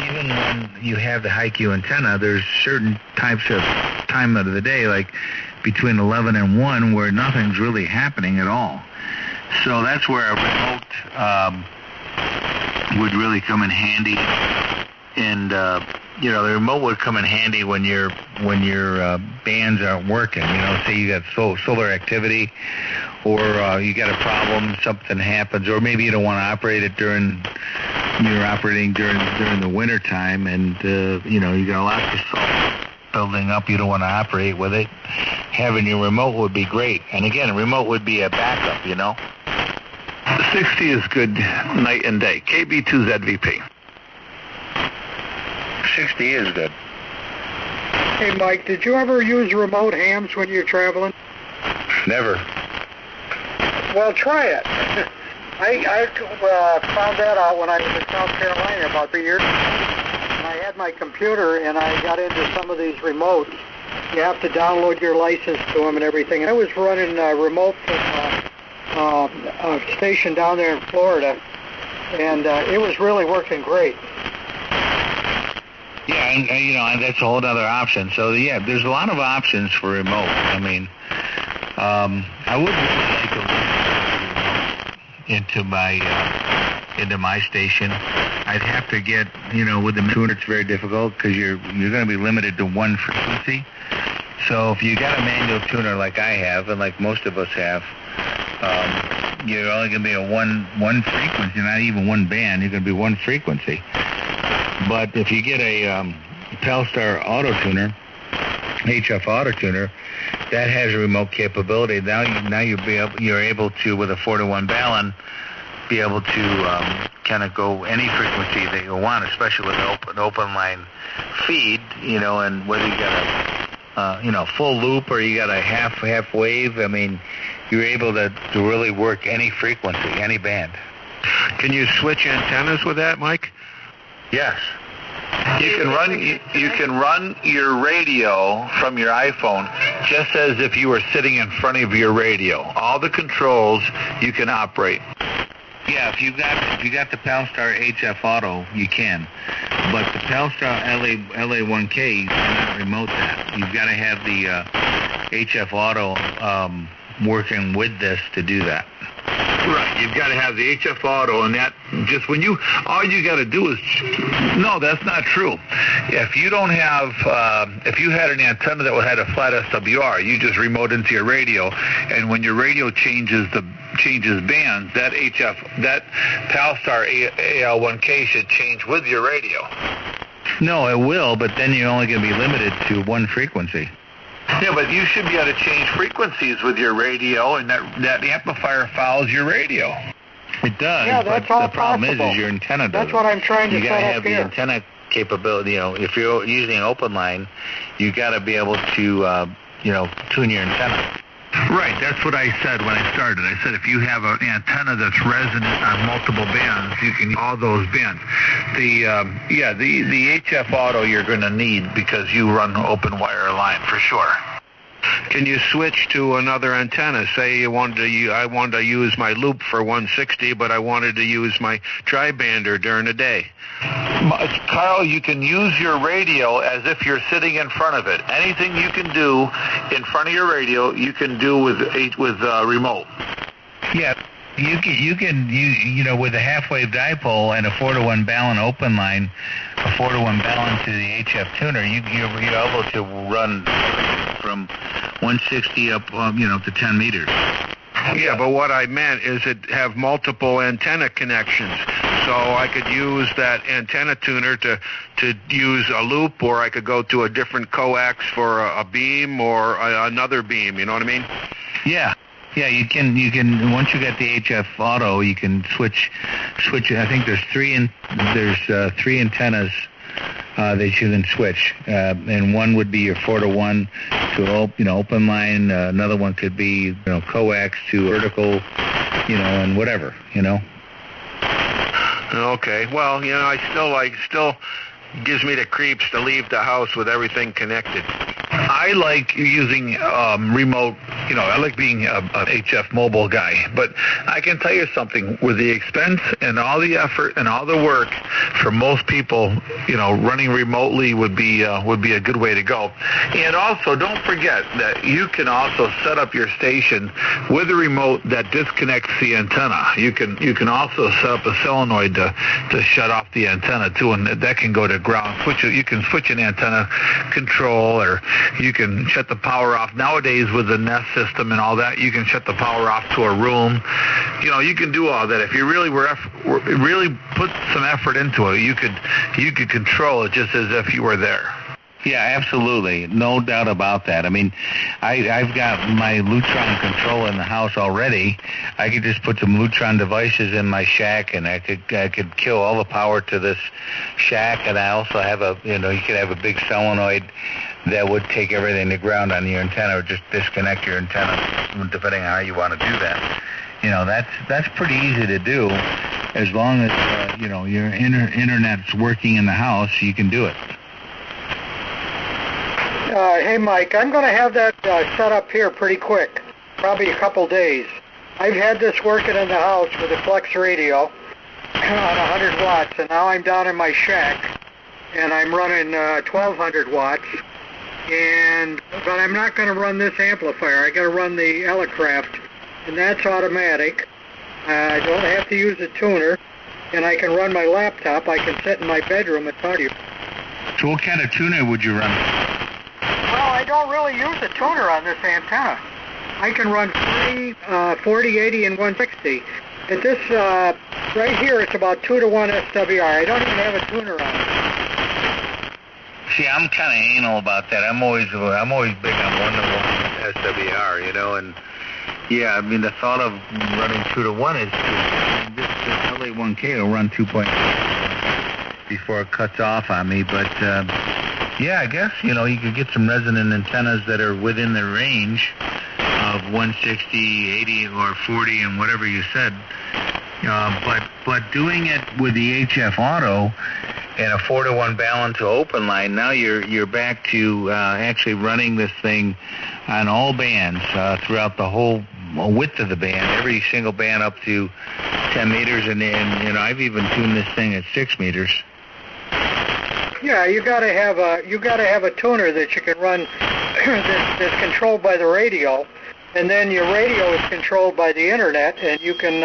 [SPEAKER 5] even when you have the high-Q antenna, there's certain types of time of the day, like between 11 and 1, where nothing's really happening at all. So that's where a remote would really come in handy, and the remote would come in handy when your bands aren't working. Say you got solar activity, or you got a problem, something happens, or maybe you don't want to operate it during the winter time, and you got a lot of salt building up. You don't want to operate with it. Having your remote would be great, and again, a remote would be a backup.
[SPEAKER 3] 60 is good night and day. KB2ZVP.
[SPEAKER 5] 160 is good.
[SPEAKER 7] Hey, Mike, did you ever use remote hams when you're traveling?
[SPEAKER 5] Never.
[SPEAKER 7] Well, try it. I found that out when I was in South Carolina about 3 years ago. And I had my computer, and I got into some of these remotes. You have to download your license to them and everything. And I was running remote from a station down there in Florida, and it was really working great.
[SPEAKER 5] Yeah, and and that's a whole other option. So yeah, there's a lot of options for remote. I mean, I would really like to into my station. I'd have to get, with the tuner, it's very difficult because you're going to be limited to one frequency. So if you got a manual tuner like I have, and like most of us have, you're only going to be a one frequency, not even one band. You're going to be one frequency. But if you get a Pelstar auto tuner, HF auto tuner, that has a remote capability. Now you're able to, with a 4-to-1 balun, be able to kind of go any frequency that you want, especially with an open line feed, and whether you got a full loop or you got a half wave. I mean, you're able to really work any frequency, any band.
[SPEAKER 4] Can you switch antennas with that, Mike?
[SPEAKER 3] Yes. You can run your radio from your iPhone just as if you were sitting in front of your radio. All the controls you can operate.
[SPEAKER 5] Yeah, if you got the Pelstar HF Auto, you can. But the Pelstar LA1K, you cannot remote that. You've got to have the HF Auto working with this to do that.
[SPEAKER 3] Right, you've got to have the HF Auto, and that just all you got to do is, no, that's not true. If you don't have, if you had an antenna that had a flat SWR, you just remote into your radio, and when your radio changes bands, that Pelstar AL1K should change with your radio.
[SPEAKER 5] No, it will, but then you're only going to be limited to one frequency.
[SPEAKER 3] Yeah, but you should be able to change frequencies with your radio, and that amplifier follows your radio.
[SPEAKER 5] It does.
[SPEAKER 7] Yeah, that's
[SPEAKER 5] but
[SPEAKER 7] all
[SPEAKER 5] the problem
[SPEAKER 7] possible.
[SPEAKER 5] is your antenna doesn't.
[SPEAKER 7] That's what I'm trying to
[SPEAKER 5] You got to
[SPEAKER 7] set
[SPEAKER 5] have
[SPEAKER 7] up
[SPEAKER 5] the
[SPEAKER 7] here.
[SPEAKER 5] antenna capability. If you're using an open line, you got to be able to, tune your antenna.
[SPEAKER 3] Right, that's what I said when I started. I said if you have an antenna that's resonant on multiple bands, you can use all those bands. The HF Auto you're going to need because you run open wire line for sure.
[SPEAKER 4] Can you switch to another antenna? Say I wanted to use my loop for 160, but I wanted to use my tri-bander during the day.
[SPEAKER 3] Carl, you can use your radio as if you're sitting in front of it. Anything you can do in front of your radio, you can do with remote.
[SPEAKER 5] Yeah, you can with a half-wave dipole and a 4-to-1 balun open line, a 4-to-1 balun to the HF tuner, you're able to run from 160 up to 10 meters.
[SPEAKER 4] Yeah, but what I meant is it have multiple antenna connections. So I could use that antenna tuner to use a loop, or I could go to a different coax for a beam or another beam. You know what I mean?
[SPEAKER 5] Yeah. Yeah, you can. Once you get the HF Auto, you can switch. I think there's three antennas that you can switch, and one would be your 4-to-1 to open line. Another one could be coax to vertical, and whatever.
[SPEAKER 4] Okay. Well, I still gives me the creeps to leave the house with everything connected.
[SPEAKER 3] I like using remote, I like being a HF mobile guy, but I can tell you something, with the expense and all the effort and all the work, for most people, running remotely would be a good way to go. And also, don't forget that you can also set up your station with a remote that disconnects the antenna. You can also set up a solenoid to shut off the antenna too, and that can go to ground. You can switch an antenna control, or you can shut the power off. Nowadays, with the Nest system and all that, you can shut the power off to a room. You can do all that. If you really really put some effort into it, you could control it just as if you were there.
[SPEAKER 5] Yeah, absolutely. No doubt about that. I mean, I've got my Lutron control in the house already. I could just put some Lutron devices in my shack, and I could kill all the power to this shack. And I also have you could have a big solenoid that would take everything to ground on your antenna, or just disconnect your antenna, depending on how you want to do that. That's pretty easy to do, as long as your internet's working in the house. You can do it.
[SPEAKER 7] Hey, Mike, I'm going to have that set up here pretty quick, probably a couple days. I've had this working in the house with a Flex radio on 100 watts, and now I'm down in my shack, and I'm running 1,200 watts, but I'm not going to run this amplifier. I got to run the Elecraft, and that's automatic. I don't have to use a tuner, and I can run my laptop. I can sit in my bedroom and talk to you.
[SPEAKER 5] So what kind of tuner would you run?
[SPEAKER 7] Well, I don't really use a tuner on this antenna. I can run 40, 80, and 160. At this, right here, it's about 2-to-1 SWR. I don't even have a tuner on it.
[SPEAKER 5] See, I'm kind of anal about that. I'm always big on 1-to-1 SWR, and yeah, I mean, the thought of running 2-to-1 is this LA1K will run 2.5 before it cuts off on me, but yeah, I guess, you could get some resonant antennas that are within the range of 160, 80, or 40, and whatever you said. But doing it with the HF Auto and a 4-to-1 balance to open line, now you're back to actually running this thing on all bands throughout the whole width of the band, every single band up to 10 meters, and I've even tuned this thing at 6 meters.
[SPEAKER 7] Yeah, you got to have a tuner that you can run that's controlled by the radio, and then your radio is controlled by the internet, and you can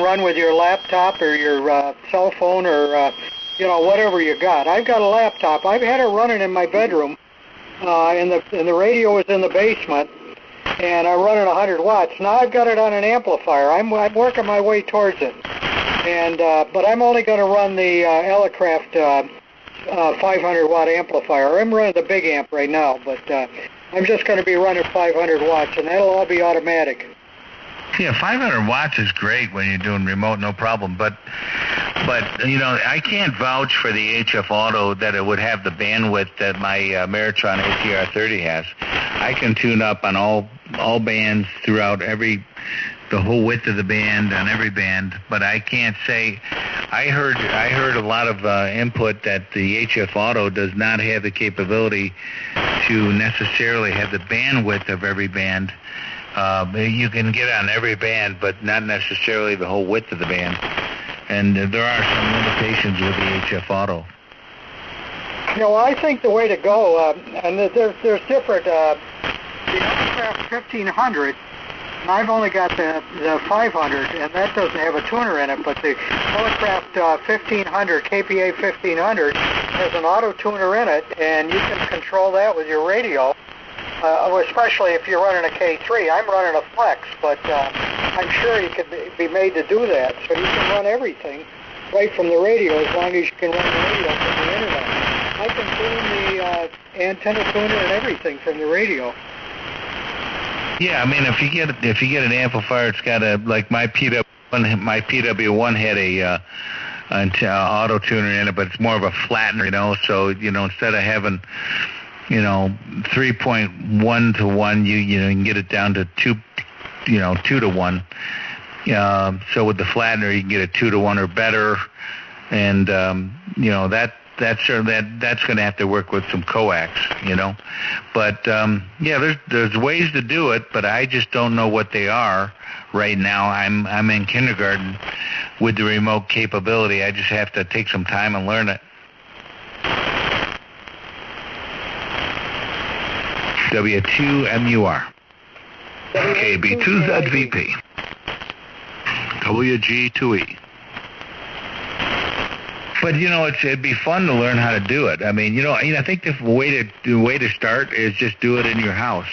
[SPEAKER 7] run with your laptop or your cell phone or whatever you got. I've got a laptop. I've had it running in my bedroom, and the radio is in the basement, and I'm running 100 watts. Now I've got it on an amplifier. I'm working my way towards it, but I'm only going to run the Elecraft 500 watt amplifier. I'm running the big amp right now, but I'm just going to be running 500 watts, and that'll all be automatic.
[SPEAKER 5] Yeah, 500 watts is great when you're doing remote, no problem. But I can't vouch for the HF Auto that it would have the bandwidth that my Meritron ATR30 has. I can tune up on all bands throughout the whole width of the band on every band, but I can't say. I heard a lot of input that the HF Auto does not have the capability to necessarily have the bandwidth of every band. You can get on every band, but not necessarily the whole width of the band. And there are some limitations with the HF Auto.
[SPEAKER 7] I think the way to go, and there's different. The Elecraft 1500. And I've only got the 500, and that doesn't have a tuner in it, but the Elecraft 1500, KPA 1500, has an auto tuner in it, and you can control that with your radio, especially if you're running a K3. I'm running a Flex, but I'm sure you could be made to do that, so you can run everything right from the radio as long as you can run the radio from the internet. I can tune the antenna tuner and everything from the radio.
[SPEAKER 5] Yeah, I mean, if you get an amplifier, it's got like my PW1 had a auto tuner in it, but it's more of a flattener, So instead of having 3.1 to 1, you can get it down to 2 to 1. So with the flattener, you can get a 2 to 1 or better, and that's going to have to work with some coax, But there's ways to do it, but I just don't know what they are right now. I'm in kindergarten with the remote capability. I just have to take some time and learn it. W2MUR. KB2ZVP. WG2E. But it'd be fun to learn how to do it. I mean, I think the way to start is just do it in your house.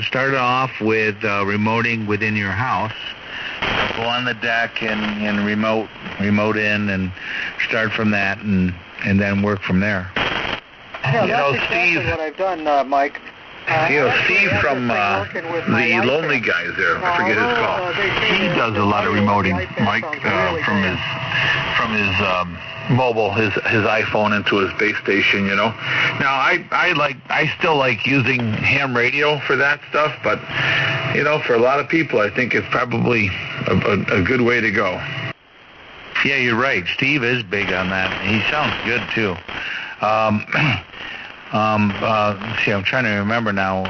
[SPEAKER 5] Start off with remoting within your house. Go on the deck and remote in, and start from that, and then work from there.
[SPEAKER 7] Yeah,
[SPEAKER 3] you know,
[SPEAKER 7] that's exactly
[SPEAKER 3] Steve.
[SPEAKER 7] what I've done, Mike.
[SPEAKER 3] Steve from the Lonely Guys there, I forget his call. He does a lot of remoting, Mike, from his mobile, his iPhone into his base station. You know. Now I still like using ham radio for that stuff, but you know, for a lot of people, I think it's probably a good way to go.
[SPEAKER 5] Yeah, you're right. Steve is big on that. He sounds good too. See, I'm trying to remember now.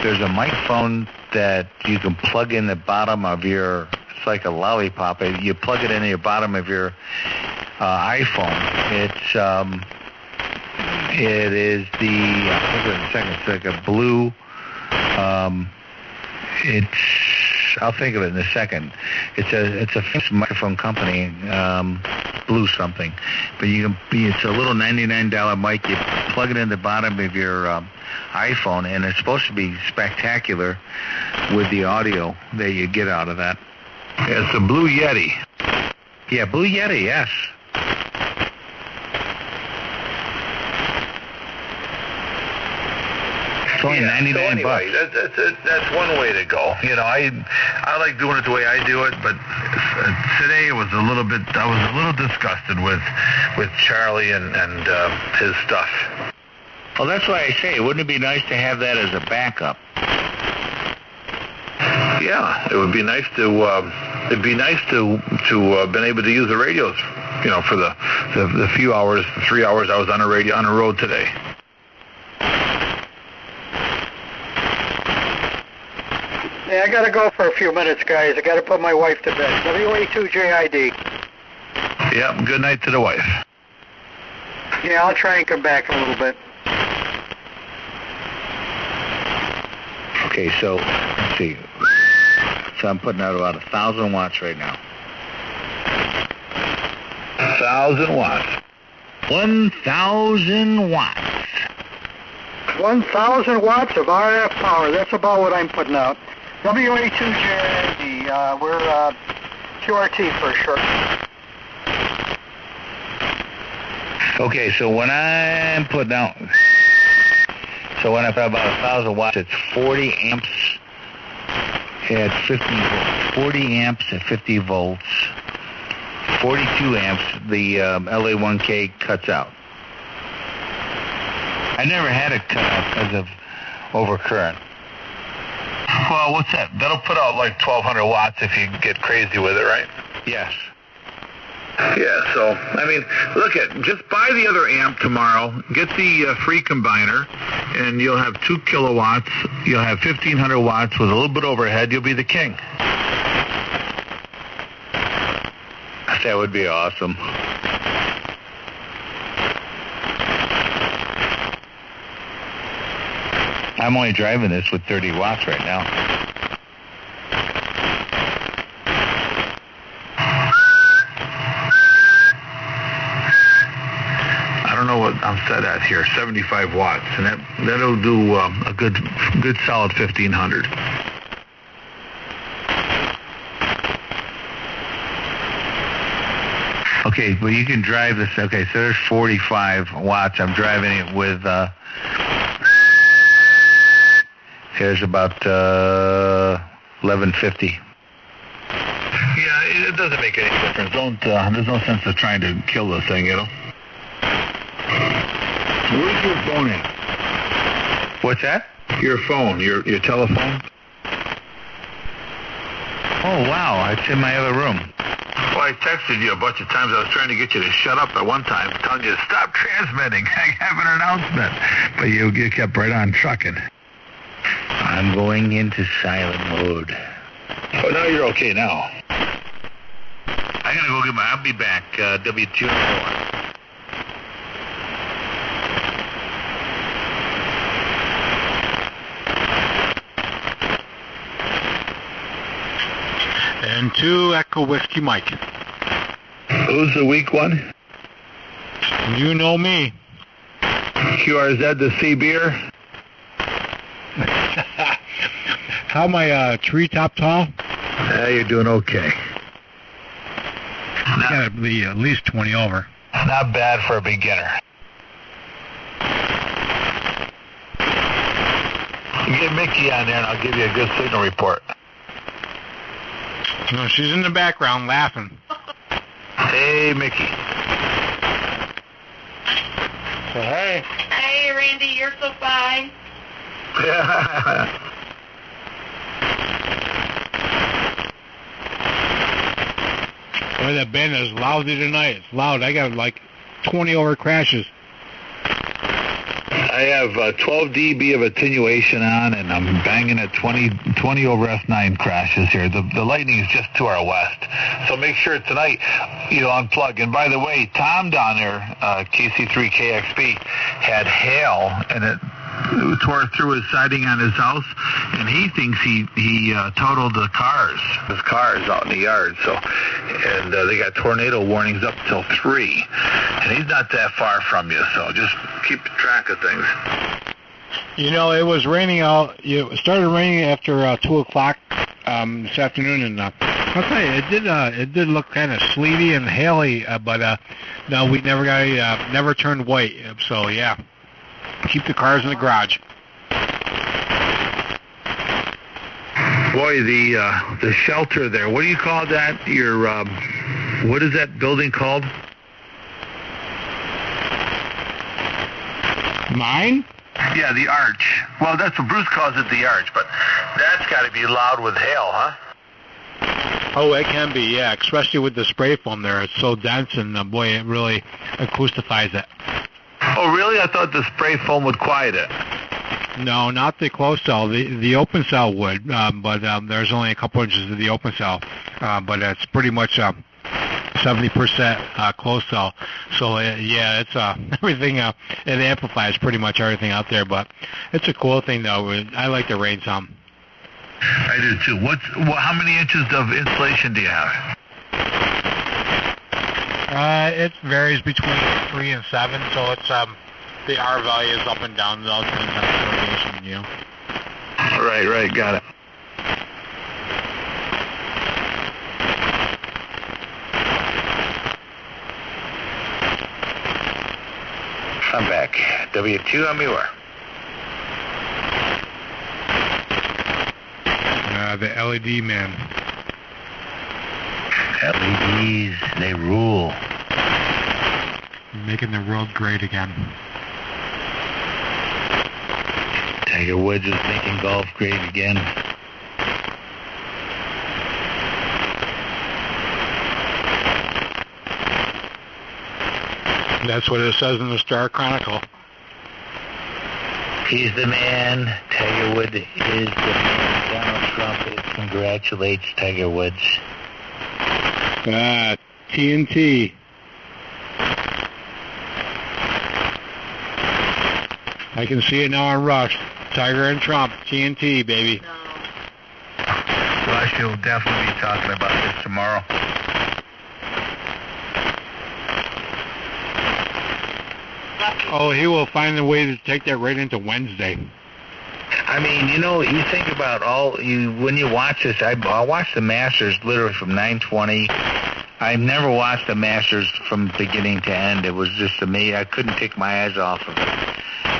[SPEAKER 5] There's a microphone that you can plug in the bottom of your. It's like a lollipop. You plug it into the bottom of your iPhone. It is the. I'll think of it in a second. It's like a blue. I'll think of it in a second. It's a famous microphone company, Blue something, but it's a little $99 mic. You plug it in the bottom of your iPhone, and it's supposed to be spectacular with the audio that you get out of that.
[SPEAKER 3] It's a Blue Yeti.
[SPEAKER 5] Yeah, Blue Yeti. Yes. It's only $99.
[SPEAKER 3] So anyway, that's one way to go. You know, I like doing it the way I do it, but today I was a little disgusted with Charlie and his stuff.
[SPEAKER 5] Well, that's why I say, wouldn't it be nice to have that as a backup?
[SPEAKER 3] Yeah, it would be nice to. It'd be nice to been able to use the radios, you know, for the few hours, 3 hours I was on the road today.
[SPEAKER 7] Yeah, I got to go for a few minutes, guys. I got to put my wife to bed. WA2JID.
[SPEAKER 3] Yeah, good night to the wife.
[SPEAKER 7] Yeah, I'll try and come back in a little bit.
[SPEAKER 5] Okay, so let's see. So I'm putting out about 1,000 watts right now.
[SPEAKER 3] 1,000 watts.
[SPEAKER 5] 1,000 watts.
[SPEAKER 7] 1,000 watts of RF power. That's about what I'm putting out. WA2JID. We're QRT for short.
[SPEAKER 5] Okay, so when I'm putting out, when I put about 1,000 watts, it's 40 amps at 50 volts. 40 amps at 50 volts. 42 amps, the LA1K cuts out. I never had it cut out because of overcurrent.
[SPEAKER 3] Well, what's that? That'll put out like 1,200 watts if you get crazy with it, right?
[SPEAKER 5] Yes.
[SPEAKER 3] Yeah, so, I mean, just buy the other amp tomorrow, get the free combiner, and you'll have 2 kilowatts, you'll have 1,500 watts with a little bit overhead, you'll be the king.
[SPEAKER 5] That would be awesome. I'm only driving this with 30 watts right now.
[SPEAKER 3] I don't know what I'm set at here, 75 watts, and that'll do a good solid 1,500.
[SPEAKER 5] Okay, well, you can drive this. Okay, so there's 45 watts. I'm driving it with, here's about 1150.
[SPEAKER 3] Yeah, it doesn't make any difference. There's no sense of trying to kill the thing, you know? Where's your phone at?
[SPEAKER 5] What's that?
[SPEAKER 3] Your phone, your telephone.
[SPEAKER 5] Oh, wow, it's in my other room.
[SPEAKER 3] Well, I texted you a bunch of times. I was trying to get you to shut up at one time, telling you to stop transmitting. I have an announcement. But you kept right on trucking.
[SPEAKER 5] I'm going into silent mode.
[SPEAKER 3] Oh, now you're okay now.
[SPEAKER 5] I gotta go get I'll be back, W204.
[SPEAKER 11] And 2 Echo Whiskey Mike.
[SPEAKER 3] Who's the weak one?
[SPEAKER 11] You know me.
[SPEAKER 3] QRZ the sea beer?
[SPEAKER 11] How am I, treetop tall?
[SPEAKER 3] You're doing okay.
[SPEAKER 11] You gotta be at least 20 over.
[SPEAKER 3] Not bad for a beginner. Get Mickey on there, and I'll give you a good signal report.
[SPEAKER 11] No, she's in the background laughing.
[SPEAKER 3] Hey, Mickey.
[SPEAKER 11] Hey.
[SPEAKER 9] Hey, Randy, you're so fine.
[SPEAKER 11] Boy, that band is lousy tonight. It's loud. I got like 20 over crashes.
[SPEAKER 3] I have 12 dB of attenuation on, and I'm banging at 20 over S9 crashes here. The lightning is just to our west. So make sure tonight you unplug. And by the way, Tom down there, KC3KXB, had hail, and it tore through his siding on his house, and he thinks he totaled his cars out in the yard. So, and they got tornado warnings up till 3, and he's not that far from you. So just keep track of things.
[SPEAKER 11] You know, it was raining out. It started raining after 2 o'clock this afternoon, and I'll tell you, it did look kind of sleety and haily, but no, we never turned white. So yeah, keep the cars in the garage.
[SPEAKER 3] Boy, the shelter there. What do you call that? What is that building called?
[SPEAKER 11] Mine?
[SPEAKER 3] Yeah, the arch. Well, that's what Bruce calls it, the arch, but that's got to be loud with hail, huh?
[SPEAKER 11] Oh, it can be, yeah, especially with the spray foam there. It's so dense, and boy, it really acoustifies it.
[SPEAKER 3] Oh, really? I thought the spray foam would quiet it.
[SPEAKER 11] No, not the closed cell. The open cell would, but there's only a couple inches of the open cell, but it's pretty much 70% closed cell. So yeah, it's everything. It amplifies pretty much everything out there. But it's a cool thing though. I like the rain some.
[SPEAKER 3] I do too. How many inches of insulation do you have?
[SPEAKER 11] It varies between 3 and 7. So it's the R value is up and down though. You know.
[SPEAKER 3] Right, got it.
[SPEAKER 5] I'm back. W2, I'm your.
[SPEAKER 11] The LED man.
[SPEAKER 5] LEDs, they rule.
[SPEAKER 11] Making the world great again.
[SPEAKER 5] Tiger Woods is making golf great again.
[SPEAKER 11] That's what it says in the Star Chronicle.
[SPEAKER 5] He's the man. Tiger Woods is the man. Donald Trump congratulates Tiger Woods.
[SPEAKER 11] TNT. I can see it now on Rush. Tiger and Trump. TNT, baby.
[SPEAKER 3] Rush will definitely be talking about this tomorrow.
[SPEAKER 11] Oh, he will find a way to take that right into Wednesday.
[SPEAKER 5] I mean, you think about when you watch this, I watched the Masters literally from 9:20. I've never watched the Masters from beginning to end. It was just amazing. I couldn't take my eyes off of it.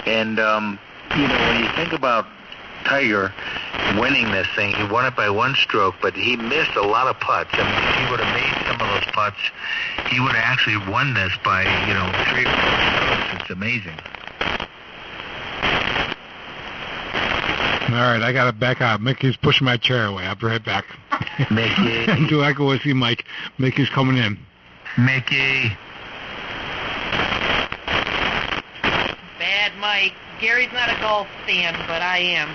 [SPEAKER 5] And, when you think about Tiger winning this thing, he won it by 1 stroke, but he missed a lot of putts. I mean, if he would have made some of those putts, he would have actually won this by, 3 or 4 strokes. It's amazing.
[SPEAKER 11] All right, I got to back out. Mickey's pushing my chair away. I'll be right back.
[SPEAKER 5] Mickey.
[SPEAKER 11] Do I go with you, Mike? Mickey's coming in.
[SPEAKER 5] Mickey.
[SPEAKER 9] Bad Mike. Gary's not a golf fan, but I am.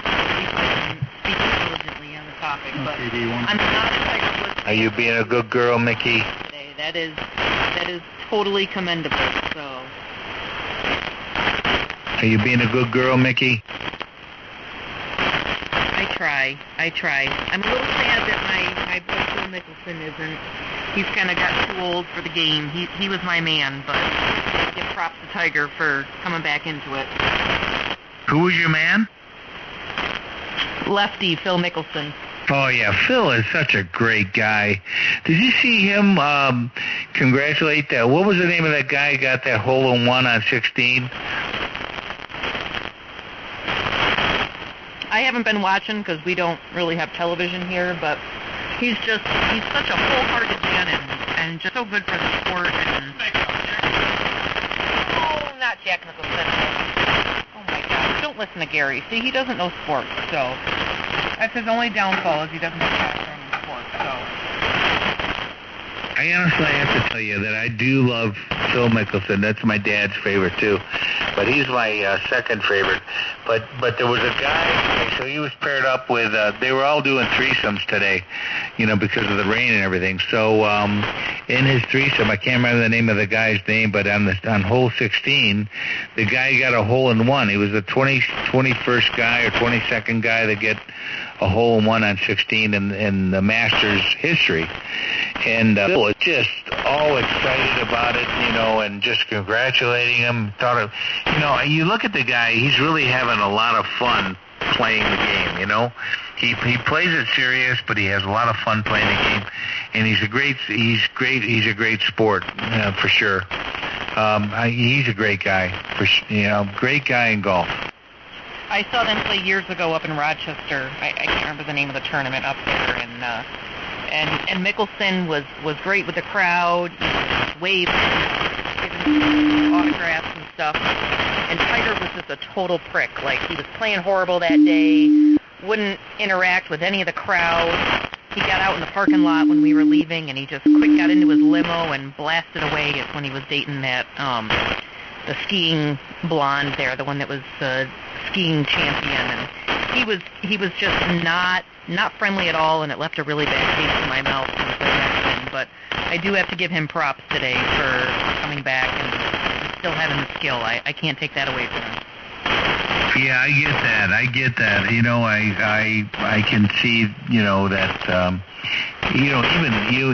[SPEAKER 9] Speaking diligently on the topic, but I'm not a Tiger Woods fan.
[SPEAKER 5] Are you being a good girl, Mickey?
[SPEAKER 9] That is totally commendable. So.
[SPEAKER 5] Are you being a good girl, Mickey?
[SPEAKER 9] I try. I'm a little sad that my boy Phil Mickelson isn't. He's kind of got too old for the game. He was my man, but I give props to Tiger for coming back into it.
[SPEAKER 5] Who was your man?
[SPEAKER 9] Lefty, Phil Mickelson.
[SPEAKER 5] Oh, yeah, Phil is such a great guy. Did you see him congratulate that? What was the name of that guy who got that hole-in-one on 16?
[SPEAKER 9] I haven't been watching because we don't really have television here, but he's such a wholehearted man and just so good for the sport. And not Jack Nicholson. Oh my God! Don't listen to Gary. See, he doesn't know sports, so that's his only downfall is he doesn't know background in sports. So
[SPEAKER 5] I honestly have to tell you that I do love Phil Mickelson. That's my dad's favorite too, but he's my second favorite. But there was a guy. So he was paired up with. They were all doing threesomes today, because of the rain and everything. So in his threesome, I can't remember the name of the guy's name, but on hole 16, the guy got a hole-in-one. He was the 21st guy or 22nd guy to get a hole-in-one on 16 in the Masters history. And Phil was just all excited about it, and just congratulating him. You look at the guy, he's really having a lot of fun playing the game, He plays it serious, but he has a lot of fun playing the game, and he's a great sport, for sure. He's a great guy, great guy in golf.
[SPEAKER 9] I saw them play years ago up in Rochester. I can't remember the name of the tournament up there, and Mickelson was great with the crowd, waving, giving autographs and stuff. And Tiger was just a total prick. Like, he was playing horrible that day, wouldn't interact with any of the crowd. He got out in the parking lot when we were leaving, and he just quick got into his limo and blasted away. It's when he was dating that the skiing blonde there, the one that was skiing champion, and he was just not friendly at all, and it left a really bad taste in my mouth. But I do have to give him props today for coming back and still having the skill. I can't take that away from him.
[SPEAKER 5] Yeah, I get that. I can see, that,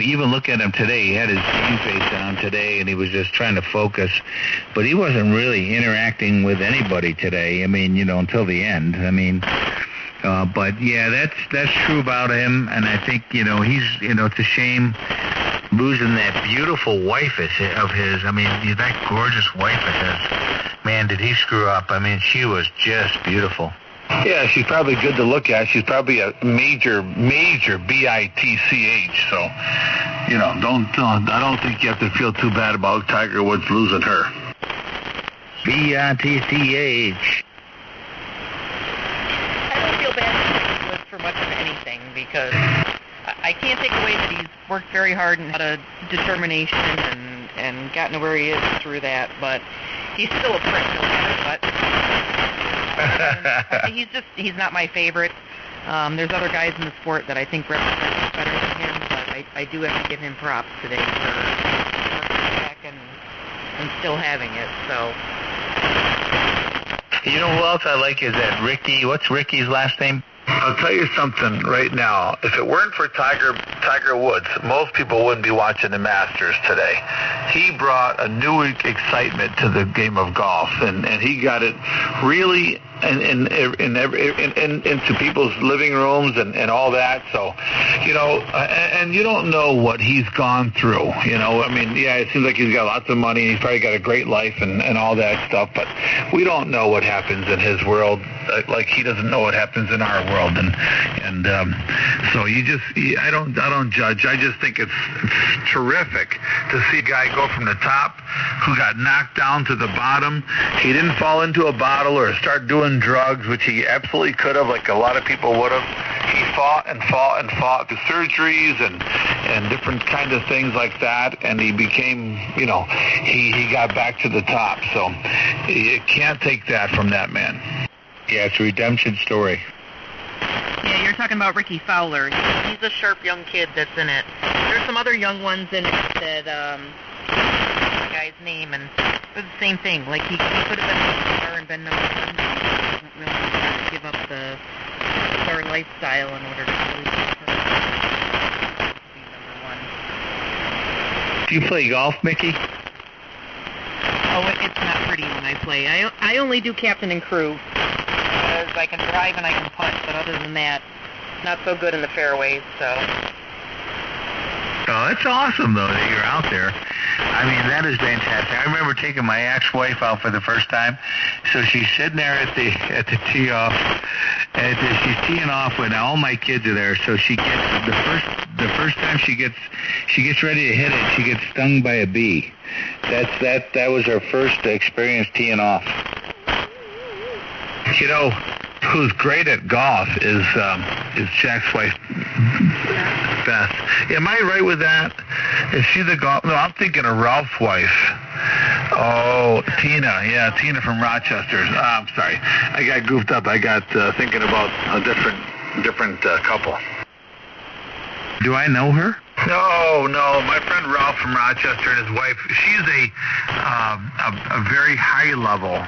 [SPEAKER 5] even look at him today. He had his game face on today, and he was just trying to focus. But he wasn't really interacting with anybody today. Until the end. But yeah, that's true about him. And I think, he's, it's a shame losing that beautiful wife of his. That gorgeous wife of his. Man, did he screw up. She was just beautiful.
[SPEAKER 3] Yeah, she's probably good to look at. She's probably a major bitch. So, I don't think you have to feel too bad about Tiger Woods losing her.
[SPEAKER 5] bitch.
[SPEAKER 9] I don't feel bad for much of anything because I can't take away that he's worked very hard and had a determination and gotten to where he is through that, but he's still a prick no matter what. He's not my favorite. There's other guys in the sport that I think represent better than him, but I do have to give him props today for working back and still having it. So.
[SPEAKER 5] You know who else I like is that Ricky. What's Ricky's last name?
[SPEAKER 3] I'll tell you something right now. If it weren't for Tiger Woods, most people wouldn't be watching the Masters today. He brought a new excitement to the game of golf, and he got it really into people's living rooms and all that. So, and you don't know what he's gone through. Yeah, it seems like he's got lots of money, and he's probably got a great life and all that stuff, but we don't know what happens in his world, like he doesn't know what happens in our world. And so I don't judge. I just think it's terrific to see a guy go from the top who got knocked down to the bottom. He didn't fall into a bottle or start doing drugs, which he absolutely could have, like a lot of people would have. He fought through surgeries and different kinds of things like that, and he became, he got back to the top. So you can't take that from that man.
[SPEAKER 5] Yeah, it's a redemption story.
[SPEAKER 9] Yeah, you're talking about Ricky Fowler. He's a sharp young kid that's in it. There's some other young ones in it that, the guy's name, and it's the same thing. Like, he could have been a star and been number one, but he doesn't really want to give up the star lifestyle in order to really be number one.
[SPEAKER 5] Do you play golf, Mickey?
[SPEAKER 9] Oh, it's not pretty when I play. I only do captain and crew. I can drive and I can putt, but other than that, not so good in the fairways, so.
[SPEAKER 5] Oh, it's awesome, though, that you're out there. I mean, that is fantastic. I remember taking my ex-wife out for the first time. So she's sitting there at the tee off, and she's teeing off when all my kids are there. So she gets the first time she gets ready to hit it, she gets stung by a bee. That was her first experience teeing off.
[SPEAKER 3] You know, who's great at golf is Jack's wife, Beth. Am I right with that? Is she the golf? No, I'm thinking of Ralph's wife. Oh, Tina. Yeah, Tina from Rochester. I'm sorry. I got goofed up. I got thinking about a different couple.
[SPEAKER 5] Do I know her?
[SPEAKER 3] No. My friend Ralph from Rochester and his wife, she's a very high-level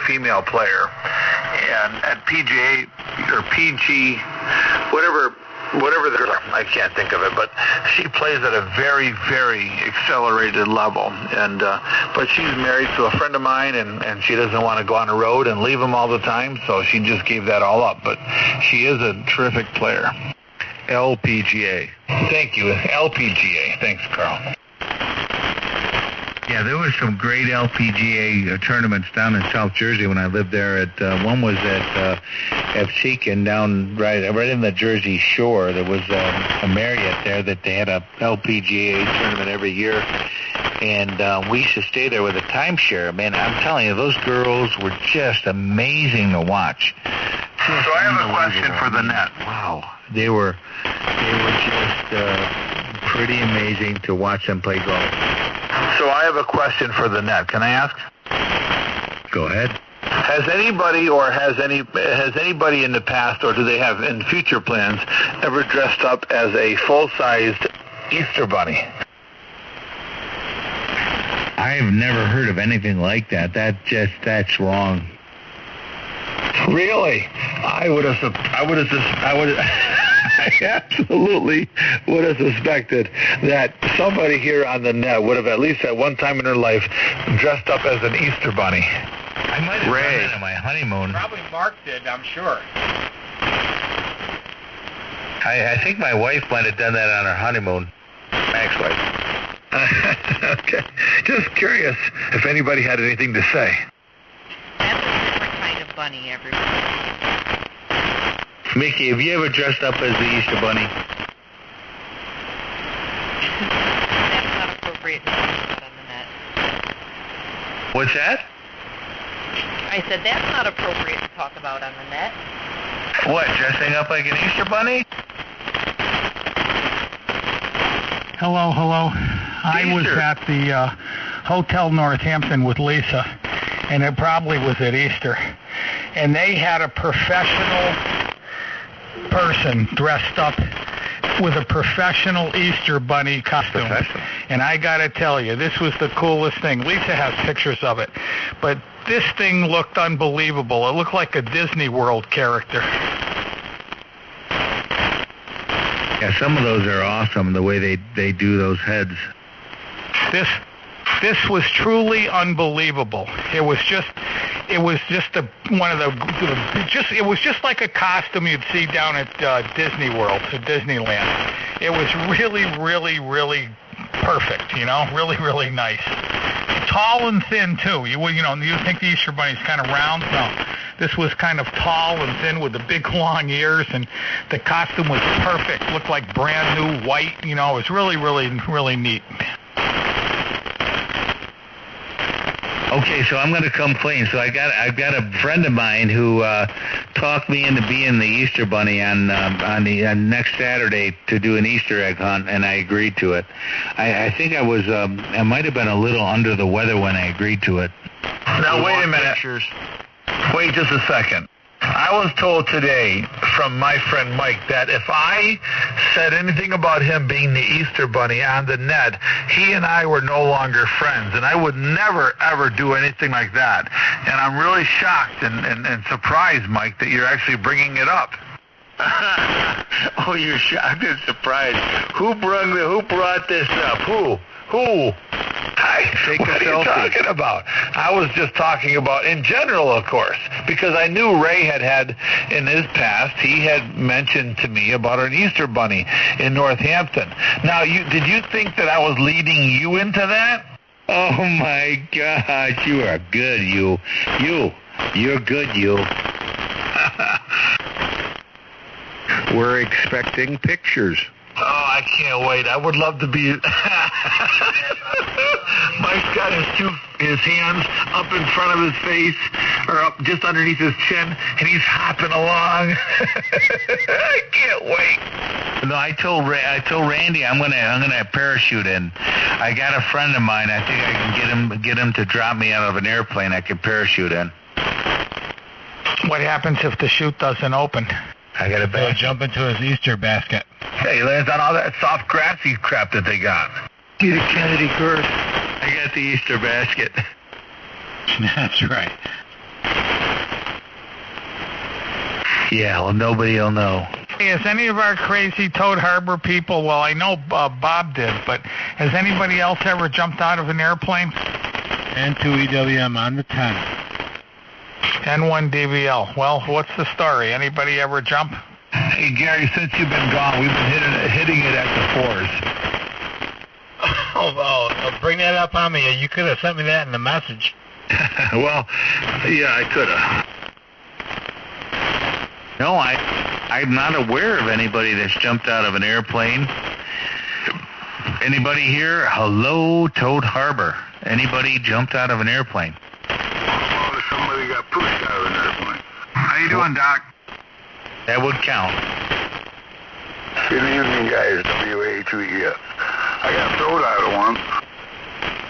[SPEAKER 3] female player. And at PGA or PG, whatever I can't think of it, but she plays at a very, very accelerated level. And but she's married to a friend of mine, and she doesn't want to go on the road and leave him all the time, so she just gave that all up. But she is a terrific player.
[SPEAKER 5] LPGA.
[SPEAKER 3] Thank you. LPGA. Thanks, Carl.
[SPEAKER 5] Yeah, there was some great LPGA tournaments down in South Jersey when I lived there. One was at Seacon down right in the Jersey Shore. There was a Marriott there that they had a LPGA tournament every year, and we used to stay there with a timeshare. Man, I'm telling you, those girls were just amazing to watch.
[SPEAKER 3] So I have a question for the net.
[SPEAKER 5] Wow, they were just pretty amazing to watch them play golf.
[SPEAKER 3] So I have a question for the net. Can I ask?
[SPEAKER 5] Go ahead.
[SPEAKER 3] Has anybody in the past, or do they have in future plans, ever dressed up as a full-sized Easter bunny?
[SPEAKER 5] I've never heard of anything like that. That's wrong.
[SPEAKER 3] Really? I absolutely would have suspected that somebody here on the net would have at least at one time in their life dressed up as an Easter bunny.
[SPEAKER 5] I might have done that on my honeymoon.
[SPEAKER 11] Probably Mark did, I'm sure.
[SPEAKER 5] I think my wife might have done that on her honeymoon. My ex-wife.
[SPEAKER 3] Okay. Just curious if anybody had anything to say.
[SPEAKER 9] That's a different kind of bunny, everybody.
[SPEAKER 5] Mickey, have you ever dressed up as the Easter Bunny?
[SPEAKER 9] That's not appropriate to talk about on the net.
[SPEAKER 5] What's that?
[SPEAKER 9] I said that's not appropriate to talk about on the net.
[SPEAKER 5] What, dressing up like an Easter Bunny?
[SPEAKER 1] Hello. I was at the Hotel Northampton with Lisa, and it probably was at Easter. And they had a professional person dressed up with a professional Easter bunny costume. And I got to tell you, this was the coolest thing. Lisa has pictures of it. But this thing looked unbelievable. It looked like a Disney World character.
[SPEAKER 5] Yeah, some of those are awesome, the way they do those heads.
[SPEAKER 1] This was truly unbelievable. It was just it was just like a costume you'd see down at Disney World, at Disneyland. It was really, really, really perfect, really, really nice. Tall and thin too. You think the Easter Bunny's kind of round? No. This was kind of tall and thin with the big long ears, and the costume was perfect. Looked like brand new white. It was really, really, really neat.
[SPEAKER 5] Okay, so I'm going to come clean. So I've got a friend of mine who talked me into being the Easter Bunny on next Saturday to do an Easter egg hunt, and I agreed to it. I think I was I might have been a little under the weather when I agreed to it.
[SPEAKER 3] Now wait a minute. Wait just a second. I was told today from my friend Mike that if I said anything about him being the Easter Bunny on the net, he and I were no longer friends, and I would never, ever do anything like that. And I'm really shocked and surprised, Mike, that you're actually bringing it up.
[SPEAKER 5] Oh, you're shocked and surprised. Who brought this up? Who?
[SPEAKER 3] Take
[SPEAKER 8] what
[SPEAKER 3] a
[SPEAKER 8] are you
[SPEAKER 3] selfie.
[SPEAKER 8] talking about?
[SPEAKER 3] I was just talking about in general, of course, because I knew Ray had in his past, he had mentioned to me about an Easter bunny in Northampton. Now, did you think that I was leading you into that?
[SPEAKER 5] Oh my gosh, you are good, you're good, you.
[SPEAKER 3] We're expecting pictures.
[SPEAKER 8] Oh, I can't wait. I would love to be... Mike's got his hands up in front of his face, or up just underneath his chin, and he's hopping along. I can't wait.
[SPEAKER 5] No, I told Randy I'm gonna parachute in. I got a friend of mine. I think I can get him to drop me out of an airplane. I could parachute in.
[SPEAKER 1] What happens if the chute doesn't open?
[SPEAKER 5] I got to
[SPEAKER 11] jump into his Easter basket.
[SPEAKER 3] Hey, he lands on all that soft grassy crap that they got.
[SPEAKER 10] Get a Kennedy curse.
[SPEAKER 5] I got the Easter basket.
[SPEAKER 11] That's right.
[SPEAKER 5] Yeah, well, nobody will know.
[SPEAKER 1] Hey, has any of our crazy Toad Harbor people, well, I know Bob did, but has anybody else ever jumped out of an airplane?
[SPEAKER 11] N2 EWM on the 10.
[SPEAKER 1] N1 DVL. Well, what's the story? Anybody ever jump?
[SPEAKER 3] Hey, Gary, since you've been gone, we've been hitting it at the fours.
[SPEAKER 11] Oh, bring that up on me. You could have sent me that in the message.
[SPEAKER 3] Well, yeah, I could have.
[SPEAKER 5] No, I'm not aware of anybody that's jumped out of an airplane. Anybody here? Hello, Toad Harbor. Anybody jumped out of an airplane?
[SPEAKER 8] Oh, somebody got pushed out of an airplane. How you doing, Doc?
[SPEAKER 5] That would count.
[SPEAKER 8] Good evening, guys. WA2EF. I got thrown out of one.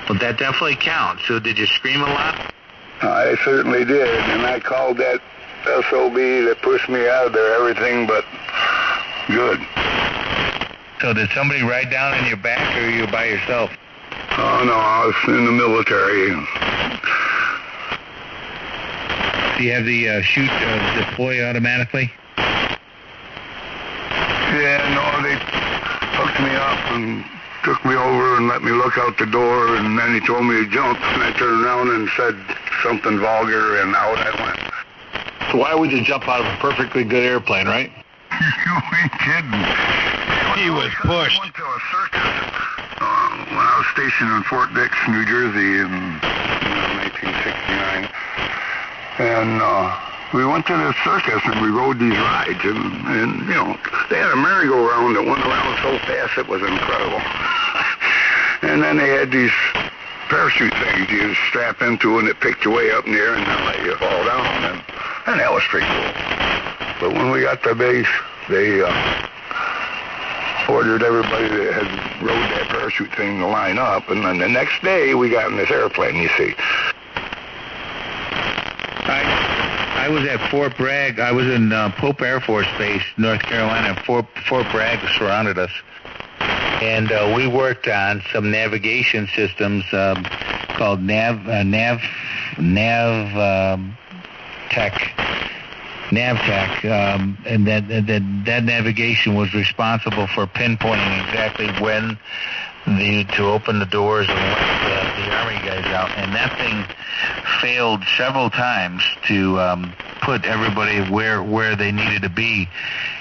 [SPEAKER 5] Well, that definitely counts. So did you scream a lot?
[SPEAKER 8] I certainly did, and I called that SOB that pushed me out of there everything but good.
[SPEAKER 5] So did somebody ride down on your back, or you by yourself?
[SPEAKER 8] Oh, no, I was in the military.
[SPEAKER 5] Do you have the chute deploy automatically?
[SPEAKER 8] Yeah, no, they hooked me up and took me over and let me look out the door, and then he told me to jump, and I turned around and said something vulgar, and out I went.
[SPEAKER 3] So why would you jump out of a perfectly good airplane, right?
[SPEAKER 8] You ain't kidding.
[SPEAKER 11] He was pushed.
[SPEAKER 8] I went to a circus when I was stationed in Fort Dix, New Jersey in 1969. And we went to this circus and we rode these rides. And you know, they had a merry-go-round that went around so fast it was incredible. And then they had these parachute things you strap into, and it picked you way up in the air and then let you fall down. And that was pretty cool. But when we got to base, they ordered everybody that had rode that parachute thing to line up, and then the next day we got in this airplane, you see.
[SPEAKER 5] I was at Fort Bragg. I was in Pope Air Force Base, North Carolina. Fort Bragg surrounded us. And we worked on some navigation systems called NavTech, and that navigation was responsible for pinpointing exactly when to open the doors and let the Army guys out. And that thing failed several times to put everybody where they needed to be.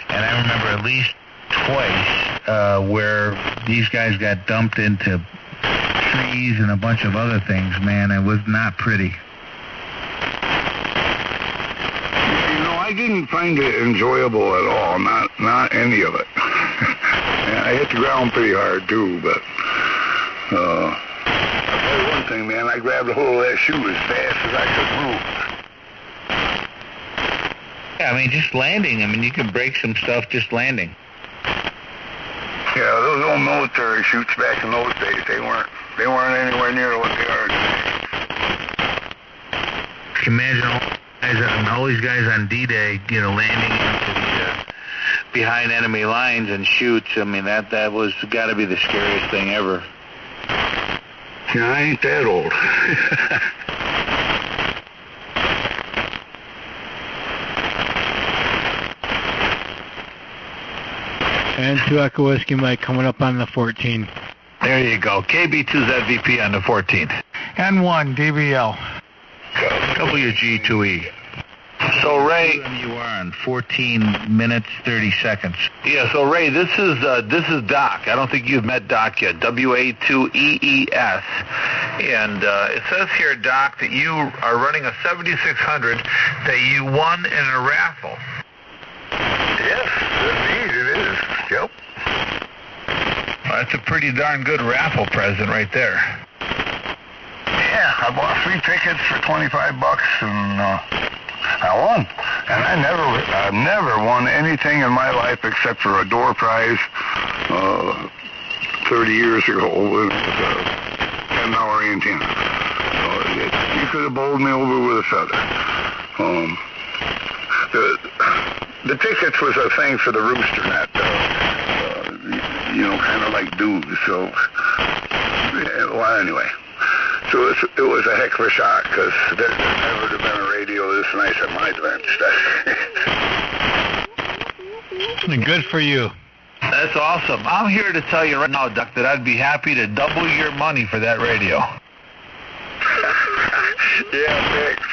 [SPEAKER 5] And I remember at least twice where these guys got dumped into trees and a bunch of other things. Man, it was not pretty.
[SPEAKER 8] I didn't find it enjoyable at all, not any of it. I hit the ground pretty hard too, but I'll tell you one thing, man, I grabbed a hold of that shoe as fast as I could move.
[SPEAKER 5] Yeah, I mean, just landing. I mean, you can break some stuff just landing.
[SPEAKER 8] Yeah, those old military chutes back in those days, they weren't anywhere near what they are today.
[SPEAKER 5] Imagine all these guys on D-Day, landing into the behind enemy lines and chutes. I mean, that was got to be the scariest thing ever.
[SPEAKER 8] Yeah, I ain't that old.
[SPEAKER 11] And 2 Echo Whiskey Mike coming up on the 14.
[SPEAKER 3] There you go. KB2ZVP on the 14th.
[SPEAKER 1] N1 DBL.
[SPEAKER 5] WG2E.
[SPEAKER 3] So, Ray,
[SPEAKER 5] You are on 14 minutes, 30 seconds.
[SPEAKER 3] yeah, so Ray, this is Doc. I don't think you've met Doc yet. WA2EES. And it says here, Doc, that you are running a 7600 that you won in a raffle.
[SPEAKER 8] Yes, indeed, it is. Yep.
[SPEAKER 3] Well, that's a pretty darn good raffle present right there.
[SPEAKER 8] Yeah, I bought 3 tickets for $25, and I won. And I've never won anything in my life except for a door prize 30 years ago with a $10 antenna. You could have bowled me over with a feather. The tickets was a thing for the Rooster Net, kind of like dues. So, well, anyway. So it was a heck of a shock, because there never would have been a radio this nice at my bench.
[SPEAKER 11] Good for you.
[SPEAKER 3] That's awesome. I'm here to tell you right now, Doc, that I'd be happy to double your money for that radio.
[SPEAKER 8] Yeah, thanks.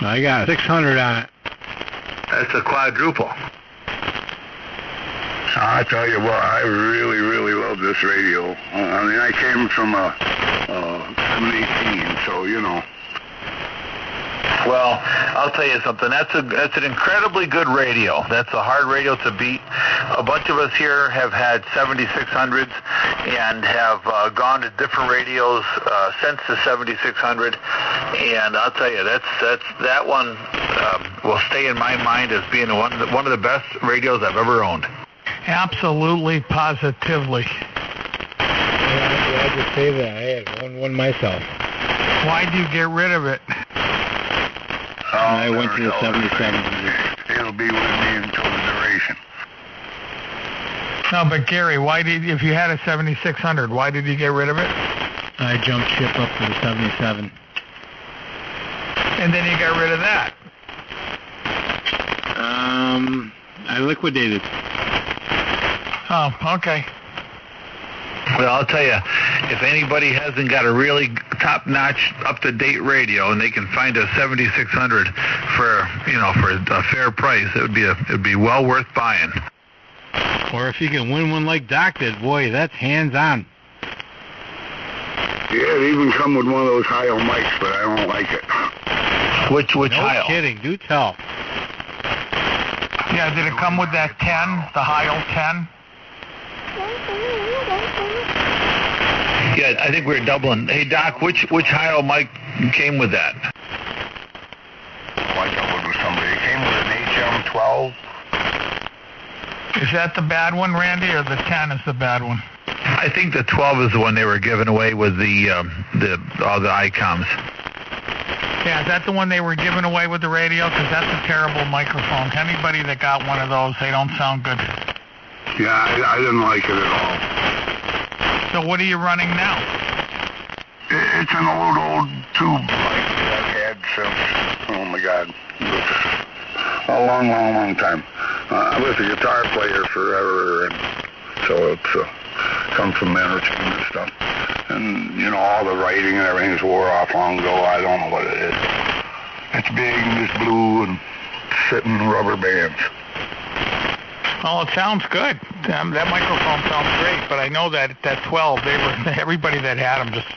[SPEAKER 11] I got 600 on it.
[SPEAKER 3] That's a quadruple.
[SPEAKER 8] I tell you what, I really, really love this radio. I mean, I came from a 718, so,
[SPEAKER 3] Well, I'll tell you something. That's an incredibly good radio. That's a hard radio to beat. A bunch of us here have had 7600s and have gone to different radios since the 7600. And I'll tell you, that one will stay in my mind as being one of the best radios I've ever owned.
[SPEAKER 1] Absolutely, positively.
[SPEAKER 11] I'm glad to say that. I had one myself.
[SPEAKER 1] Why'd you get rid of it?
[SPEAKER 11] I went to the 7700.
[SPEAKER 8] It'll be with me until the duration.
[SPEAKER 1] No, but Gary, if you had a 7600, why did you get rid of it?
[SPEAKER 11] I jumped ship up to the 77.
[SPEAKER 1] And then you got rid of that.
[SPEAKER 11] I liquidated.
[SPEAKER 1] Oh, okay.
[SPEAKER 3] Well, I'll tell you, if anybody hasn't got a really top-notch, up-to-date radio, and they can find a 7600 for a fair price, it'd be well worth buying.
[SPEAKER 11] Or if you can win one like Doc did, boy, that's hands-on.
[SPEAKER 8] Yeah, it even come with one of those Heil mics, but I don't like it.
[SPEAKER 3] Which Heil?
[SPEAKER 11] No kidding. Do tell.
[SPEAKER 1] Yeah, did it come with that 10, the Heil 10?
[SPEAKER 3] Yeah, I think we're doubling. Hey, Doc, which Heil mic came with that?
[SPEAKER 8] I doubled with somebody. It came with an HM12.
[SPEAKER 1] Is that the bad one, Randy, or the 10 is the bad one?
[SPEAKER 3] I think the 12 is the one they were giving away with all the ICOMs.
[SPEAKER 1] Yeah, is that the one they were giving away with the radio? Because that's a terrible microphone. Anybody that got one of those, they don't sound good.
[SPEAKER 8] Yeah, I didn't like it at all.
[SPEAKER 1] So what are you running now?
[SPEAKER 8] It's an old tube mic that I've had since, oh my God, a long, long, long time. I was a guitar player forever, and so it's come from entertainment stuff. And, all the writing and everything's wore off long ago. I don't know what it is. It's big and it's blue and sitting in rubber bands.
[SPEAKER 1] Well, it sounds good. That microphone sounds great, but I know that 12, everybody that had them just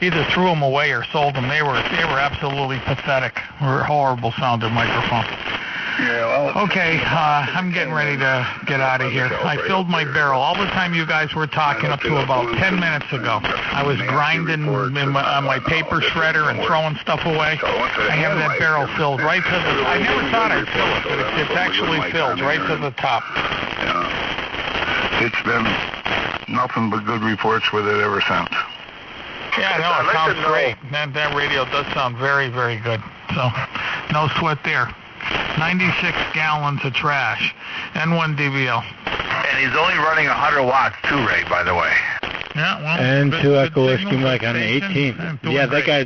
[SPEAKER 1] either threw them away or sold them. They were absolutely pathetic. Or horrible sounding microphone.
[SPEAKER 8] Yeah, well,
[SPEAKER 1] okay, I'm getting ready to get out of here. I filled my barrel. All the time you guys were talking up to about 10 minutes ago. I was grinding on my paper shredder and throwing stuff away. I have that barrel filled right to the... I never thought I'd fill it, but it's actually filled right to the top.
[SPEAKER 8] Yeah. It's been nothing but good reports with it ever since.
[SPEAKER 1] Yeah, no, it sounds great. That radio does sound very, very good. So, no sweat there. 96 gallons of trash. N1 DBL.
[SPEAKER 3] And he's only running 100 watts too, Ray, by the way.
[SPEAKER 1] Yeah, well,
[SPEAKER 11] and
[SPEAKER 1] good,
[SPEAKER 11] 2
[SPEAKER 1] good
[SPEAKER 11] Echo Whiskey
[SPEAKER 1] signal
[SPEAKER 11] Mike on the
[SPEAKER 1] station.
[SPEAKER 11] 18th. Yeah, that guy,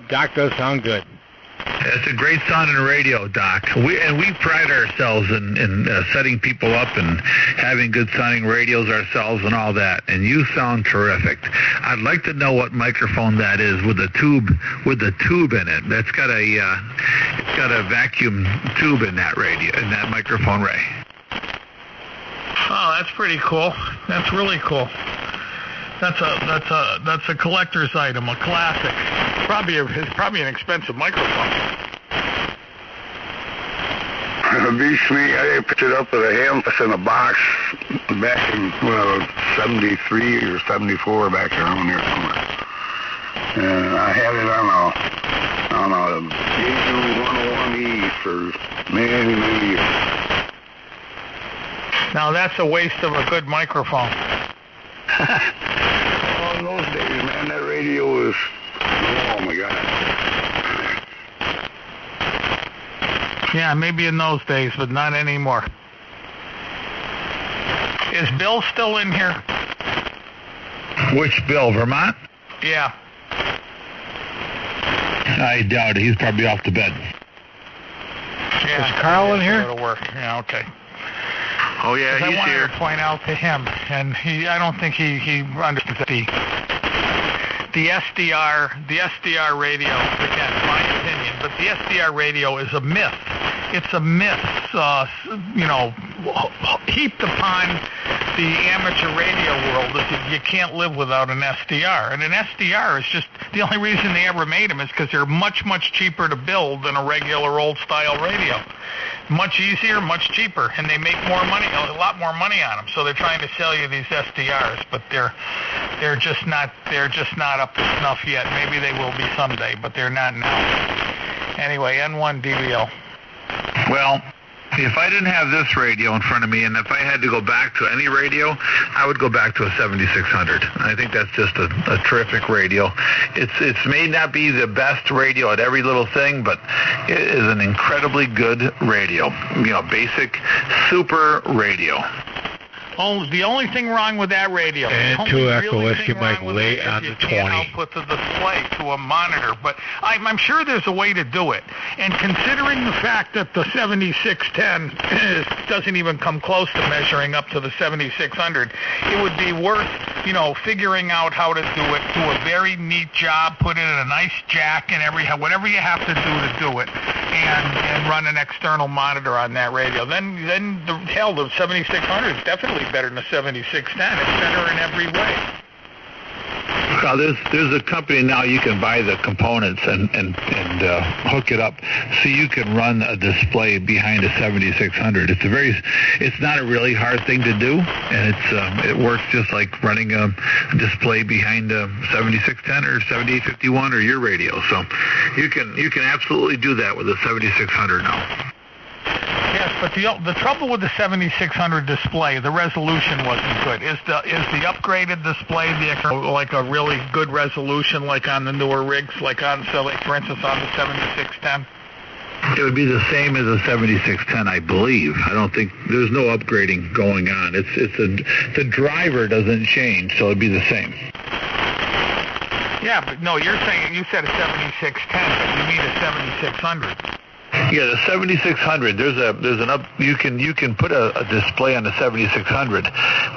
[SPEAKER 11] Doc does sound good.
[SPEAKER 3] It's a great sounding radio, Doc. We pride ourselves in setting people up and having good sounding radios ourselves and all that. And you sound terrific. I'd like to know what microphone that is with the tube in it. That's got a vacuum tube in that microphone, Ray.
[SPEAKER 1] Oh, that's pretty cool. That's really cool. That's a collector's item, a classic. It's probably an expensive microphone.
[SPEAKER 8] Beats me. I picked it up with a Hamlet in a box back in 73 or 74, back around there somewhere. And I had it on a Yaesu 101E for many, many years.
[SPEAKER 1] Now that's a waste of a good microphone.
[SPEAKER 8] Well, in those days, man, that radio was, oh my God.
[SPEAKER 1] Yeah, maybe in those days, but not anymore. Is Bill still in here?
[SPEAKER 3] Which Bill, Vermont?
[SPEAKER 1] Yeah.
[SPEAKER 3] I doubt it. He's probably off to bed.
[SPEAKER 1] Yeah.
[SPEAKER 11] Is Carl in here?
[SPEAKER 1] Go to work. Yeah, okay.
[SPEAKER 4] Oh, yeah, he's
[SPEAKER 1] I wanted
[SPEAKER 4] here.
[SPEAKER 1] to point out to him, and I don't think he understands the SDR radio, again, my opinion, but the SDR radio is a myth. It's a myth, heaped upon the amateur radio world that you can't live without an SDR. And an SDR is just, the only reason they ever made them is because they're much, much cheaper to build than a regular old-style radio. Much easier, much cheaper, and they make more money, a lot more money on them. So they're trying to sell you these SDRs, but they're just not up to snuff yet. Maybe they will be someday, but they're not now. Anyway, N1 DBL.
[SPEAKER 3] Well, if I didn't have this radio in front of me, and if I had to go back to any radio, I would go back to a 7600. I think that's just a terrific radio. It may not be the best radio at every little thing, but it is an incredibly good radio. Basic, super radio.
[SPEAKER 1] Oh, the only thing wrong with that radio,
[SPEAKER 11] And
[SPEAKER 1] the
[SPEAKER 11] two
[SPEAKER 1] only
[SPEAKER 11] Echo
[SPEAKER 1] really
[SPEAKER 11] Whiskey
[SPEAKER 1] thing
[SPEAKER 11] Mike
[SPEAKER 1] wrong with
[SPEAKER 11] late
[SPEAKER 1] it is
[SPEAKER 11] on
[SPEAKER 1] you
[SPEAKER 11] the
[SPEAKER 1] can't
[SPEAKER 11] 20.
[SPEAKER 1] output the display to a monitor, but I'm sure there's a way to do it. And considering the fact that the 7610 doesn't even come close to measuring up to the 7600, it would be worth, figuring out how to do it, do a very neat job, put in a nice jack and whatever you have to do it, and run an external monitor on that radio. Then the 7600 is definitely better than the 7610. It's better in every way.
[SPEAKER 3] Well, there's a company now you can buy the components and hook it up so you can run a display behind a 7600. It's not a really hard thing to do, and it works just like running a display behind a 7610 or 7851 or your radio. So you can absolutely do that with a 7600 now.
[SPEAKER 1] Yes, but the trouble with the 7600 display, the resolution wasn't good. Is the upgraded display like a really good resolution, like on the newer rigs, for instance on the 7610?
[SPEAKER 3] It would be the same as a 7610, I believe. I don't think there's no upgrading going on. The driver doesn't change, so it'd be the same.
[SPEAKER 1] Yeah, but no, you said a 7610, but you mean a 7600.
[SPEAKER 3] Yeah, the 7600. You can put a display on the 7600,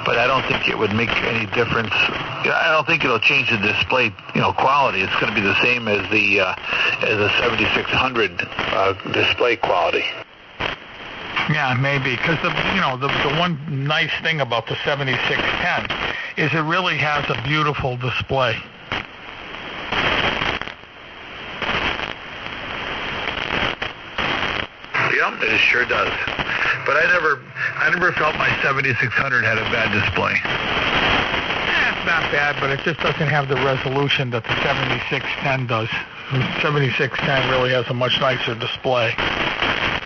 [SPEAKER 3] but I don't think it would make any difference. I don't think it'll change the display, quality. It's going to be the same as the 7600 display quality.
[SPEAKER 1] Yeah, maybe, because the one nice thing about the 7610 is it really has a beautiful display.
[SPEAKER 3] Yeah, it sure does. But I never felt my 7600 had a bad display.
[SPEAKER 1] It's not bad, but it just doesn't have the resolution that the 7610 does. The 7610 really has a much nicer display.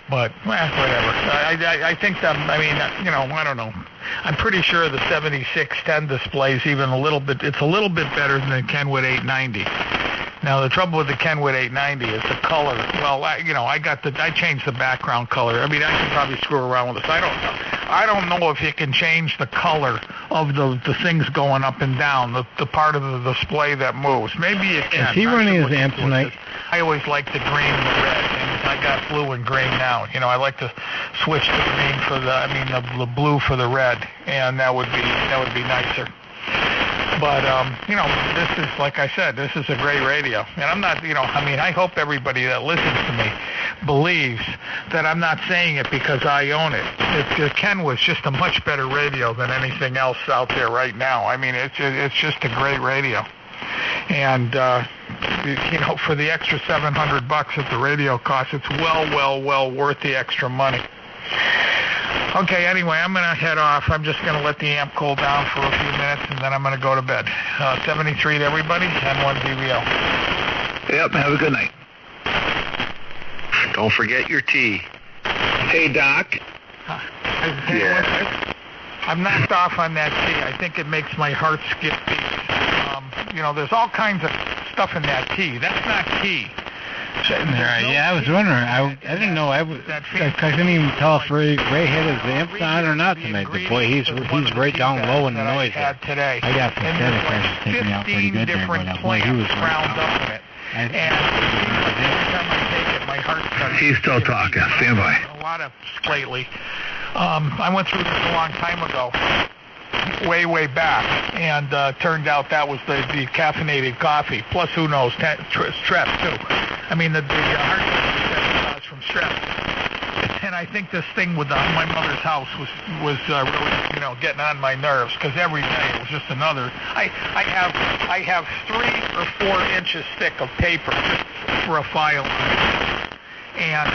[SPEAKER 1] But, whatever. I think that, I don't know. I'm pretty sure the 7610 display is it's a little bit better than the Kenwood 890. Now the trouble with the Kenwood 890 is the color. Well, I changed the background color. I mean, I can probably screw around with this. I don't know if you can change the color of the things going up and down, the part of the display that moves. Maybe you can.
[SPEAKER 11] Is he running his amp tonight?
[SPEAKER 1] I always like the green and the red, and I got blue and green now. I like to switch the green for the blue for the red, and that would be nicer. But, this is, like I said, this is a great radio. And I'm not, I hope everybody that listens to me believes that I'm not saying it because I own it. Kenwood's just a much better radio than anything else out there right now. I mean, it's just a great radio. And, for the extra $700 that the radio costs, it's well worth the extra money. Okay, anyway, I'm going to head off. I'm just going to let the amp cool down for a few minutes, and then I'm going to go to bed. 73 to everybody, and 1 DVL.
[SPEAKER 3] Yep, have a good night.
[SPEAKER 4] Don't forget your tea.
[SPEAKER 3] Hey, Doc.
[SPEAKER 1] I'm knocked off on that tea. I think it makes my heart skip beats. There's all kinds of stuff in that tea. That's not tea.
[SPEAKER 11] I was wondering. I didn't know. I couldn't even tell if Ray had his amps on or not tonight. But boy, he's right down low in the noise. I got some Santa Claus taking me out pretty good there, but boy, he was round up in it. And every time I take it, my heart starts.
[SPEAKER 3] He's still talking. Stand by.
[SPEAKER 1] A lot of lately. I went through this a long time ago. Way back, and turned out that was the caffeinated coffee. Plus, who knows, strep too. I mean, the heart disease from strep. And I think this thing with my mother's house was really, getting on my nerves because every day it was just another. I have 3 or 4 inches thick of paper just for a file, and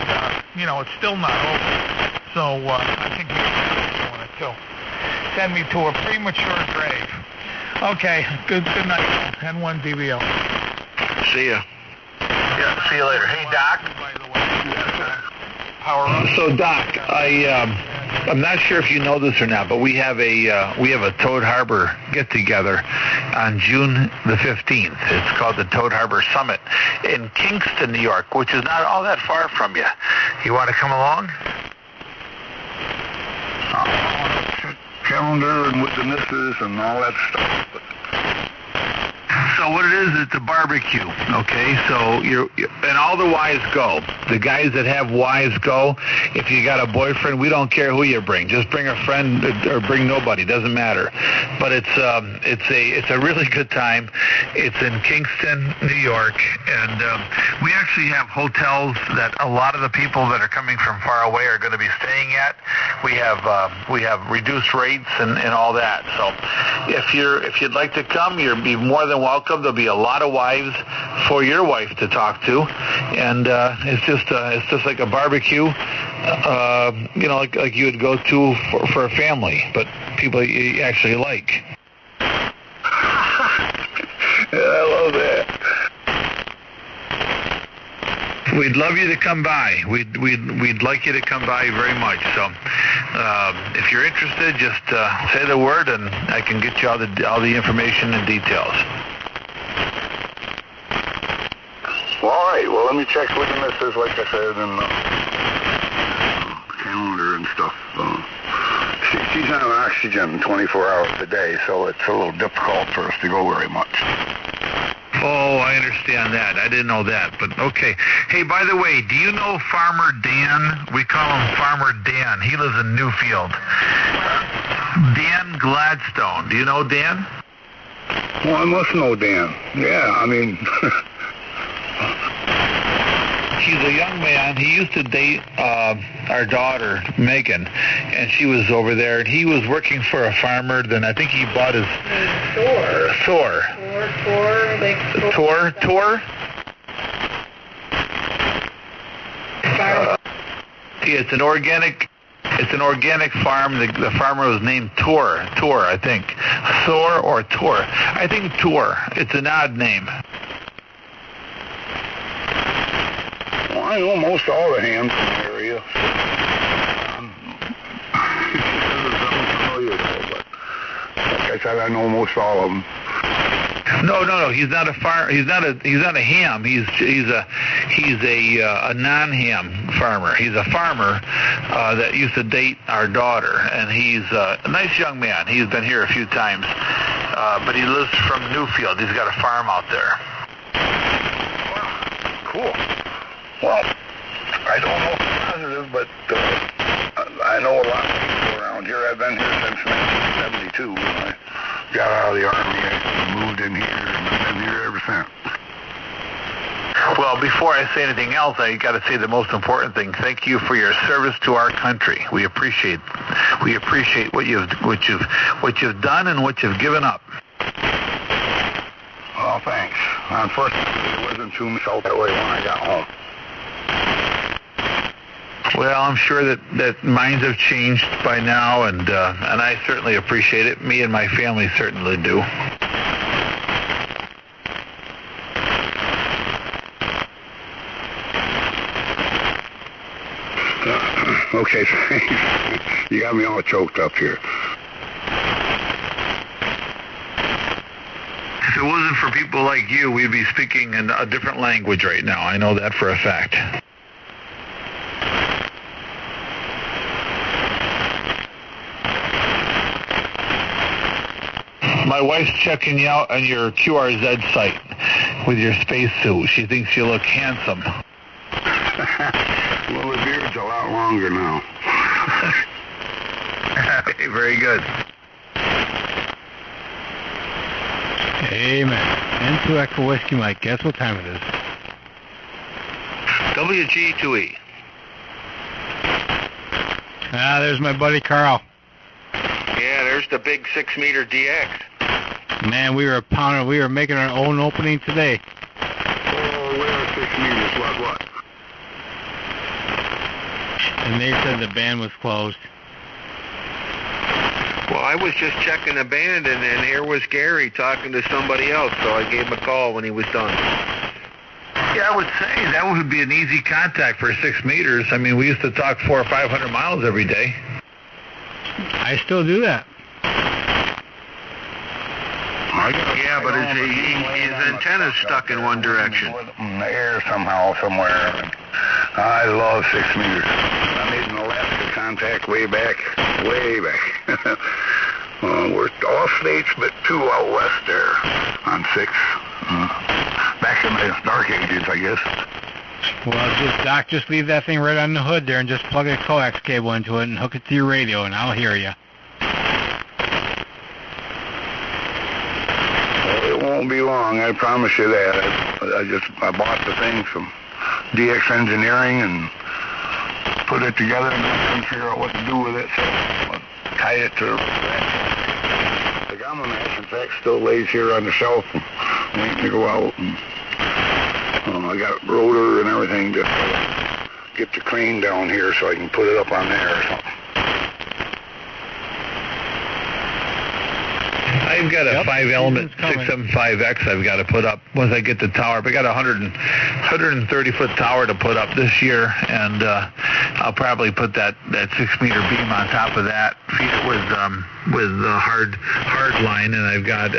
[SPEAKER 1] it's still not over. So I think we're doing it too. Send me to a premature grave. Okay, good night. N1 DVO.
[SPEAKER 4] See ya.
[SPEAKER 3] Yeah, see you later. Hey, Doc.
[SPEAKER 1] Power up.
[SPEAKER 3] So, Doc, I'm not sure if you know this or not, but we have a Toad Harbor get together on June the 15th. It's called the Toad Harbor Summit in Kingston, New York, which is not all that far from you. You want to come along?
[SPEAKER 8] Calendar and with the missus and all that stuff.
[SPEAKER 3] So what it is, it's a barbecue, okay? So and all the wives go. The guys that have wives go. If you got a boyfriend, we don't care who you bring. Just bring a friend or bring nobody. Doesn't matter. But it's a really good time. It's in Kingston, New York, and we actually have hotels that a lot of the people that are coming from far away are going to be staying at. We have reduced rates and all that. So if you'd like to come, you'll be more than welcome. There'll be a lot of wives for your wife to talk to, and it's just like a barbecue, like you would go to for a family, but people you actually like.
[SPEAKER 8] Yeah, I love that.
[SPEAKER 3] We'd love you to come by. We'd like you to come by very much. So, if you're interested, just say the word, and I can get you all the information and details.
[SPEAKER 8] Well, all right. Well, let me check with the missus, like I said, and calendar and stuff. She's on oxygen 24 hours a day, so it's a little difficult for us to go very much.
[SPEAKER 3] Oh, I understand that. I didn't know that, but okay. Hey, by the way, do you know Farmer Dan? We call him Farmer Dan. He lives in Newfield. Dan Gladstone. Do you know Dan?
[SPEAKER 8] Well, I must know Dan. Yeah, I mean...
[SPEAKER 3] He's a young man. He used to date our daughter, Megan, and she was over there, and he was working for a farmer. Then I think he bought his... Thor. Yeah, it's an organic farm. The farmer was named Tor, I think. Thor or Tor. I think Tor. It's an odd name.
[SPEAKER 8] Well, I know most all the hands in the area. But like I said, I know most all of them.
[SPEAKER 3] No. He's not a farm. He's not a ham. He's a non-ham farmer. He's a farmer that used to date our daughter, and he's a nice young man. He's been here a few times, but he lives from Newfield. He's got a farm out there.
[SPEAKER 12] Cool. Well, I don't know if it's positive, but I know a lot of people around here. I've been here since 1972 when I got out of the Army. I moved in here, and I've been here ever since.
[SPEAKER 3] Well, before I say anything else, I got to say the most important thing. Thank you for your service to our country. We appreciate what you've done and what you've given up.
[SPEAKER 12] Well, thanks. Unfortunately, it wasn't too much out that way when I got home.
[SPEAKER 3] Well, I'm sure that minds have changed by now, and I certainly appreciate it. Me and my family certainly do.
[SPEAKER 12] Okay, thanks. You got me all choked up here.
[SPEAKER 3] If it wasn't for people like you, we'd be speaking in a different language right now. I know that for a fact. My wife's checking you out on your QRZ site with your spacesuit. She thinks you look handsome.
[SPEAKER 12] Well, the beard's a lot longer now.
[SPEAKER 3] Okay, very good.
[SPEAKER 11] Amen. Into Echo Whiskey Mike. Guess what time it is?
[SPEAKER 4] WG2E.
[SPEAKER 11] There's my buddy Carl.
[SPEAKER 4] Yeah, there's the big 6-meter DX.
[SPEAKER 11] Man, we were pounding. We were making our own opening today.
[SPEAKER 12] Oh, where 6 meters? What?
[SPEAKER 11] And they said the band was closed.
[SPEAKER 4] Well, I was just checking the band, and then here was Gary talking to somebody else, so I gave him a call when he was done.
[SPEAKER 3] Yeah, I would say that would be an easy contact for 6 meters. I mean, we used to talk 400 or 500 miles every day.
[SPEAKER 11] I still do that.
[SPEAKER 4] Yeah, but his antenna's stuck in one direction.
[SPEAKER 12] In the air somehow, somewhere. I love 6 meters. I made an Alaska contact way back. We're off states, but 2 out west there on 6. Back in the dark ages, I guess.
[SPEAKER 11] Well, just leave that thing right on the hood there and just plug a coax cable into it and hook it to your radio, and I'll hear you.
[SPEAKER 12] It won't be long, I promise you that. I bought the thing from DX Engineering and put it together, and I couldn't figure out what to do with it, so I tied it to the Gamma Mash. In fact, still lays here on the shelf and waiting to go out. And, I got a rotor and everything to get the crane down here so I can put it up on there or something.
[SPEAKER 3] I've got a 5-element 675X I've got to put up once I get the tower. But I got a 130-foot tower to put up this year, and I'll probably put that 6-meter beam on top of that, feed it with hard line, and I've got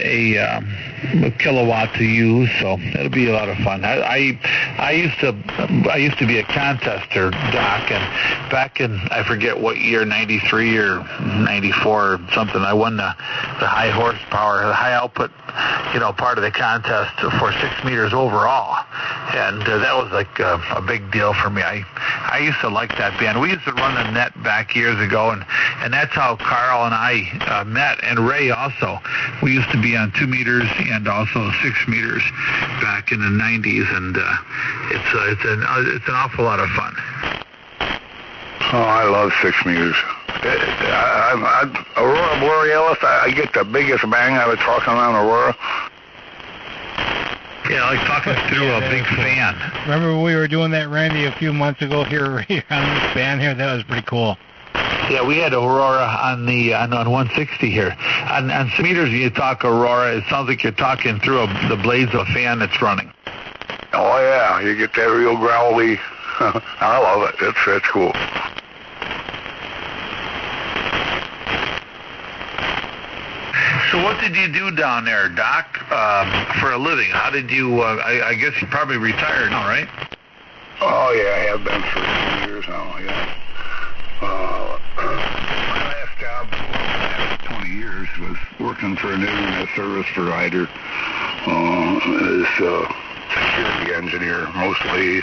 [SPEAKER 3] a kilowatt to use, so it'll be a lot of fun. I used to be a contester, Doc, and back in I forget what year, 93 or 94 or something, I won the high horsepower, the high output, part of the contest for 6 meters overall, and that was like a big deal for me. I used to like that band. We used to run the net back years ago, and that's how Carl and I met, and Ray also. We used to be on 2 meters and also 6 meters back in the 90s, and it's an awful lot of fun.
[SPEAKER 12] Oh, I love 6 meters. Aurora Borealis, I get the biggest bang out of talking on Aurora.
[SPEAKER 3] Yeah, like talking through a big fan.
[SPEAKER 11] Remember when we were doing that, Randy, a few months ago here on this band here? That was pretty cool.
[SPEAKER 3] Yeah, we had Aurora on 160 here. On 6 meters, you talk Aurora, it sounds like you're talking through the blades of a fan that's running.
[SPEAKER 12] Oh, yeah, you get that real growly. I love it. It's cool.
[SPEAKER 3] So So what did you do down there, Doc, for a living? How did you, I guess you probably retired now, right?
[SPEAKER 12] Oh, yeah, I have been for 2 years now, yeah. My last job for the last 20 years was working for an internet service provider as a security engineer mostly,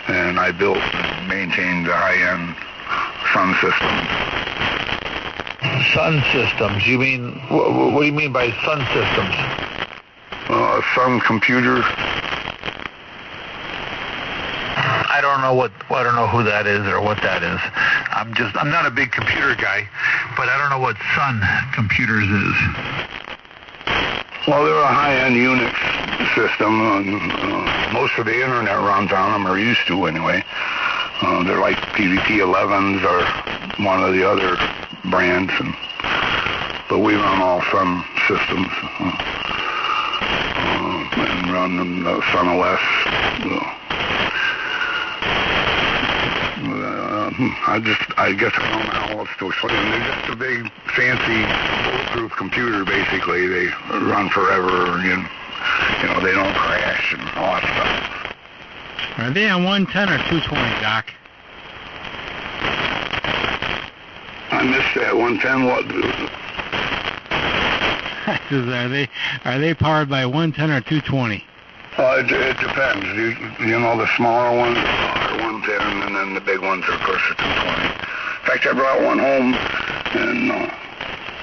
[SPEAKER 12] and I built and maintained the high-end sun systems.
[SPEAKER 3] Sun systems? You mean, what do you mean by sun systems?
[SPEAKER 12] Sun computers.
[SPEAKER 3] I don't know who that is or what that is. I'm not a big computer guy, but I don't know what Sun Computers is.
[SPEAKER 12] Well, they're a high-end Unix system, and most of the internet runs on them, or used to anyway. They're like PVP-11s or one of the other brands, but we run all Sun systems and run the Sun OS. I guess I don't know how else to explain them. They're just a big, fancy, bulletproof computer, basically. They run forever, and, you know, they don't crash and all that stuff.
[SPEAKER 11] Are they on 110 or 220, Doc?
[SPEAKER 12] I missed that 110. What?
[SPEAKER 11] Are they powered by 110 or 220?
[SPEAKER 12] It depends. You know, the smaller ones are 110, and then the big ones are, of course, are 220. In fact, I brought one home and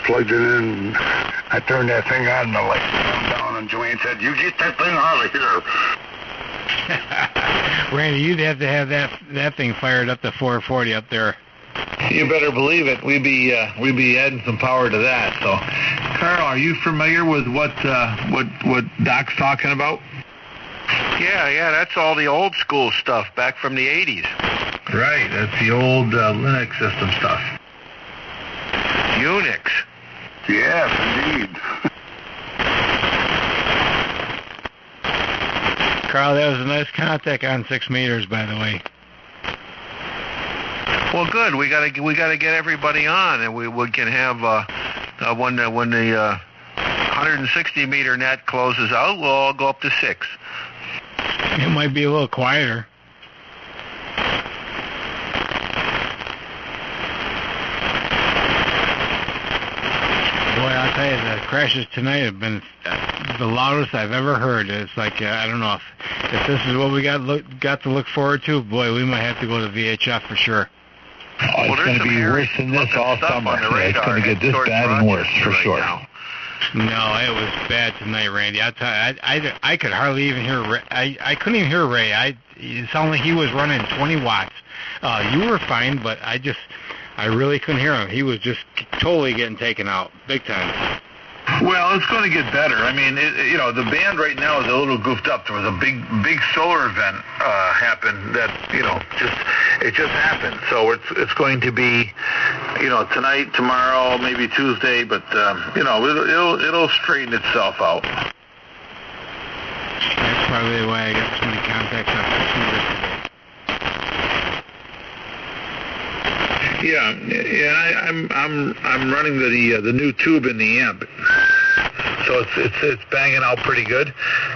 [SPEAKER 12] plugged it in. I turned that thing on, and the light went down, and Joanne said, "You get that thing out of here."
[SPEAKER 11] Randy, you'd have to have that thing fired up to 440 up there.
[SPEAKER 3] You better believe it. We'd be adding some power to that. So, Carl, are you familiar with what Doc's talking about?
[SPEAKER 4] Yeah, that's all the old school stuff back from the 80s.
[SPEAKER 3] Right, that's the old Linux system stuff.
[SPEAKER 4] Unix.
[SPEAKER 12] Yes, indeed.
[SPEAKER 11] Carl, that was a nice contact on 6 meters, by the way.
[SPEAKER 4] Well, good. We gotta get everybody on, and we can have when the 160 meter net closes out, we'll all go up to 6.
[SPEAKER 11] It might be a little quieter. Boy, I'll tell you, the crashes tonight have been the loudest I've ever heard. It's like, I don't know if this is what we got to look forward to. Boy, we might have to go to VHF for sure.
[SPEAKER 3] Oh, it's going to be worse than this all summer. It's going to get this bad and worse for sure.
[SPEAKER 11] No, it was bad tonight, Randy. I could hardly even hear Ray. I couldn't even hear Ray. It sounded like he was running 20 watts. You were fine, but I really couldn't hear him. He was just totally getting taken out, big time.
[SPEAKER 3] Well, it's going to get better. I mean, the band right now is a little goofed up. There was a big solar event happened that, it just happened. So it's going to be, tonight, tomorrow, maybe Tuesday, but it'll straighten itself out.
[SPEAKER 11] That's probably why I got so many contacts on 6 meters.
[SPEAKER 3] Yeah, I'm running the new tube in the amp, so it's banging out pretty good.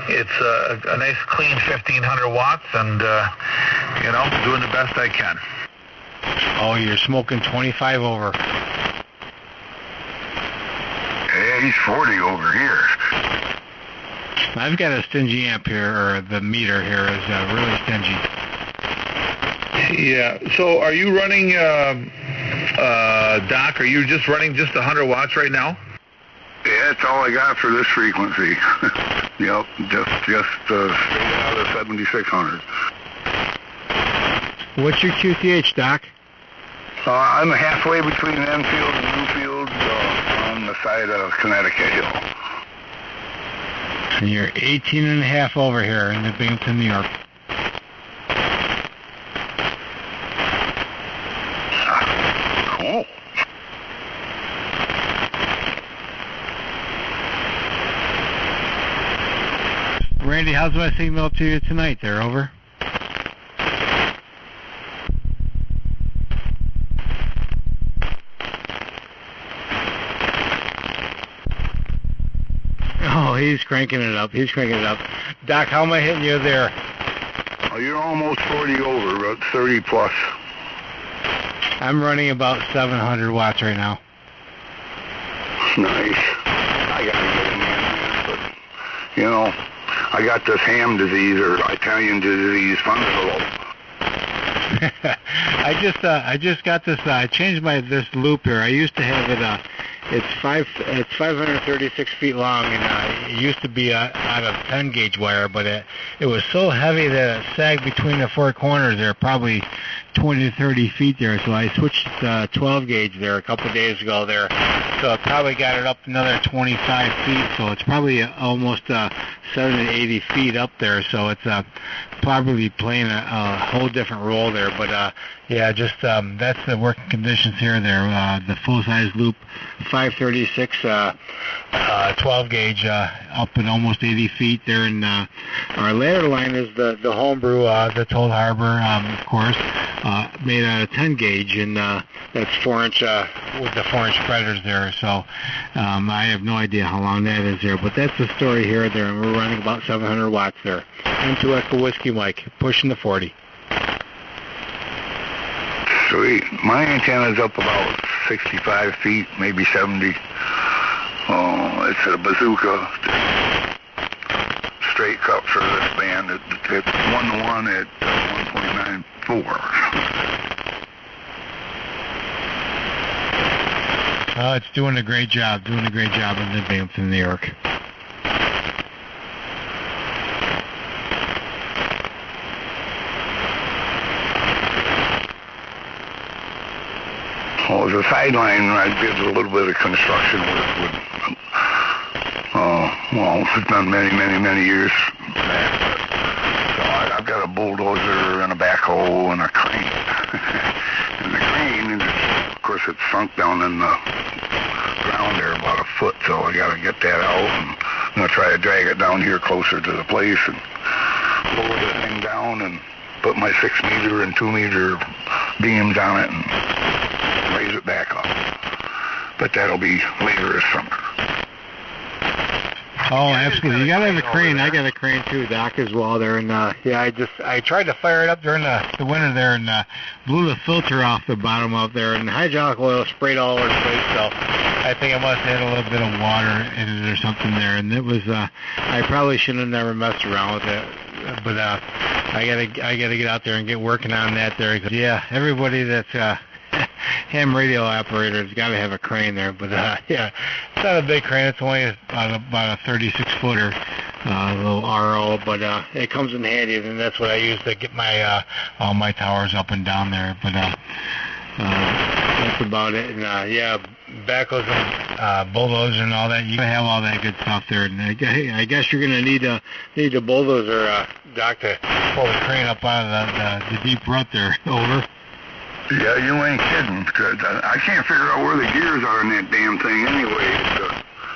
[SPEAKER 3] It's a nice clean 1500 watts, and doing the best I can.
[SPEAKER 11] Oh, you're smoking 25 over.
[SPEAKER 12] Yeah, he's 40 over here.
[SPEAKER 11] I've got a stingy amp here, or the meter here is really stingy.
[SPEAKER 3] Yeah. So are you running, Doc, are you just running just 100 watts right now?
[SPEAKER 12] Yeah, that's all I got for this frequency. Yep, just straight out of 7600.
[SPEAKER 11] What's your QTH, Doc?
[SPEAKER 12] I'm halfway between Enfield and Newfield on the side of Connecticut Hill.
[SPEAKER 11] And you're 18 and a half over here in Binghamton, New York.
[SPEAKER 12] Cool.
[SPEAKER 11] Randy, how's my signal up to you tonight there, over? he's cranking it up. Doc, how am I hitting you there?
[SPEAKER 12] Oh, you're almost 40 over, 30 plus.
[SPEAKER 11] I'm running about 700 watts right now.
[SPEAKER 12] Nice. I gotta get in there, but you know, I got this ham disease or Italian disease fungal.
[SPEAKER 11] I just got this. I changed this loop here. I used to have it. It's 536 feet long, and it used to be out of 10 gauge wire, but it was so heavy that it sagged between the four corners there, probably 20 to 30 feet there. So I switched 12 gauge there a couple of days ago there. So I probably got it up another 25 feet. So it's probably almost 70 to 80 feet up there. So it's probably playing a whole different role there. But yeah, just that's the working conditions here. There, the full size loop, 536, 12 gauge, up at almost 80 feet there. And our ladder line is the homebrew, the Toll Harbor, of course, made out of 10 gauge, and that's 4-inch with the 4-inch spreaders there. So I have no idea how long that is there, but that's the story here there, and we're running about 700 watts there. M2 Echo Whiskey Mike, pushing the 40.
[SPEAKER 12] Sweet. My antenna's up about 65 feet, maybe 70. It's a bazooka. Straight cut for this band. It's 1-to-1 at 1.94.
[SPEAKER 11] Oh, it's doing a great job in the Binghamton, New York.
[SPEAKER 12] Well, as a sideline, I did a little bit of construction with it's been many years back. So I've got a bulldozer and a backhoe and a crane. And the crane, of course, it's sunk down in the ground there about a foot, so I got to get that out, and I'm going to try to drag it down here closer to the place and lower the thing down and put my 6-meter and 2-meter beams on it and raise it back up. But that'll be later this summer.
[SPEAKER 11] Oh, absolutely. You got to have a crane. I got a crane too, Doc, as well there. And yeah, I tried to fire it up during the winter there and blew the filter off the bottom up there, and the hydraulic oil sprayed all over the place. So I think I must have had a little bit of water in it or something there. And it was I probably shouldn't have never messed around with it. But I gotta get out there and get working on that there. Yeah, everybody that's ham radio operator has got to have a crane there, but yeah, it's not a big crane. It's only about a 36-footer, little RO, but it comes in handy, and that's what I use to get my all my towers up and down there. But that's about it. And yeah, backhoes and bulldozer and all that. You have all that good stuff there. And I guess you're gonna need a bulldozer, Doc, to pull the crane up out of the deep rut there. Over.
[SPEAKER 12] Yeah, you ain't kidding. I can't figure out where the gears are in that damn thing anyway.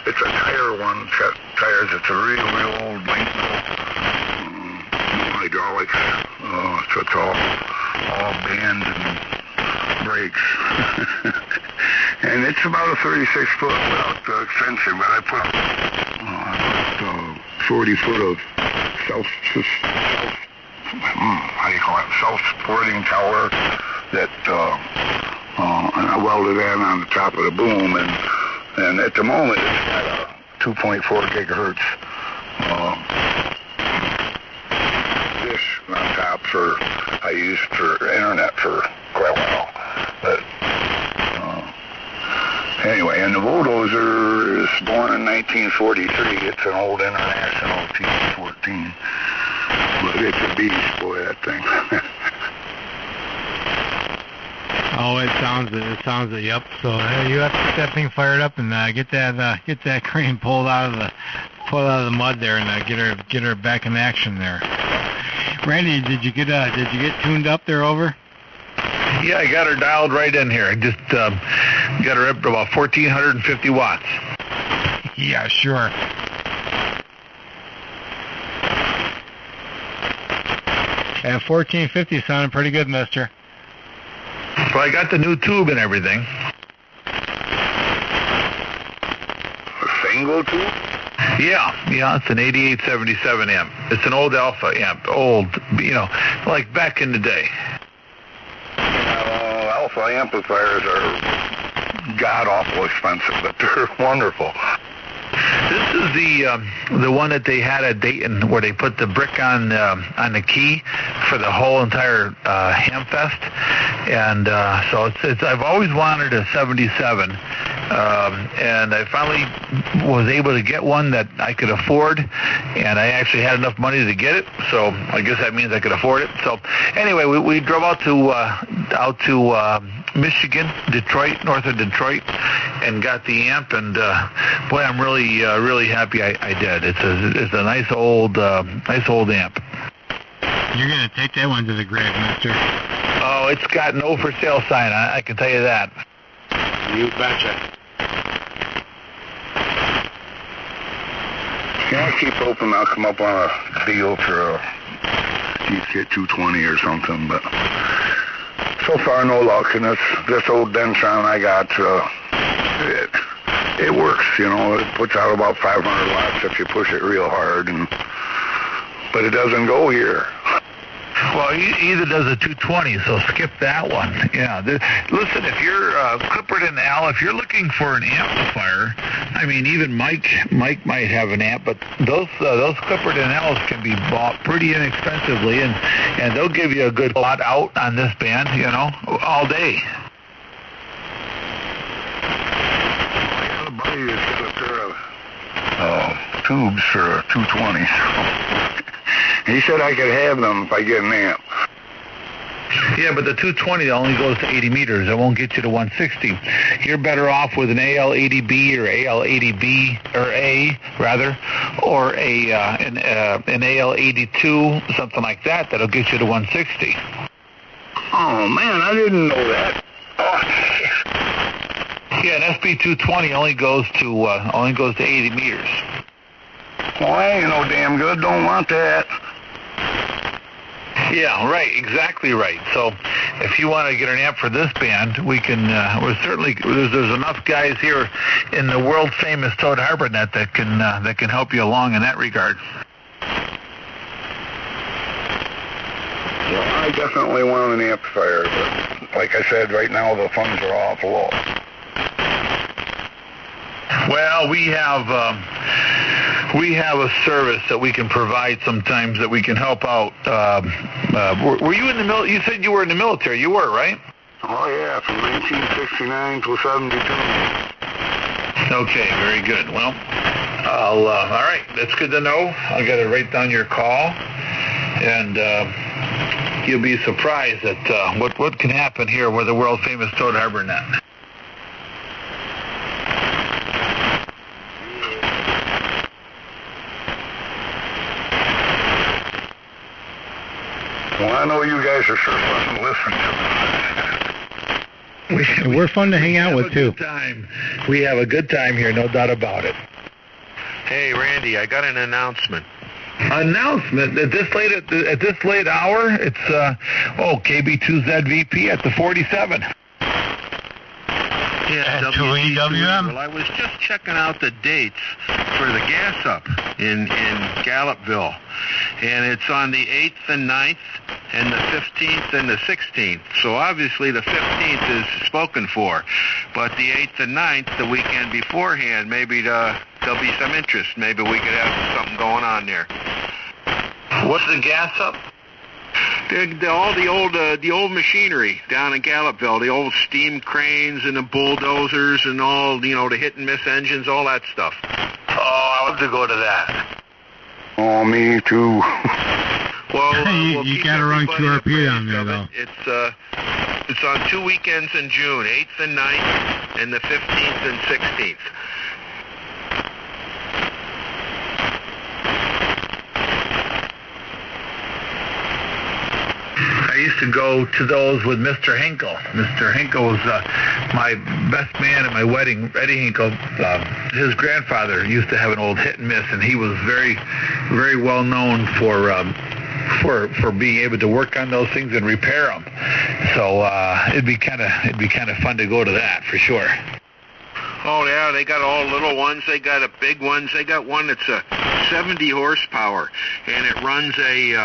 [SPEAKER 12] It's a tire one. It's got tires. It's a real old hydraulics. So it's all bands and brakes. And it's about a 36-foot without the extension, but I put 40 foot of self-supporting tower that and I welded that on the top of the boom, and at the moment it's got a 2.4 gigahertz dish on top I used for internet for quite a while. But anyway, and the bulldozer is born in 1943. It's an old International T14, but it's a beast, boy, that thing.
[SPEAKER 11] Oh, it sounds it. Yep. So you have to get that thing fired up and get that crane pulled out of the mud there and get her back in action there. Randy, did you get tuned up there? Over.
[SPEAKER 3] Yeah, I got her dialed right in here. I just got her up to about 1,450 watts.
[SPEAKER 11] Yeah, sure. At 1,450 sounding pretty good, mister.
[SPEAKER 3] So I got the new tube and everything.
[SPEAKER 12] A single tube?
[SPEAKER 3] Yeah, it's an 8877 amp. It's an old Alpha amp, like back in the day.
[SPEAKER 12] Alpha amplifiers are god-awful expensive, but they're wonderful.
[SPEAKER 3] This is the one that they had at Dayton, where they put the brick on the key for the whole entire Hamfest, and so it's I've always wanted a 77, and I finally was able to get one that I could afford, and I actually had enough money to get it, so I guess that means I could afford it. So anyway, we drove out to Michigan, Detroit, north of Detroit, and got the amp, and boy, I'm really happy I did. It's a nice old amp.
[SPEAKER 11] You're gonna take that one to the grave, mister.
[SPEAKER 3] Oh, it's got no for sale sign on it, I can tell you that.
[SPEAKER 11] You betcha.
[SPEAKER 12] Yeah, I keep hoping I'll come up on a deal for a get 220 or something, but so far no luck. And this old Dentron I got, it works, it puts out about 500 watts if you push it real hard, but it doesn't go here.
[SPEAKER 3] Well, either does a 220, so skip that one. Yeah. Listen, if you're Clippard and Al, if you're looking for an amplifier, I mean, even Mike might have an amp, but those Clippard and Al's can be bought pretty inexpensively, and they'll give you a good lot out on this band, all day.
[SPEAKER 12] Buddy has got a pair of tubes for a 220. He said I could have them if I get an amp.
[SPEAKER 3] Yeah, but the 220 only goes to 80 meters. It won't get you to 160. You're better off with an AL80B or AL80B or A rather, or an AL82, something like that. That'll get you to 160.
[SPEAKER 12] Oh man, I didn't know that.
[SPEAKER 3] Yeah, an SB220 only goes to 80 meters.
[SPEAKER 12] Well, I ain't no damn good. Don't want that.
[SPEAKER 3] Yeah, right, exactly right. So, if you want to get an amp for this band, we can. We're certainly there's enough guys here in the world famous Toad Harbor Net that can help you along in that regard.
[SPEAKER 12] Well, I definitely want an amplifier, but like I said, right now the funds are awful low.
[SPEAKER 3] Well, we have a service that we can provide sometimes that we can help out. Were you in the military? You said you were in the military. You were, right?
[SPEAKER 12] Oh yeah, from 1969 to 72.
[SPEAKER 3] Okay, very good. Well, all right, that's good to know. I'll get to write down your call, and you'll be surprised at what can happen here with the world famous Toad Harbor Net.
[SPEAKER 12] Well, I know you guys are sure fun to listen to.
[SPEAKER 11] We're fun to hang out with, too.
[SPEAKER 3] We have a good time here, no doubt about it.
[SPEAKER 4] Hey, Randy, I got an announcement.
[SPEAKER 3] Announcement at this late hour? It's KB2ZVP at the 47.
[SPEAKER 4] Yeah,
[SPEAKER 11] at WEWM.
[SPEAKER 4] Well, I was just checking out the dates for the gas up in Gallupville, and it's on the 8th and 9th, and the 15th and the 16th. So obviously the 15th is spoken for, but the 8th and 9th, the weekend beforehand, maybe there'll be some interest. Maybe we could have something going on there.
[SPEAKER 3] What's the gas up?
[SPEAKER 4] All the old machinery down in Gallupville, the old steam cranes and the bulldozers and all, the hit and miss engines, all that stuff.
[SPEAKER 3] Oh, I want to go to that.
[SPEAKER 12] Oh, me too.
[SPEAKER 4] Well,
[SPEAKER 11] you got to run QRP down there, though.
[SPEAKER 4] It's on 2 weekends in June, 8th and 9th, and the 15th and 16th.
[SPEAKER 3] I used to go to those with Mr. Hinkle. Mr. Hinkle was my best man at my wedding. Eddie Hinkle, his grandfather used to have an old hit and miss, and he was very, very well known for being able to work on those things and repair them. So it'd be kind of fun to go to that for sure.
[SPEAKER 4] Oh, yeah, they got all little ones. They got a big ones. They got one that's a 70 horsepower, and it runs a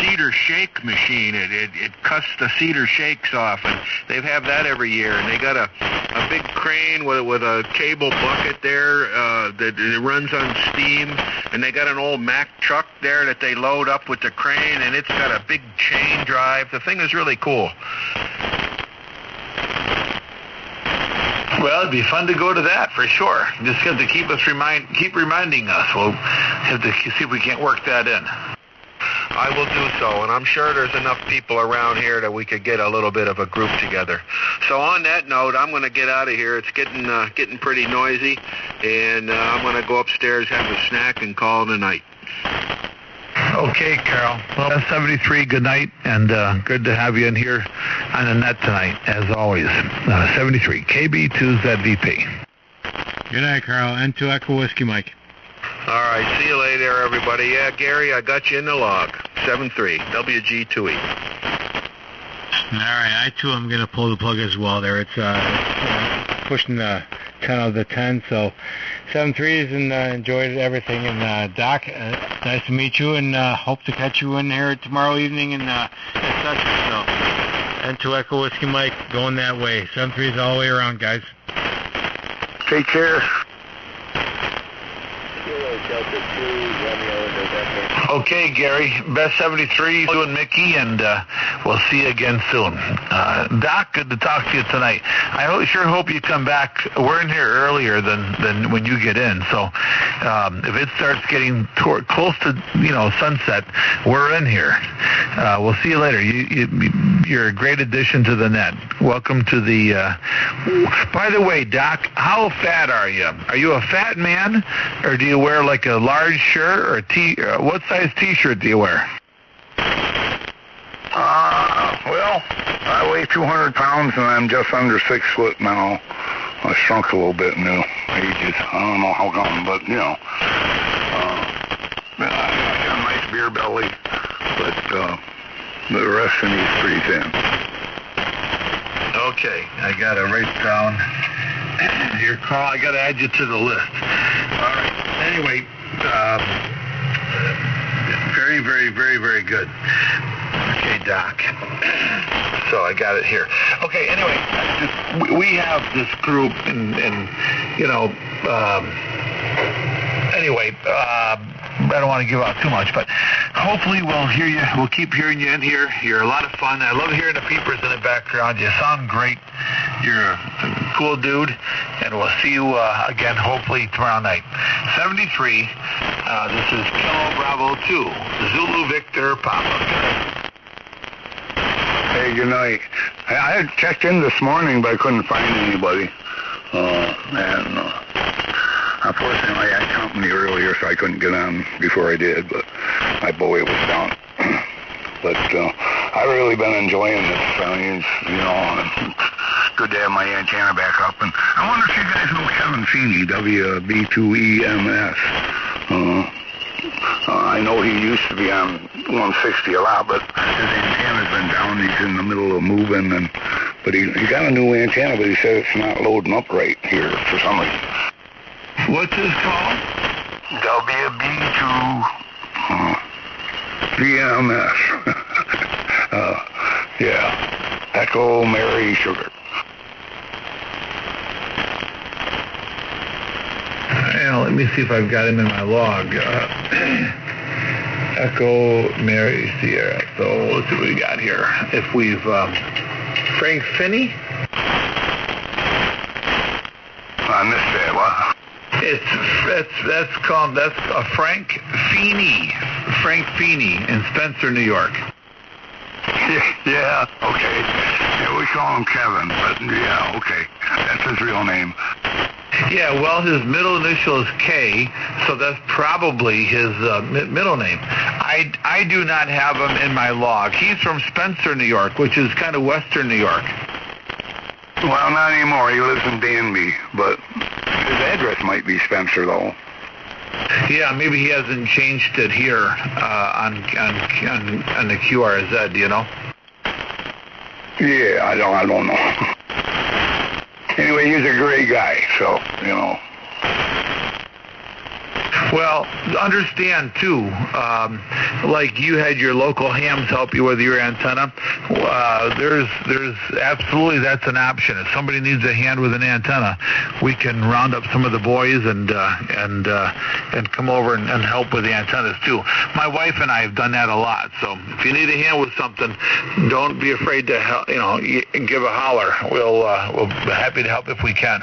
[SPEAKER 4] cedar shake machine. It cuts the cedar shakes off, and they have that every year. And they got a big crane with a cable bucket there that it runs on steam, and they got an old Mack truck there that they load up with the crane, and it's got a big chain drive. The thing is really cool.
[SPEAKER 3] Well, it'd be fun to go to that for sure. Just have to keep reminding us. We'll have to see if we can't work that in.
[SPEAKER 4] I will do so, and I'm sure there's enough people around here that we could get a little bit of a group together. So on that note, I'm going to get out of here. It's getting pretty noisy, and I'm going to go upstairs, have a snack, and call it a night.
[SPEAKER 3] Okay, Carl. Well, 73, good night, and good to have you in here on the net tonight, as always. 73, KB2ZVP.
[SPEAKER 11] Good night, Carl. N2 Echo Whiskey Mike.
[SPEAKER 4] All right, see you later, everybody. Yeah, Gary, I got you in the log. 7-3, WG2E.
[SPEAKER 11] All right, I too am going to pull the plug as well there. It's pushing the 10 out of the 10, so 7-3s, and enjoyed everything. And Doc, nice to meet you, and hope to catch you in here tomorrow evening in session. So, N2 Echo Whiskey Mike going that way. 7-3s all the way around, guys.
[SPEAKER 12] Take care.
[SPEAKER 3] Okay, Gary. Best 73, you and Mickey, and we'll see you again soon. Doc, good to talk to you tonight. I sure hope you come back. We're in here earlier than when you get in, so if it starts getting close to sunset, we're in here. We'll see you later. You're a great addition to the net. Welcome to the... by the way, Doc, how fat are you? Are you a fat man, or do you wear like a large shirt, or what size T-shirt do you wear?
[SPEAKER 12] Well, I weigh 200 pounds, and I'm just under 6 foot now. I shrunk a little bit in the ages. I don't know how come, but, I got a nice beer belly, but the rest of me is pretty thin.
[SPEAKER 3] Okay, I got to write down your call. I got to add you to the list. All right. Anyway, very, very, very, very good. Okay, Doc. So I got it here. Okay, anyway, we have this group, and anyway, I don't want to give out too much, but hopefully we'll hear you. We'll keep hearing you in here. You're a lot of fun. I love hearing the peepers in the background. You sound great. You're a cool dude, and we'll see you again hopefully tomorrow night. 73. This is Kilo Bravo 2, Zulu Victor Papa.
[SPEAKER 12] Hey, good night. I had checked in this morning, but I couldn't find anybody. Unfortunately, I had company earlier, so I couldn't get on before I did, but my buoy was down. But I've really been enjoying this. Good to have my antenna back up. And I wonder if you guys know Kevin Feeney, WB2EMS. I know he used to be on 160 a lot, but his antenna's been down. He's in the middle of moving, but he got a new antenna, but he said it's not loading up right here for some reason.
[SPEAKER 3] What's his call?
[SPEAKER 12] WB2EMS. Yeah. Echo Mary Sugar.
[SPEAKER 3] Let me see if I've got him in my log. Echo Mary Sierra. So let's see what we got here. If we've Frank Finney.
[SPEAKER 12] I missed that. What?
[SPEAKER 3] That's Frank Feeney. Frank Feeney in Spencer, New York.
[SPEAKER 12] Yeah. Okay. Yeah, we call him Kevin, but yeah. Okay. That's his real name.
[SPEAKER 3] Yeah, well, his middle initial is K, so that's probably his middle name. I do not have him in my log. He's from Spencer, New York, which is kind of western New York.
[SPEAKER 12] Well, not anymore. He lives in Danby, but his address might be Spencer, though.
[SPEAKER 3] Yeah, maybe he hasn't changed it here on the QRZ, do you know?
[SPEAKER 12] Yeah, I don't know. Anyway, anyway, he's a great guy. So, you know.
[SPEAKER 3] Well, understand too, like you had your local hams help you with your antenna. There's absolutely, that's an option. If somebody needs a hand with an antenna, we can round up some of the boys and come over and help with the antennas too. My wife and I have done that a lot. So if you need a hand with something, don't be afraid to help, give a holler. We'll be happy to help if we can.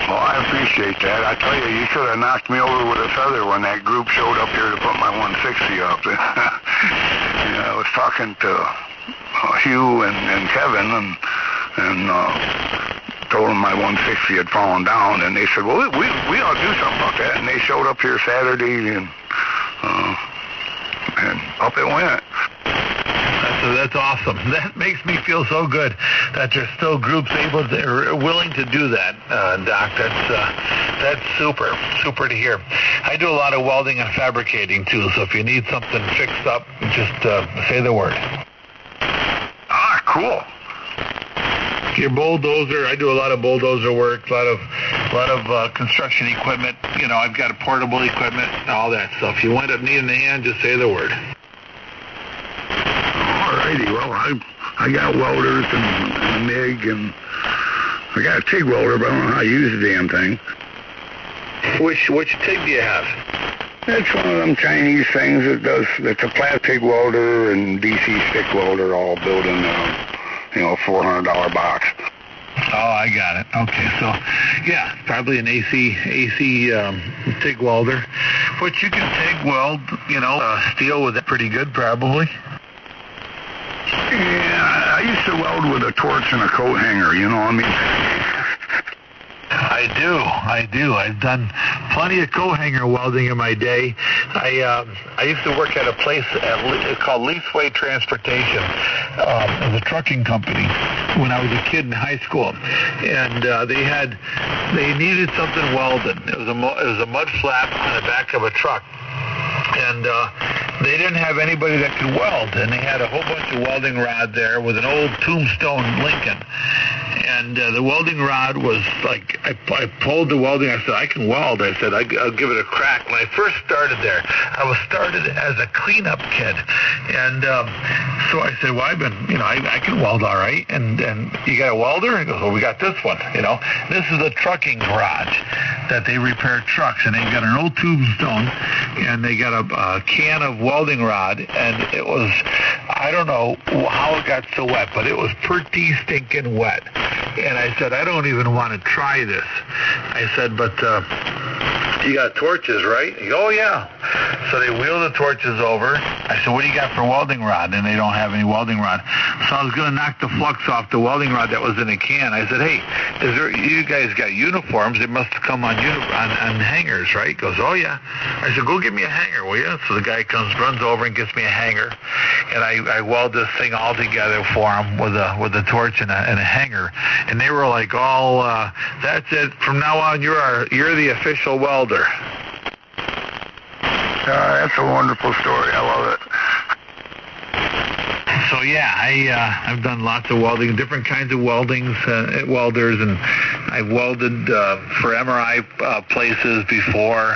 [SPEAKER 12] Well, I appreciate that. I tell you, you should have knocked me over with a feather when that group showed up here to put my 160 up. I was talking to Hugh and Kevin and told them my 160 had fallen down, and they said, well, we ought to do something about that. And they showed up here Saturday, and up it went.
[SPEAKER 3] That's awesome. That makes me feel so good that there's still groups willing to do that, Doc. That's super to hear. I do a lot of welding and fabricating too, so if you need something fixed up, just say the word.
[SPEAKER 12] Ah, cool.
[SPEAKER 3] Your bulldozer, I do a lot of bulldozer work, a lot of construction equipment. I've got a portable equipment, all that stuff. If you wind up needing a hand, just say the word.
[SPEAKER 12] Alrighty, well, I got welders and a MIG, and I got a TIG welder, but I don't know how to use the damn thing.
[SPEAKER 3] Which TIG do you have?
[SPEAKER 12] It's one of them Chinese things that's a plastic welder and DC stick welder all built in a $400 box.
[SPEAKER 3] Oh, I got it. Okay, so yeah, probably an AC TIG welder, which you can TIG weld, steel with it pretty good, probably.
[SPEAKER 12] Yeah, I used to weld with a torch and a coat hanger,
[SPEAKER 3] I do. I've done plenty of coat hanger welding in my day. I used to work at a place called Leaseway Transportation as a trucking company when I was a kid in high school, and they needed something welded. It was a mud flap on the back of a truck. And they didn't have anybody that could weld, and they had a whole bunch of welding rod there with an old Tombstone Lincoln. And the welding rod was like, I pulled the welding, I said, I can weld. I said, I'll give it a crack. When I first started there, I was started as a cleanup kid. And so I said, well, I can weld all right. And you got a welder? He goes, well, we got this one, This is a trucking garage that they repair trucks, and they've got an old Tombstone, and they got a can of welding rod, and it was, I don't know how it got so wet, but it was pretty stinking wet. And I said, I don't even want to try this. I said, but you got torches, right? He goes, oh, yeah. So they wheel the torches over. I said, what do you got for welding rod? And they don't have any welding rod. So I was going to knock the flux off the welding rod that was in a can. I said, hey, you guys got uniforms. They must have come on hangers, right? He goes, oh, yeah. I said, go get me a hanger, will you? So the guy runs over and gets me a hanger. And I weld this thing all together for him with a torch and a hanger. And they were like, that's it. From now on, you're the official welder.
[SPEAKER 12] That's a wonderful story. I love it.
[SPEAKER 3] So yeah, I've done lots of welding, different kinds of welders, and I've welded for MRI places before.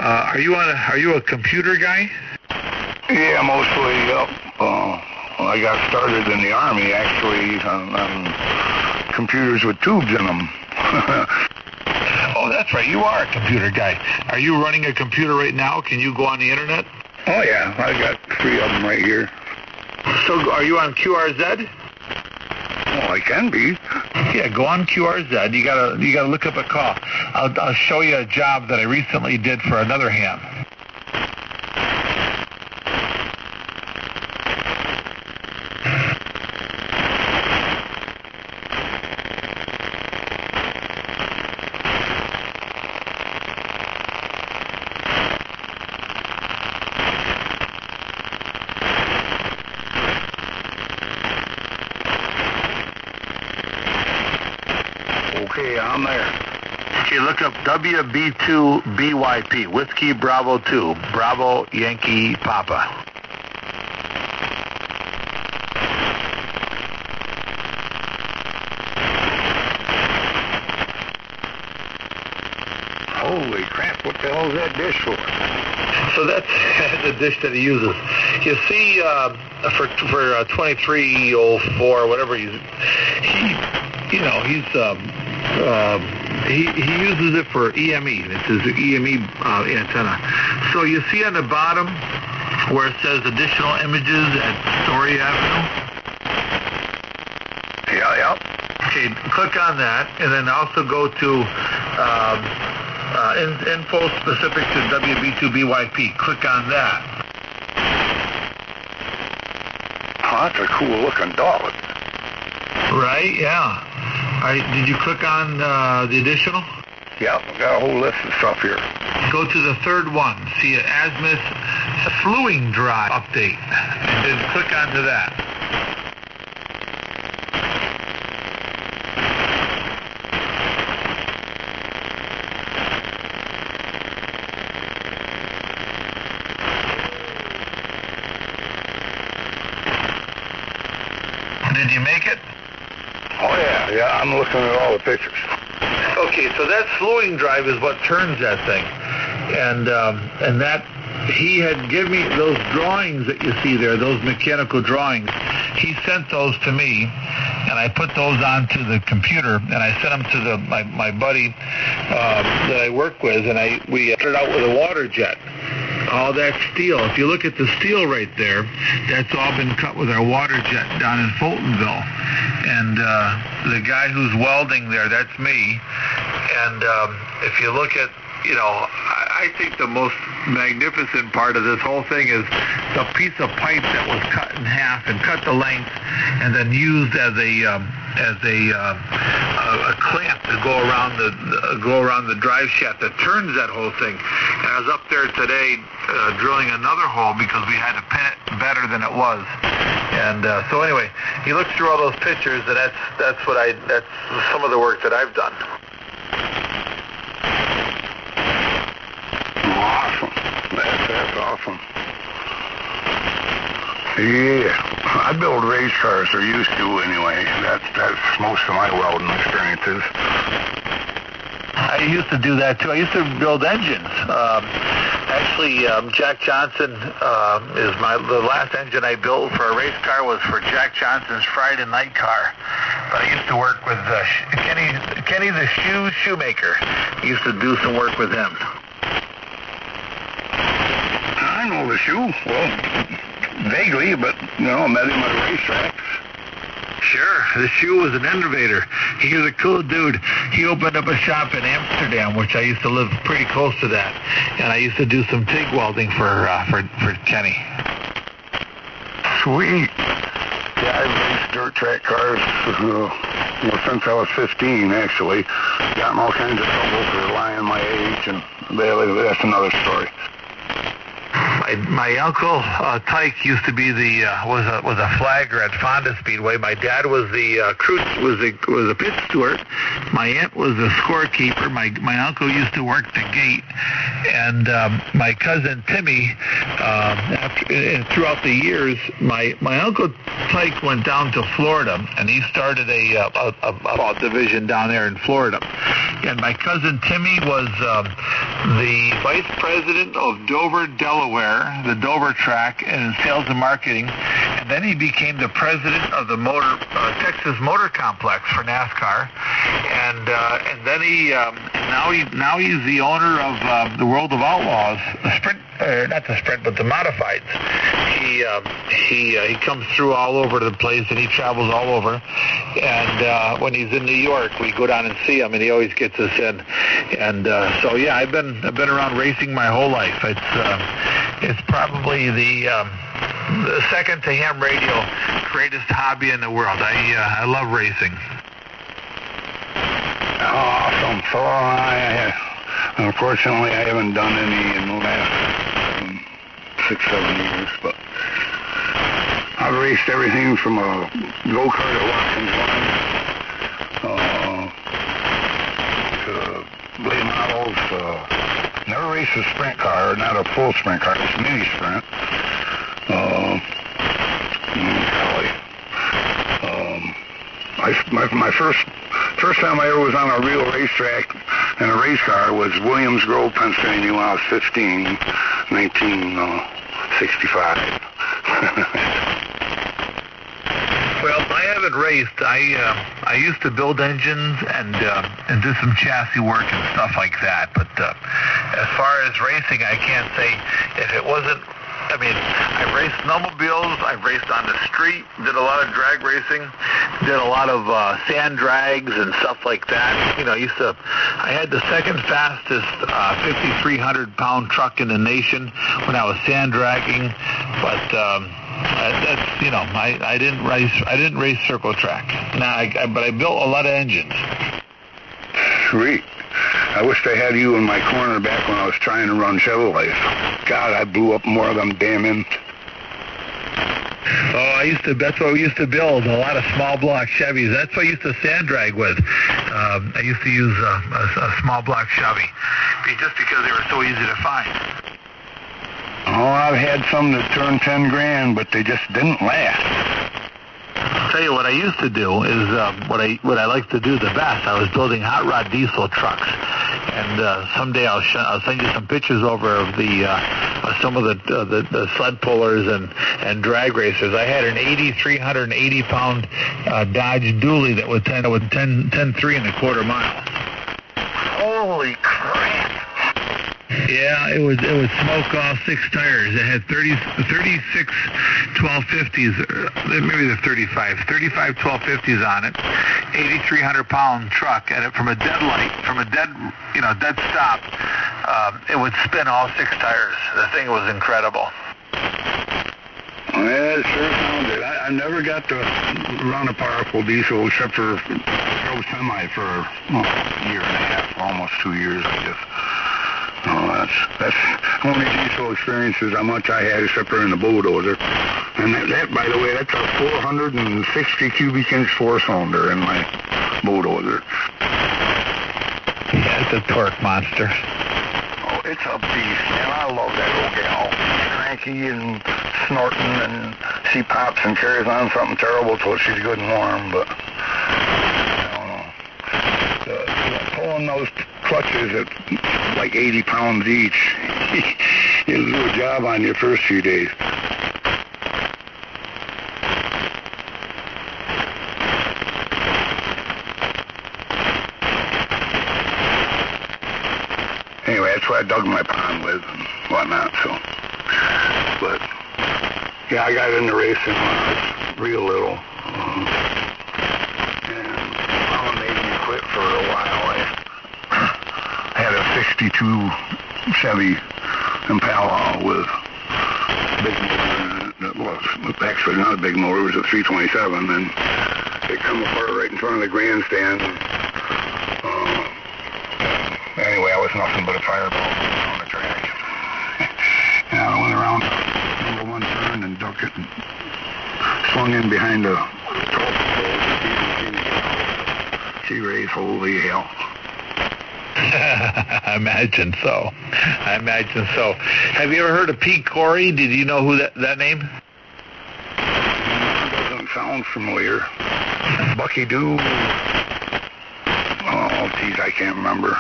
[SPEAKER 3] Are you a computer guy?
[SPEAKER 12] Yeah, mostly. I got started in the Army, actually, on computers with tubes in them.
[SPEAKER 3] Oh, that's right. You are a computer guy. Are you running a computer right now? Can you go on the internet?
[SPEAKER 12] Oh, yeah. I got 3 of them right here.
[SPEAKER 3] So are you on QRZ?
[SPEAKER 12] Well, I can be.
[SPEAKER 3] Yeah, go on QRZ. You gotta look up a call. I'll show you a job that I recently did for another ham.
[SPEAKER 12] Okay, I'm there.
[SPEAKER 3] Okay, look up WB2BYP, Whiskey Bravo 2, Bravo Yankee Papa.
[SPEAKER 12] the hell's that dish for?
[SPEAKER 3] So that's the dish that he uses. You see, for 2304, whatever he uses it for EME. It's his EME antenna. So you see on the bottom where it says additional images at Story Avenue.
[SPEAKER 12] Yeah.
[SPEAKER 3] Okay, click on that, and then also go to info specific to WB2BYP. Click on that.
[SPEAKER 12] Oh, that's a cool looking dog.
[SPEAKER 3] Right? Yeah. Did you click on the additional?
[SPEAKER 12] Yeah, we got a whole list of stuff here.
[SPEAKER 3] Go to the third one. See an Azimuth Fluing Drive update, and then click onto that. Did you make it?
[SPEAKER 12] Oh, yeah, I'm looking at all the pictures.
[SPEAKER 3] Okay, so that slewing drive is what turns that thing. And that, he had given me those drawings that you see there, those mechanical drawings. He sent those to me, and I put those onto the computer, and I sent them to my buddy that I work with, and we started out with a water jet. All that steel, if you look at the steel right there, that's all been cut with our water jet down in Fultonville. And the guy who's welding there, that's me. And if you look at, I think the most magnificent part of this whole thing is the piece of pipe that was cut in half and cut the length and then used as a clamp to go around the drive shaft that turns that whole thing. And I was up there today drilling another hole because we had to pin it better than it was. And so anyway, he looked through all those pictures, and that's some of the work that I've done.
[SPEAKER 12] Awesome. That's awesome. Yeah, I build race cars, or used to anyway. That's most of my welding experiences.
[SPEAKER 3] I used to do that too. I used to build engines. Actually, Jack Johnson is the last engine I built for a race car was for Jack Johnson's Friday night car. But I used to work with Kenny the shoemaker. I used to do some work with him.
[SPEAKER 12] I know the shoe. Well, vaguely, but I met him at a racetrack.
[SPEAKER 3] Sure, the shoe was an innovator. He was a cool dude. He opened up a shop in Amsterdam, which I used to live pretty close to that, and I used to do some TIG welding for Kenny.
[SPEAKER 12] Sweet. Yeah, I've raced dirt track cars since I was 15, actually. Got in all kinds of trouble for lying my age, and that's another story.
[SPEAKER 3] My uncle Tyke used to be was a flagger at Fonda Speedway. My dad was the was a pit steward. My aunt was a scorekeeper. My uncle used to work the gate, and my cousin Timmy. Throughout the years, my uncle Tyke went down to Florida, and he started a division down there in Florida. And my cousin Timmy was the vice president of Dover, Delaware, the Dover track, and in sales and marketing. And then he became the president of the Texas Motor Complex for NASCAR. And then now he's the owner of the World of Outlaws, the sprint, not the sprint, but the modifieds. He comes through all over the place, and he travels all over. And when he's in New York, we go down and see him, and he always gets us in. And so yeah, I've been around racing my whole life. It's probably the second to ham radio greatest hobby in the world. I love racing.
[SPEAKER 12] Awesome. So unfortunately, I haven't done any in the last 6-7 years, but I've raced everything from a go-kart at Watkins Glen to late models. Never raced a sprint car, not a full sprint car, it's a mini sprint. My first time I ever was on a real racetrack, in a race car was Williams Grove, Pennsylvania, when I was 15, 1965.
[SPEAKER 3] Well, I haven't raced. I used to build engines and do some chassis work and stuff like that. But as far as racing, I can't say if it wasn't. I mean, I raced snowmobiles. I raced on the street. Did a lot of drag racing. Did a lot of sand drags and stuff like that. You know, I had the second fastest 5,300-pound truck in the nation when I was sand dragging. But that's, you know, I didn't race circle track. But I built a lot of engines.
[SPEAKER 12] Sweet. I wished I had you in my corner back when I was trying to run Chevrolet. God, I blew up more of them damn ends.
[SPEAKER 3] Oh, that's what we used to build, a lot of small block Chevys. That's what I used to sand drag with. I used to use a small block Chevy just because they were so easy to find.
[SPEAKER 12] Oh, I've had some that turned 10 grand, but they just didn't last.
[SPEAKER 3] I'll tell you what I used to do is what I like to do the best. I was building hot rod diesel trucks, and someday I'll send you some pictures over of some of the sled pullers and drag racers. I had an 380-pound Dodge Dually that was 10.3 miles.
[SPEAKER 12] Holy crap!
[SPEAKER 3] Yeah, it would smoke all 6 tires. It had 36 1250s, maybe the 35 1250s on it. 8,300-pound truck, and from a dead stop, it would spin all 6 tires. The thing was incredible.
[SPEAKER 12] Yeah, it sure sounded. I never got to run a powerful diesel except for drove semi for a year and a half, almost 2 years, I guess. Oh, that's only diesel experiences how much I had except for in the bulldozer. And that, by the way, that's a 460 cubic inch 4-cylinder in my bulldozer.
[SPEAKER 3] Yeah, it's a torque monster.
[SPEAKER 12] Oh, it's a beast, man. I love that old gal. Cranky and snorting, and she pops and carries on something terrible till she's good and warm, but I don't know. Pulling those clutches at like 80 pounds each, it'll do a job on your first few days. Anyway, that's what I dug my pond with and whatnot, so. But, yeah, I got into racing when I was real little. And Mama made me quit for a while. I had a 62 Chevy Impala with big motor. Well, actually not a big motor, it was a 327, and it come apart right in front of the grandstand. Anyway, I was nothing but a fireball on the track. And I went around number 1 turn and ducked it and swung in behind the 12 pole. She raised, holy hell.
[SPEAKER 3] I imagine so. Have you ever heard of Pete Corey? Did you know who that name?
[SPEAKER 12] Doesn't sound familiar. Bucky Doo. Oh, geez, I can't remember.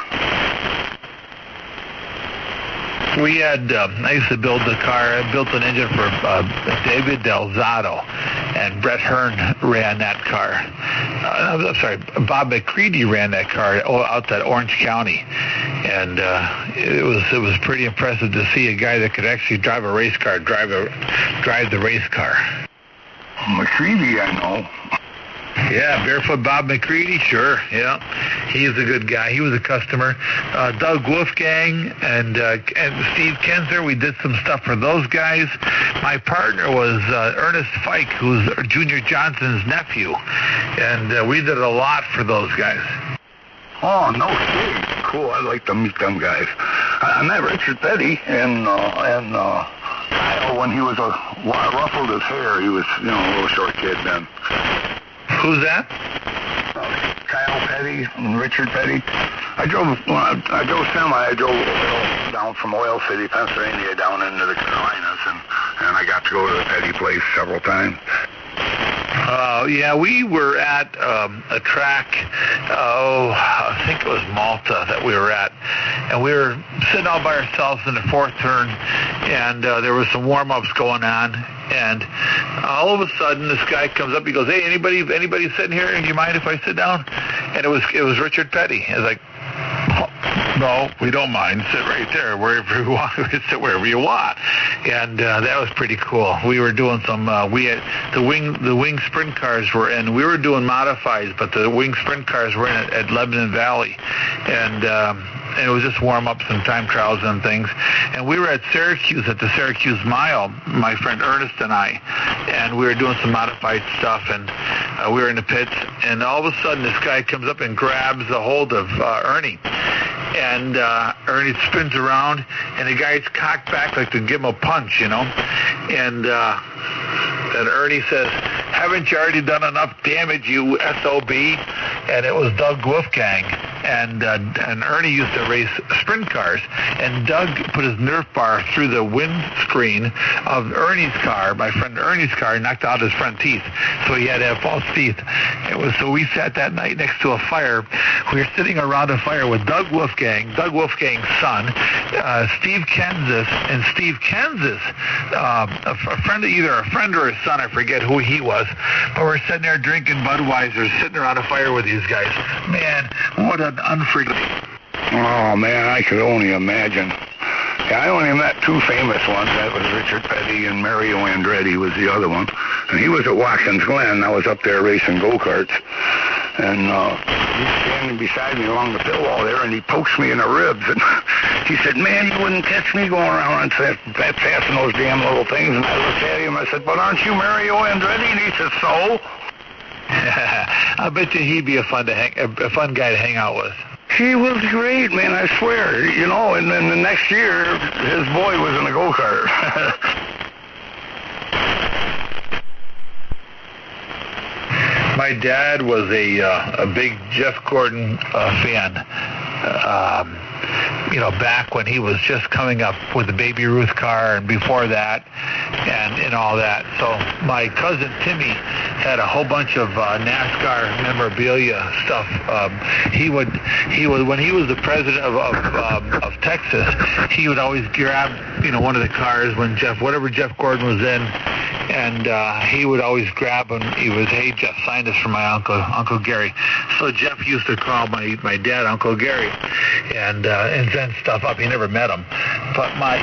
[SPEAKER 3] We had, I used to build the car. I built an engine for David Delzato, and Brett Hearn ran that car. I'm sorry, Bob McCready ran that car out at Orange County, and it was pretty impressive to see a guy that could actually drive a race car drive the race car.
[SPEAKER 12] McCready, I know.
[SPEAKER 3] Yeah, Barefoot Bob McCready, sure. Yeah, he is a good guy. He was a customer. Doug Wolfgang and Steve Kinzer, we did some stuff for those guys. My partner was Ernest Fike, who's Junior Johnson's nephew, and we did a lot for those guys.
[SPEAKER 12] Oh, no kidding. Cool, I'd like to meet them guys. I met Richard Petty and Kyle when he was ruffled his hair. He was, a little short kid then.
[SPEAKER 3] Who's that?
[SPEAKER 12] Kyle Petty and Richard Petty. I drove semi. I drove down from Oil City, Pennsylvania, down into the Carolinas, and I got to go to the Petty place several times.
[SPEAKER 3] Yeah, we were at a track, I think it was Malta that we were at, and we were sitting all by ourselves in the fourth turn, and there was some warm-ups going on, and all of a sudden this guy comes up, he goes, "Hey, anybody sitting here? Do you mind if I sit down?" And it was Richard Petty. I was like, "No, we don't mind. Sit right there, wherever you want. Sit wherever you want." And that was pretty cool. We were doing some. We had the wing sprint cars were in. We were doing modifies, but the wing sprint cars were in at Lebanon Valley, and it was just warm ups and time trials and things. And we were at Syracuse at the Syracuse Mile, my friend Ernest and I, and we were doing some modified stuff, and we were in the pits, and all of a sudden this guy comes up and grabs a hold of Ernie. And Ernie spins around, and the guy's cocked back like to give him a punch, you know. And Ernie says, "Haven't you already done enough damage, you SOB?" And it was Doug Wolfgang. And Ernie used to race sprint cars, and Doug put his Nerf bar through the windscreen of Ernie's car, my friend Ernie's car, and knocked out his front teeth. So he had to have false teeth. So we sat that night next to a fire. We were sitting around a fire with Doug Wolfgang's son, Steve Kansas, and Steve Kansas, a friend, either a friend or a son, I forget who he was. But we're sitting there drinking Budweiser, sitting around a fire with these guys. Man, what an unforgettable.
[SPEAKER 12] Oh, man, I could only imagine. Yeah, I only met two famous ones. That was Richard Petty, and Mario Andretti was the other one. And he was at Watkins Glen. I was up there racing go-karts. And he's standing beside me along the pit wall there, and he pokes me in the ribs. And he said, "Man, you wouldn't catch me going around that fast in those damn little things." And I looked at him, I said, "But aren't you Mario Andretti?" And he said, "So?"
[SPEAKER 3] I bet you he'd be a fun guy to hang out with.
[SPEAKER 12] He was great, man, I swear. You know, and then the next year, his boy was in a go-kart.
[SPEAKER 3] My dad was a big Jeff Gordon fan. You know, back when he was just coming up with the Baby Ruth car, and before that, and all that. So my cousin Timmy had a whole bunch of NASCAR memorabilia stuff. He would when he was the president of Texas, he would always grab one of the cars when whatever Jeff Gordon was in, and he would always grab him. He was, "Hey Jeff, sign this for my Uncle Gary." So Jeff used to call my dad Uncle Gary, and send stuff up. He never met him, but my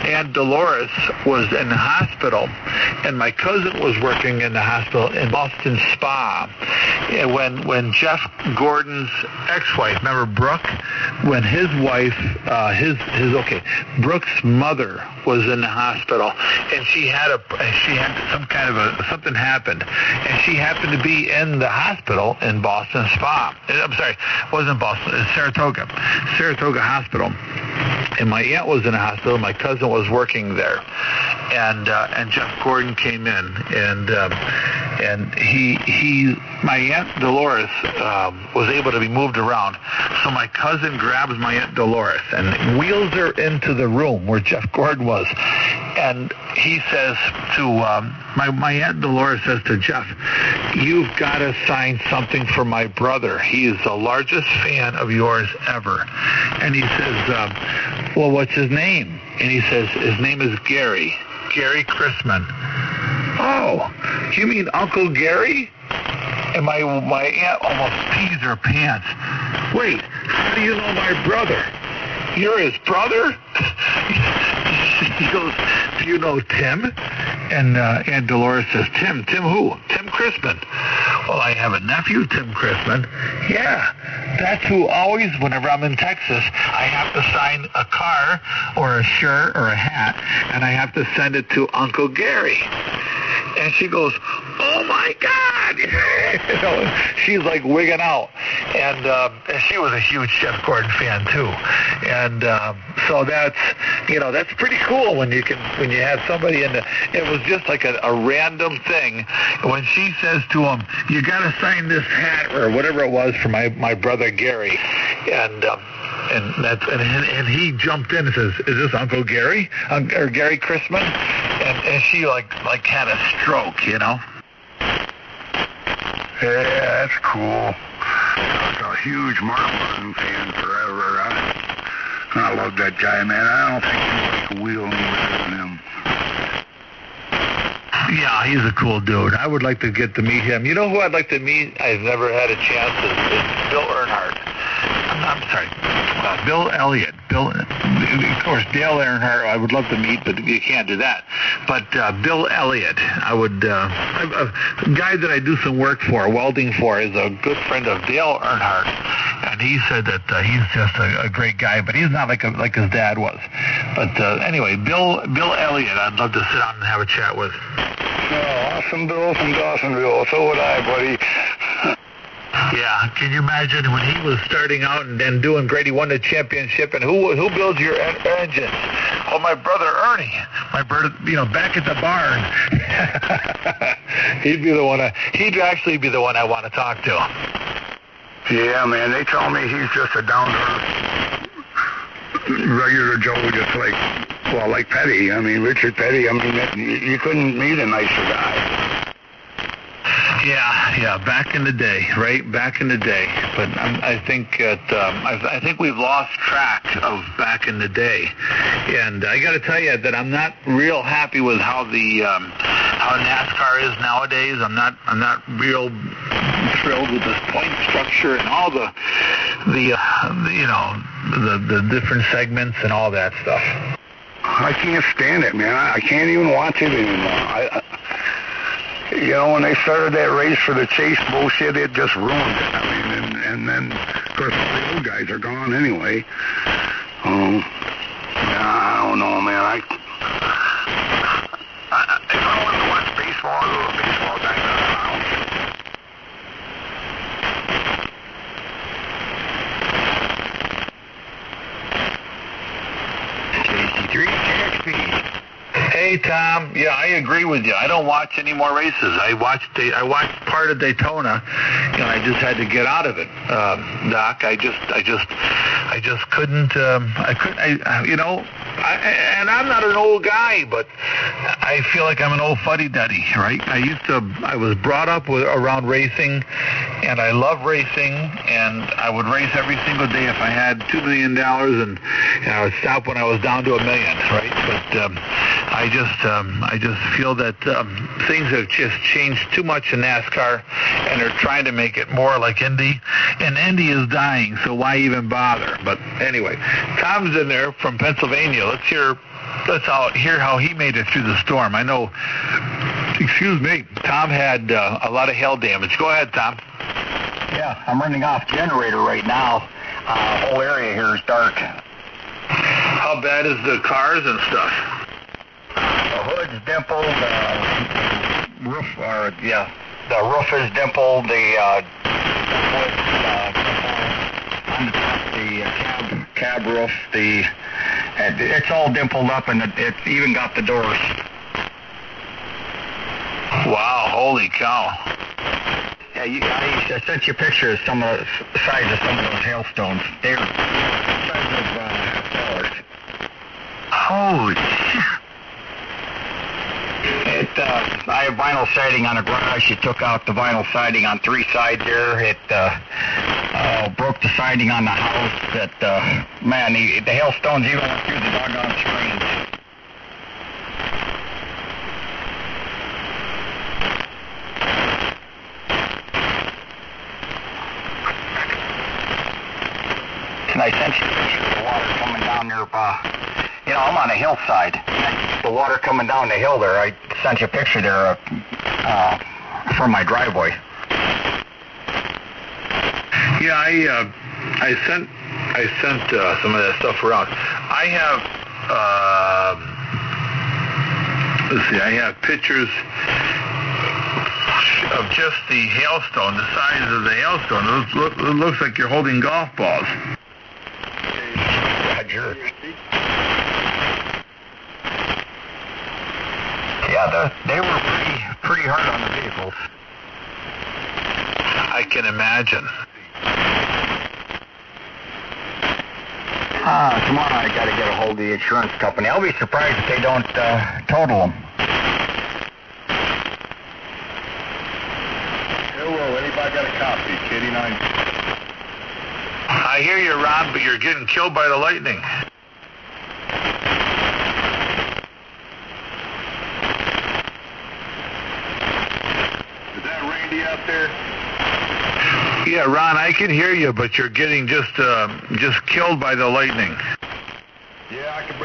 [SPEAKER 3] Aunt Dolores was in the hospital, and my cousin was working in the hospital in Boston Spa. When Jeff Gordon's ex-wife, remember Brooke, when his wife, Brooke's mother was in the hospital, and she had some kind of something happened, and she happened to be in the hospital in Boston Spa. I'm sorry, it wasn't Boston, it was Saratoga Hospital. And my aunt was in the hospital. My cousin was working there, and Jeff Gordon came in, and my Aunt Dolores was able to be moved around. So my cousin grabs my Aunt Dolores and wheels her into the room where Jeff Gordon was, and he says to my Aunt Dolores says to Jeff, "You've got to sign something for my brother. He is the largest fan of yours ever." And he says, "Well, what's his name?" And he says, "His name is Gary Chrisman." "Oh, you mean Uncle Gary?" And my aunt almost pees her pants. "Wait, how do you know my brother? You're his brother?" He goes, "Do you know Tim?" And Aunt Dolores says, Tim who? "Tim Chrisman." "Well, I have a nephew, Tim Chrisman." "Yeah, that's who always, whenever I'm in Texas, I have to sign a car or a shirt or a hat, and I have to send it to Uncle Gary." And she goes, "Oh my God!" She's like wigging out, and she was a huge Jeff Gordon fan too, and so that's pretty cool when you have somebody in the. It was just like a random thing when she says to him, "You got to sign this hat or whatever it was for my brother Gary," and And he jumped in and says, "Is this Uncle Gary? Or Gary Chrisman?" And she like had a stroke, you know.
[SPEAKER 12] Yeah, that's cool. I was a huge Mark Martin fan forever. I love that guy, man. I don't think anybody could wheel any better than him.
[SPEAKER 3] Yeah, he's a cool dude. I would like to get to meet him. You know who I'd like to meet? I've never had a chance is Bill Earnhardt. I'm sorry, Bill Elliott. Of course, Dale Earnhardt I would love to meet, but you can't do that. But Bill Elliott, I would. A guy that I do some work for, welding for, is a good friend of Dale Earnhardt, and he said that he's just a great guy, but he's not like his dad was. But anyway, Bill Elliott, I'd love to sit down and have a chat with.
[SPEAKER 12] Oh, awesome Bill from Dawsonville. So would I, buddy.
[SPEAKER 3] Yeah, can you imagine when he was starting out and then doing great? He won the championship, and who builds your engines? Oh, my brother Ernie. My brother, back at the barn. He'd actually be the one I want to talk to.
[SPEAKER 12] Yeah, man. They tell me he's just a down-to-earth, regular Joe, just like Petty. I mean, Richard Petty. I mean, you couldn't meet a nicer guy.
[SPEAKER 3] Yeah, back in the day, right? Back in the day. But I think I think we've lost track of back in the day, and I got to tell you that I'm not real happy with how NASCAR is nowadays. I'm not real thrilled with this point structure and all the different segments and all that stuff.
[SPEAKER 12] I can't stand it, man. I can't even watch it anymore. When they started that race for the chase bullshit, it just ruined it. I mean, and then, of course, all the old guys are gone anyway. I don't know, man. If I wanted to watch baseball, I'd go to a baseball guy now.
[SPEAKER 5] JC3 KXP.
[SPEAKER 3] Hey, Tom. Yeah, I agree with you. I don't watch any more races. I watched part of Daytona, and I just had to get out of it, Doc. I just couldn't. And I'm not an old guy, but I feel like I'm an old fuddy-duddy, right? I was brought up around racing, and I love racing, and I would race every single day if I had $2 million, and I would stop when I was down to $1 million, right? But I just feel that things have just changed too much in NASCAR, and they're trying to make it more like Indy, and Indy is dying, so why even bother? But anyway, Tom's in there from Pennsylvania. Let's hear how he made it through the storm. I know, Tom had a lot of hail damage. Go ahead, Tom.
[SPEAKER 13] Yeah, I'm running off generator right now. Whole area here is dark.
[SPEAKER 3] How bad is the cars and stuff?
[SPEAKER 13] The hood's dimpled, the roof is dimpled, the wood's on the top, the cab roof, it's all dimpled up, and it's even got the doors.
[SPEAKER 3] Wow, holy cow.
[SPEAKER 13] Yeah, I sent you a picture of some of the size of some of those hailstones. They're the size of $1.
[SPEAKER 3] Holy shit.
[SPEAKER 13] I have vinyl siding on a garage. It took out the vinyl siding on 3 sides there. It broke the siding on the house. The hailstones even went through the doggone screens. And I sent you a picture of the water coming down there. I'm on a hillside. The water coming down the hill there. I sent you a picture there from my driveway.
[SPEAKER 3] Yeah, I sent some of that stuff around. I have pictures of just the hailstone, the size of the hailstone. It looks like you're holding golf balls.
[SPEAKER 13] Roger. Yeah, they were pretty hard on the vehicles.
[SPEAKER 3] I can imagine.
[SPEAKER 13] Tomorrow I got to get a hold of the insurance company. I'll be surprised if they don't total them.
[SPEAKER 12] Yeah, well, Copy, KD9.
[SPEAKER 3] I hear you, Ron, but you're getting killed by the lightning.
[SPEAKER 12] Is that Randy out there?
[SPEAKER 3] Yeah, Ron, I can hear you, but you're getting just killed by the lightning.
[SPEAKER 12] Yeah, I can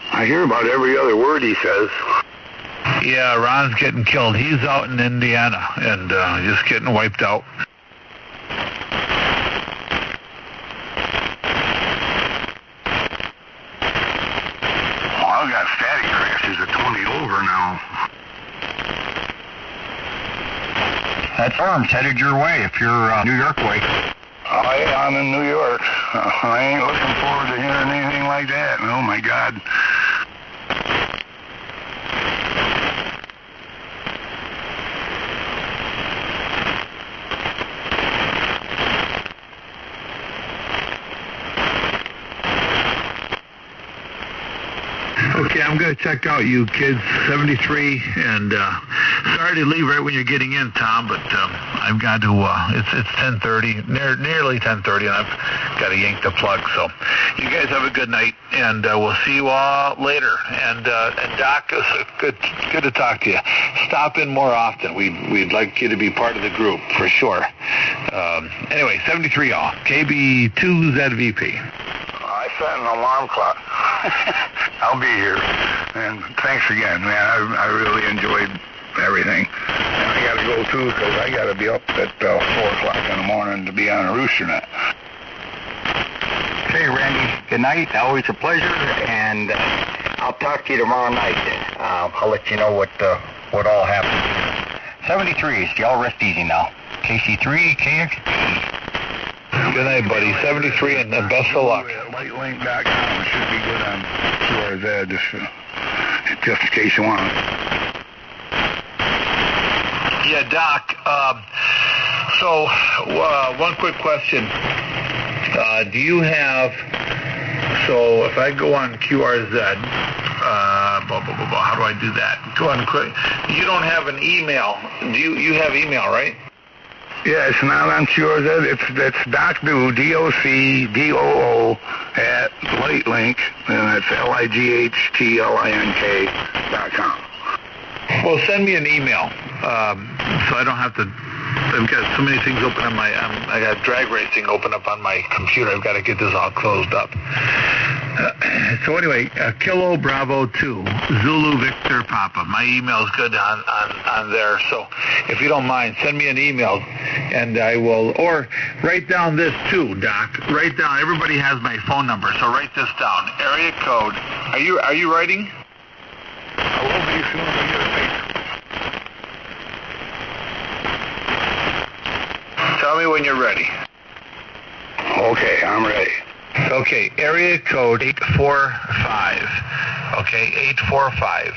[SPEAKER 12] I hear about every other word he says.
[SPEAKER 3] Yeah, Ron's getting killed. He's out in Indiana and just getting wiped out.
[SPEAKER 12] Oh, I've got static crashes at 20 over now.
[SPEAKER 13] That storm's headed your way if you're New York way.
[SPEAKER 12] I'm in New York. I ain't looking forward to hearing anything like that. Oh, my God.
[SPEAKER 3] Okay, I'm going to check out you kids, 73, and sorry to leave right when you're getting in, Tom, but I've got to, it's 10:30, nearly 10:30, and I've got to yank the plug, so you guys have a good night, and we'll see you all later, and Doc, it's good to talk to you. Stop in more often. We'd like you to be part of the group, for sure. Anyway, 73 all, KB2ZVP.
[SPEAKER 12] I set an alarm clock. I'll be here. And thanks again, man. I really enjoyed everything. And I got to go, too, because I got to be up at 4 o'clock in the morning to be on a rooster net.
[SPEAKER 13] Hey, Randy, good night. Always a pleasure, and I'll talk to you tomorrow night. I'll let you know what all happened. 73s, y'all rest easy now. KC3, KXP.
[SPEAKER 3] Good night, buddy. 73, and best of luck.
[SPEAKER 12] Lightlink.com should be good on QRZ, just in case you want.
[SPEAKER 3] Yeah, Doc. So, one quick question. Do you have? So, if I go on QRZ, how do I do that? Go on quick. You don't have an email. Do you have email, right?
[SPEAKER 12] Yeah, it's not on QRZ. It's DocDoo, DocDoo at Lightlink, and that's LIGHTLINK.com.
[SPEAKER 3] Well, send me an email, so I don't have to. I've got so many things open on my. I got drag racing open up on my computer. I've got to get this all closed up. So anyway, Kilo Bravo 2, Zulu Victor Papa. My email is good on there. So if you don't mind, send me an email, and I will. Or write down this too, Doc. Write down. Everybody has my phone number, so write this down. Area code. Are you writing?
[SPEAKER 12] I will be as soon as I get a paper.
[SPEAKER 3] Tell me when you're ready.
[SPEAKER 12] Okay, I'm ready.
[SPEAKER 3] Okay, area code 845. Okay, 845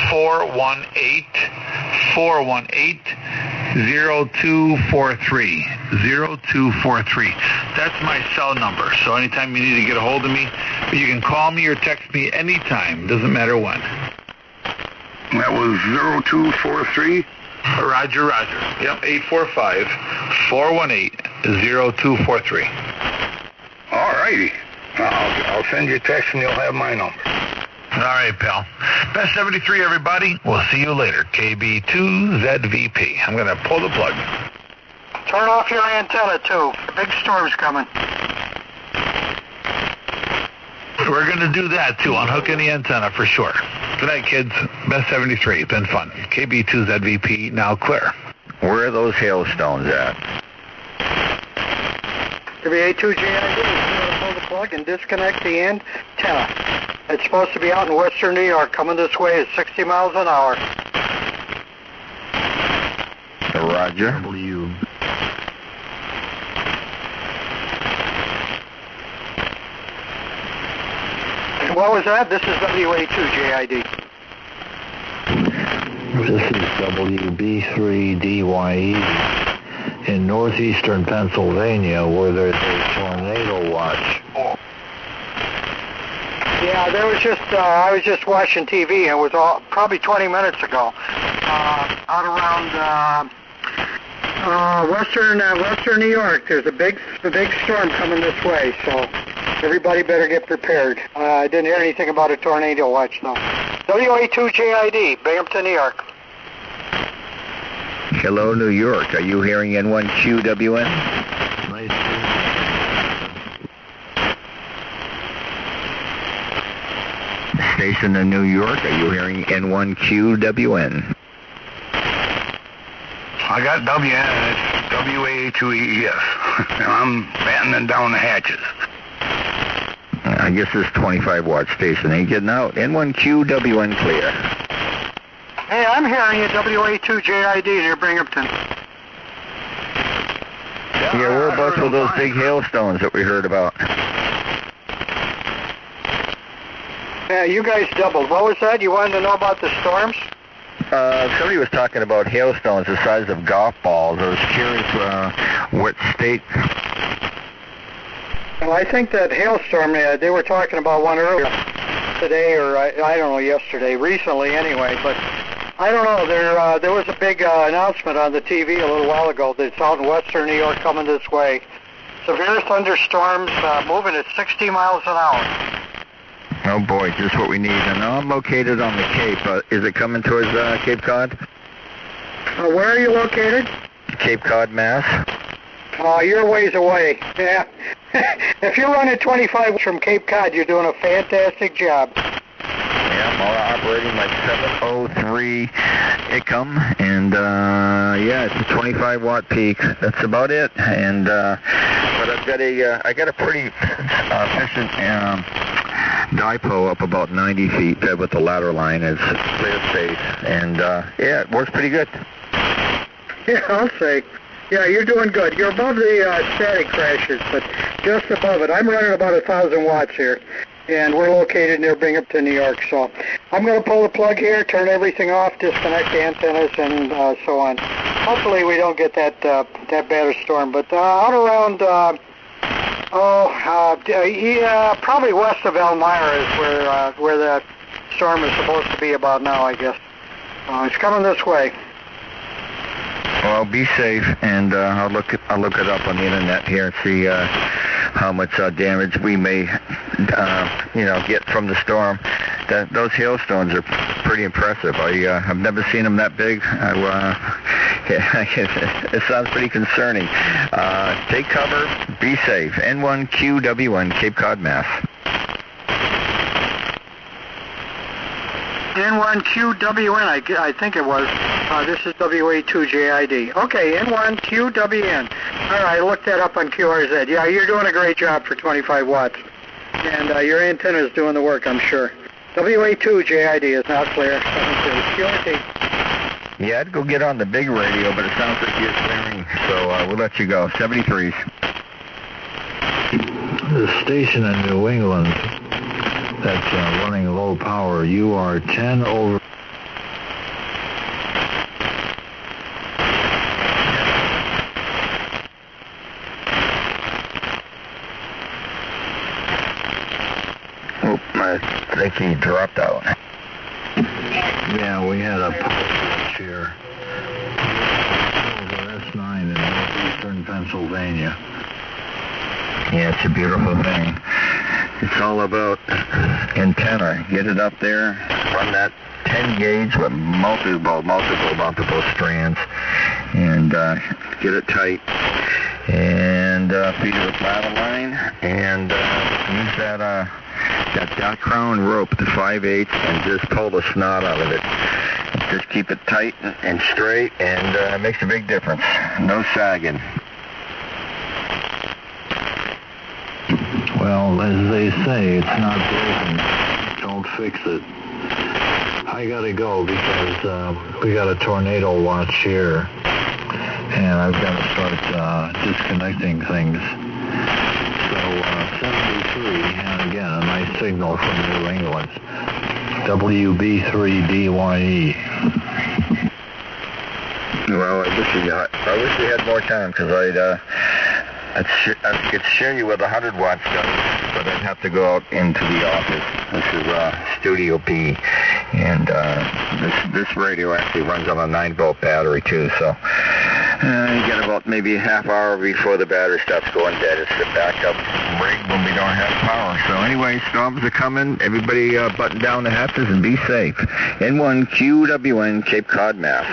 [SPEAKER 3] 418-0243. 0243. That's my cell number. So anytime you need to get a hold of me, you can call me or text me anytime. Doesn't matter when.
[SPEAKER 12] That was 0243?
[SPEAKER 3] Roger. Yep, 845-418-0243.
[SPEAKER 12] All righty. I'll send you a text and you'll have my number.
[SPEAKER 3] All right, pal. Best 73, everybody. We'll see you later. KB2ZVP. I'm going to pull the plug.
[SPEAKER 7] Turn off your antenna, too. The big storm's coming.
[SPEAKER 3] We're going to do that, too. Unhook any antenna for sure. Good night, kids. Best 73. It's been fun. KB2ZVP, now clear.
[SPEAKER 13] Where are those hailstones at?
[SPEAKER 7] To be A2GID, you want to pull the plug and disconnect the antenna. It's supposed to be out in western New York. Coming this way at 60 miles an hour.
[SPEAKER 13] Roger.
[SPEAKER 7] What was that? This is WA2JID.
[SPEAKER 5] This is WB3DYE in northeastern Pennsylvania, where there's a tornado watch.
[SPEAKER 7] Yeah, there was just I was just watching TV. It was probably 20 minutes ago, out around western New York. There's a big storm coming this way, so everybody better get prepared. I didn't hear anything about a tornado watch though. WA2JID, Binghamton, New York.
[SPEAKER 13] Hello, New York. Are you hearing N1QWN? Station in New York. Are you hearing N1QWN?
[SPEAKER 12] I got WN. It's WA2EES. And I'm battening down the hatches.
[SPEAKER 13] I guess this 25-watt station ain't getting out. N1QWN clear.
[SPEAKER 7] Hey, I'm hearing you, WA2JID near Binghamton.
[SPEAKER 13] Yeah, whereabouts were those big hailstones that we heard about?
[SPEAKER 7] Yeah, you guys doubled. What was that? You wanted to know about the storms?
[SPEAKER 13] Somebody was talking about hailstones the size of golf balls. I was curious what state.
[SPEAKER 7] Well, I think that hailstorm, they were talking about one earlier today, or I don't know, yesterday, recently anyway, but I don't know. There was a big announcement on the TV a little while ago that it's out in western New York coming this way. Severe thunderstorms moving at 60 miles an hour.
[SPEAKER 13] Oh boy, just what we need. And now I'm located on the Cape. Is it coming towards Cape Cod?
[SPEAKER 7] Where are you located?
[SPEAKER 13] Cape Cod, Mass.
[SPEAKER 7] You're a ways away. Yeah. If you're running 25 from Cape Cod, you're doing a fantastic job.
[SPEAKER 13] Yeah, I'm operating like 703 ICOM, and yeah, it's a 25-watt peak. That's about it. And but I got a pretty efficient dipo up about 90 feet fed with the ladder line. It's clear space, and yeah, it works pretty good.
[SPEAKER 7] Yeah, I'll say. Yeah, you're doing good. You're above the static crashes, but just above it. I'm running about 1,000 watts here, and we're located near Binghamton, New York. So I'm going to pull the plug here, turn everything off, disconnect the antennas, and so on. Hopefully we don't get that bad a storm, but out around probably west of Elmira is where that storm is supposed to be about now, I guess. It's coming this way.
[SPEAKER 13] Well, be safe, and I'll look it up on the internet here and see how much damage we may, get from the storm. Those hailstones are pretty impressive. I've never seen them that big. It sounds pretty concerning. Take cover, be safe. N1QWN, Cape Cod, Mass.
[SPEAKER 7] N1QWN, I think it was. This is WA2JID. Okay, N1QWN. All right, look that up on QRZ. Yeah, you're doing a great job for 25 watts. And your antenna is doing the work, I'm sure. WA2JID is now clear. QRT.
[SPEAKER 13] Yeah, I'd go get on the big radio, but it sounds like you're clearing, so we'll let you go. 73s.
[SPEAKER 5] The station in New England that's running low power, you are 10 over.
[SPEAKER 13] Oh, I think he dropped out.
[SPEAKER 5] Yeah, we had a power switch here. Over S9 in northeastern Pennsylvania.
[SPEAKER 13] Yeah, it's a beautiful thing. It's all about antenna. Get it up there, run that 10 gauge with multiple strands, and get it tight, and feed it with ladder line, and use that crown rope, the 5/8, and just pull the snot out of it. Just keep it tight and straight, and it makes a big difference. No sagging.
[SPEAKER 5] Well, as they say, it's not broken. Don't fix it. I gotta go because we got a tornado watch here, and I've got to start disconnecting things. So 73, and again, a nice my signal from New England. WB3BYE.
[SPEAKER 13] Well, I wish we had more time, because I could share you with 100 watt stuff, but I'd have to go out into the office. This is Studio B, and this radio actually runs on a 9-volt battery too. So you get about maybe a half hour before the battery stops going dead. It's the backup rig when we don't have power. So anyway, storms are coming. Everybody button down the hatches and be safe. N1QWN, Cape Cod, Mass.